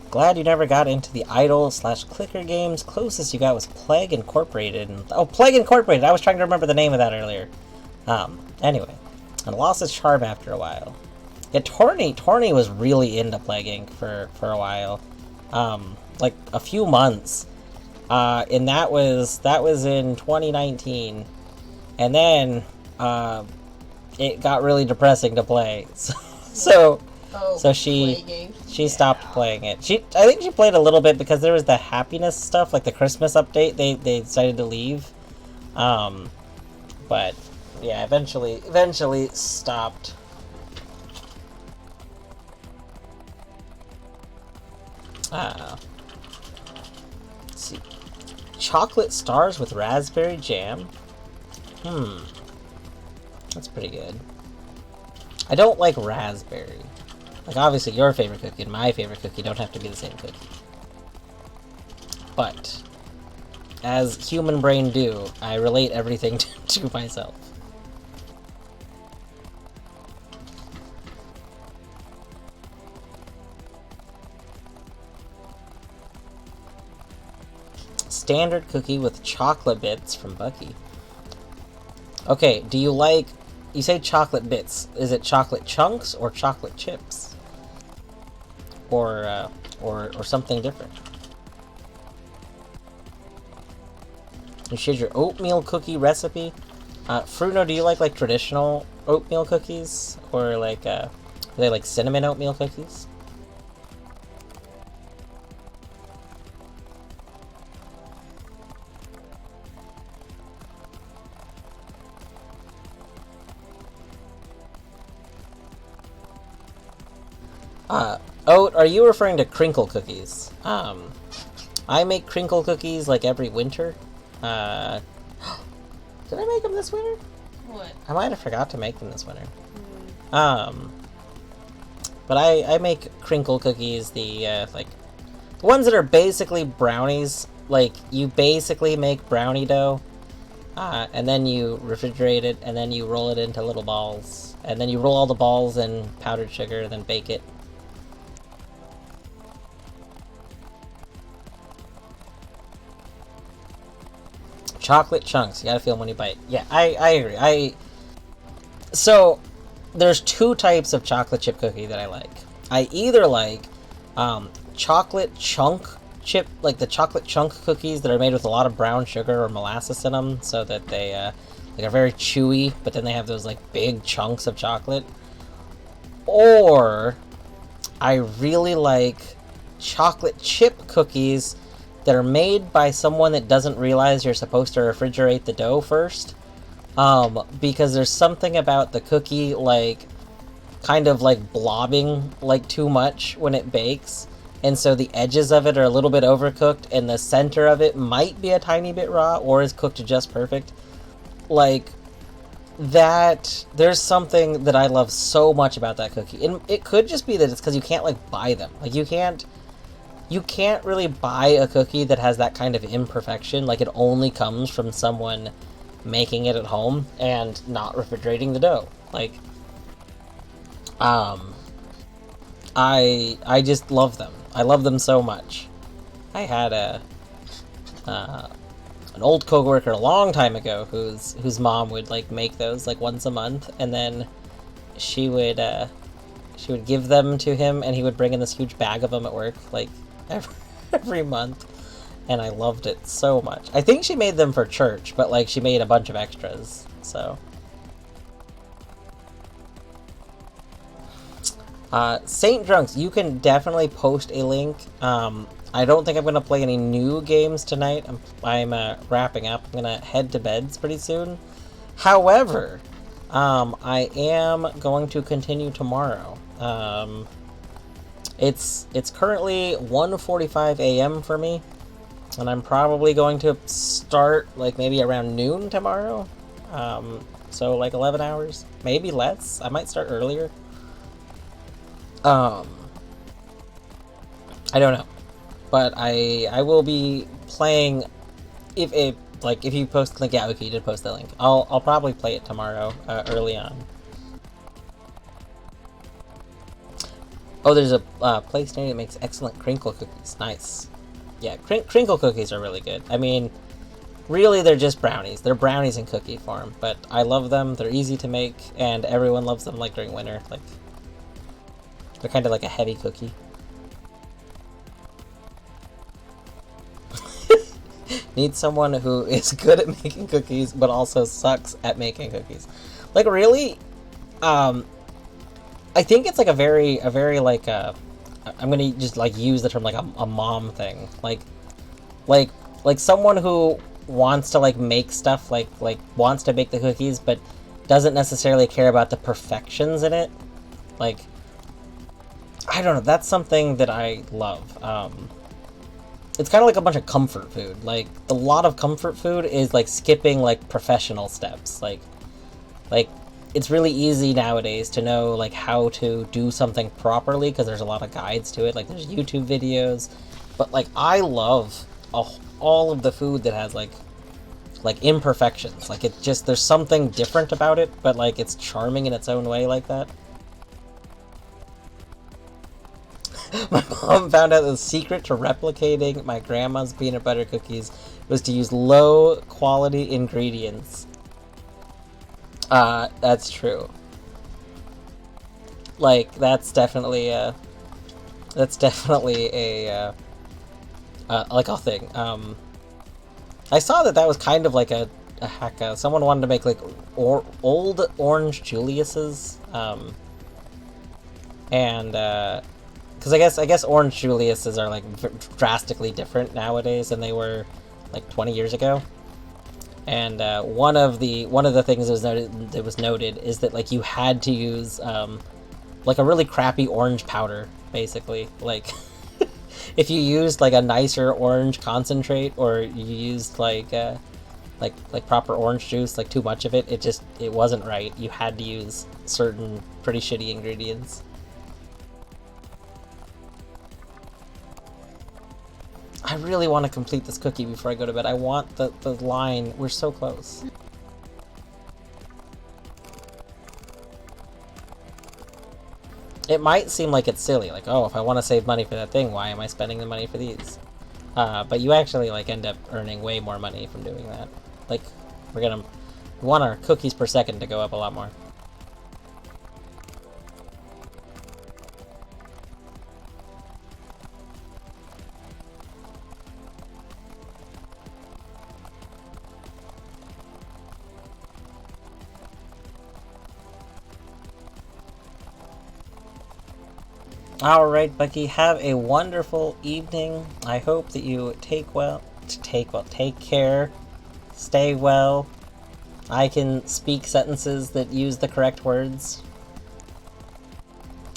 Glad you never got into the idle/clicker games. Closest you got was Plague Incorporated. Oh, Plague Incorporated! I was trying to remember the name of that earlier. Anyway. And lost its charm after a while. Yeah, Torny was really into Plague Inc. for a while. Like a few months. And that was in 2019. And then, it got really depressing to play. So she stopped playing it. I think she played a little bit because there was the happiness stuff, like the Christmas update. They decided to leave, but yeah, eventually stopped. Let's see, chocolate stars with raspberry jam. That's pretty good. I don't like raspberry. Like, obviously, your favorite cookie and my favorite cookie don't have to be the same cookie. But, as human brain do, I relate everything to myself. Standard cookie with chocolate bits from Bucky. Okay, do you like... You say chocolate bits. Is it chocolate chunks or chocolate chips? Or something different? You shared your oatmeal cookie recipe. Fruno, do you like traditional oatmeal cookies? Or like, are they like cinnamon oatmeal cookies? Oat, are you referring to crinkle cookies? I make crinkle cookies like every winter. Did I make them this winter? What? I might have forgot to make them this winter. But I make crinkle cookies, the ones that are basically brownies. Like, you basically make brownie dough, and then you refrigerate it, and then you roll it into little balls, and then you roll all the balls in powdered sugar, and then bake it. Chocolate chunks. You gotta feel them when you bite. Yeah, I agree. So, there's two types of chocolate chip cookie that I like. I either like chocolate chunk chip, like the chocolate chunk cookies that are made with a lot of brown sugar or molasses in them, so that they like are very chewy, but then they have those like big chunks of chocolate. Or I really like chocolate chip cookies that are made by someone that doesn't realize you're supposed to refrigerate the dough first. Because there's something about the cookie, like, kind of like blobbing like too much when it bakes, and so the edges of it are a little bit overcooked, and the center of it might be a tiny bit raw or is cooked just perfect. Like, that, there's something that I love so much about that cookie. And it could just be that it's because you can't, like, buy them. Like, you can't really buy a cookie that has that kind of imperfection. Like, it only comes from someone making it at home and not refrigerating the dough. Like, I just love them. I love them so much. I had an old coworker a long time ago whose mom would like make those like once a month, and then she would give them to him, and he would bring in this huge bag of them at work like every month, and I loved it so much. I think she made them for church, but like she made a bunch of extras, so. Saint Drunks, you can definitely post a link. I don't think I'm going to play any new games tonight. I'm wrapping up. I'm going to head to beds pretty soon. However, I am going to continue tomorrow. It's currently 1:45 a.m. for me, and I'm probably going to start like maybe around noon tomorrow. So like 11 hours, maybe less. I might start earlier. I don't know, but I will be playing. If you post the link, yeah, okay, you did post the link. I'll probably play it tomorrow, early on. Oh, there's a place near that makes excellent crinkle cookies. Nice. Yeah, crinkle cookies are really good. I mean, really, they're just brownies. They're brownies in cookie form, but I love them. They're easy to make, and everyone loves them. Like during winter, like. They're kind of like a heavy cookie. Need someone who is good at making cookies, but also sucks at making cookies. Like, really, I think it's like a very like I'm gonna just like use the term like a mom thing. Like someone who wants to like make stuff, like wants to bake the cookies, but doesn't necessarily care about the perfections in it. Like, I don't know, that's something that I love. It's kind of like a bunch of comfort food. Like, a lot of comfort food is like skipping like professional steps. Like it's really easy nowadays to know like how to do something properly because there's a lot of guides to it. Like there's YouTube videos, but like I love all of the food that has like imperfections. Like it just, there's something different about it, but like it's charming in its own way like that. My mom found out the secret to replicating my grandma's peanut butter cookies was to use low quality ingredients. That's true. Like, that's definitely a like a thing. I saw that was kind of like a hack. Someone wanted to make like old Orange Julius's, and because I guess Orange Julius's are like drastically different nowadays than they were like 20 years ago. And one of the things that was noted is that like you had to use like a really crappy orange powder, basically. Like if you used like a nicer orange concentrate, or you used like proper orange juice, like too much of it, it wasn't right. You had to use certain pretty shitty ingredients. I really want to complete this cookie before I go to bed. I want the line. We're so close. It might seem like it's silly, like, oh, if I want to save money for that thing, why am I spending the money for these? But you actually like end up earning way more money from doing that. Like, we want our cookies per second to go up a lot more. Alright, Becky, have a wonderful evening. I hope that you take care, stay well. I can speak sentences that use the correct words.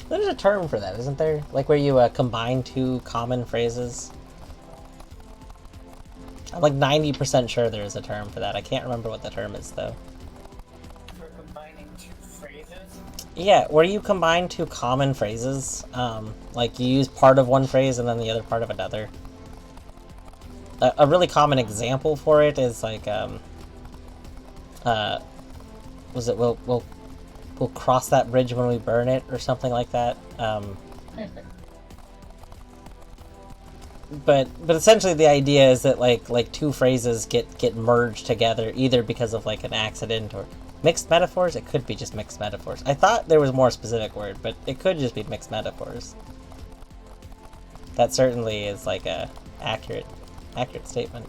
There's a term for that, isn't there? Like where you combine two common phrases? I'm like 90% sure there is a term for that. I can't remember what the term is, though. For combining two phrases? Yeah, where you combine two common phrases. Like you use part of one phrase and then the other part of another. A really common example for it is like, was it we'll cross that bridge when we burn it, or something like that. But essentially the idea is that like two phrases get merged together, either because of like an accident or mixed metaphors. It could be just mixed metaphors. I thought there was a more specific word, but it could just be mixed metaphors. That certainly is like a accurate statement.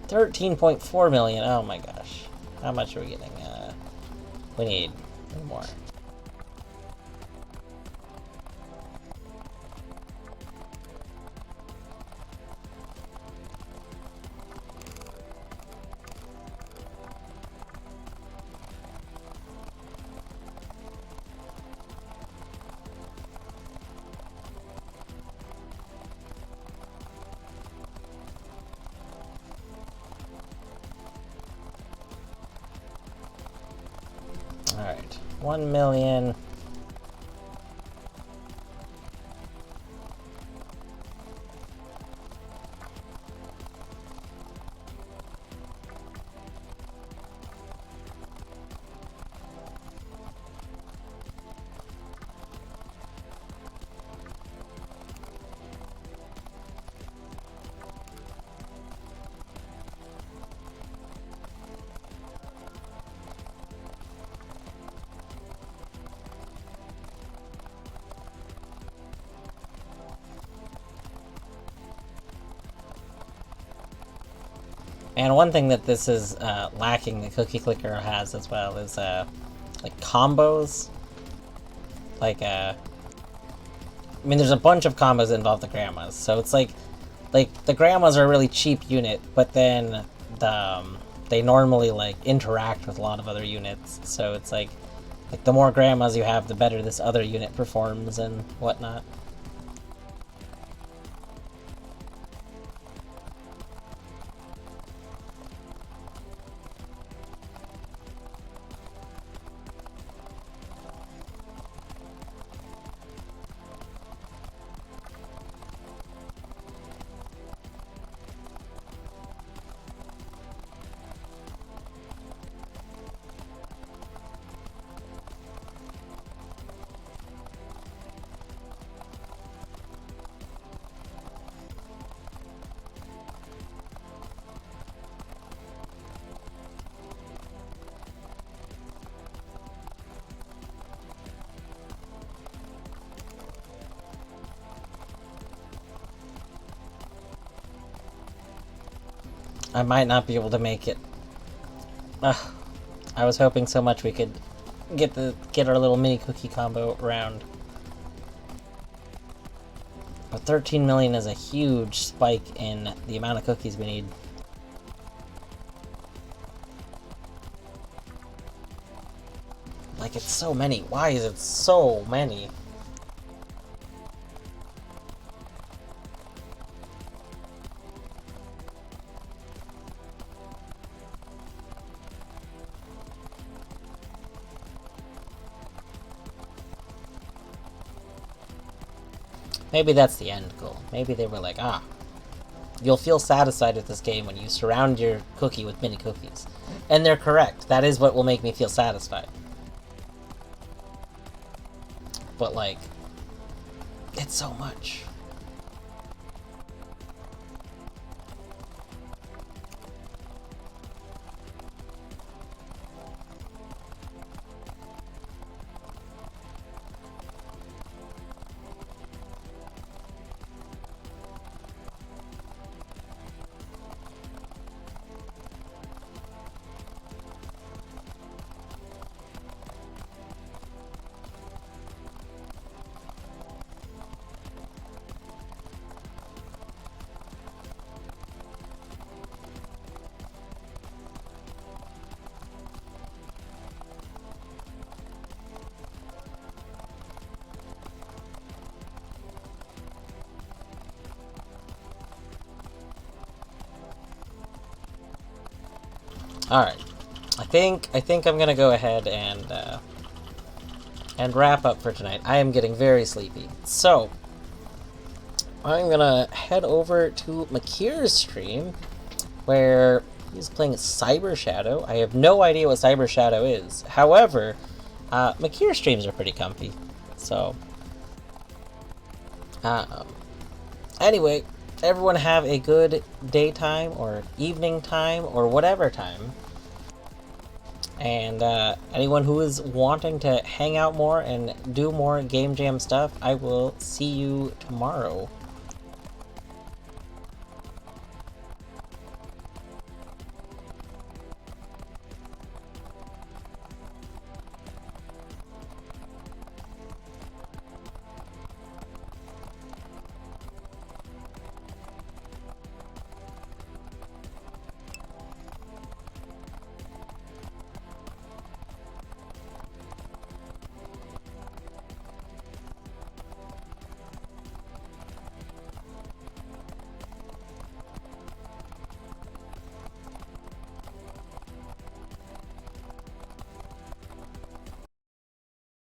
$13.4 million. Oh my gosh. How much are we getting? We need more. Alright. 1 million. And one thing that this is lacking, the Cookie Clicker has as well, is like combos. Like I mean, there's a bunch of combos that involve the grandmas, so it's like the grandmas are a really cheap unit, but then they normally like interact with a lot of other units, so it's like the more grandmas you have, the better this other unit performs and whatnot. I might not be able to make it. Ugh. I was hoping so much we could get our little mini cookie combo round. But 13 million is a huge spike in the amount of cookies we need. Like, it's so many. Why is it so many? Maybe that's the end goal. Maybe they were like, you'll feel satisfied with this game when you surround your cookie with mini cookies. And they're correct. That is what will make me feel satisfied. But, like, it's so much. Alright. I think I'm gonna go ahead and wrap up for tonight. I am getting very sleepy. So, I'm gonna head over to Makir's stream, where he's playing Cyber Shadow. I have no idea what Cyber Shadow is. However, Makir's streams are pretty comfy. So, anyway, everyone have a good daytime or evening time or whatever time. And anyone who is wanting to hang out more and do more Game Jam stuff, I will see you tomorrow.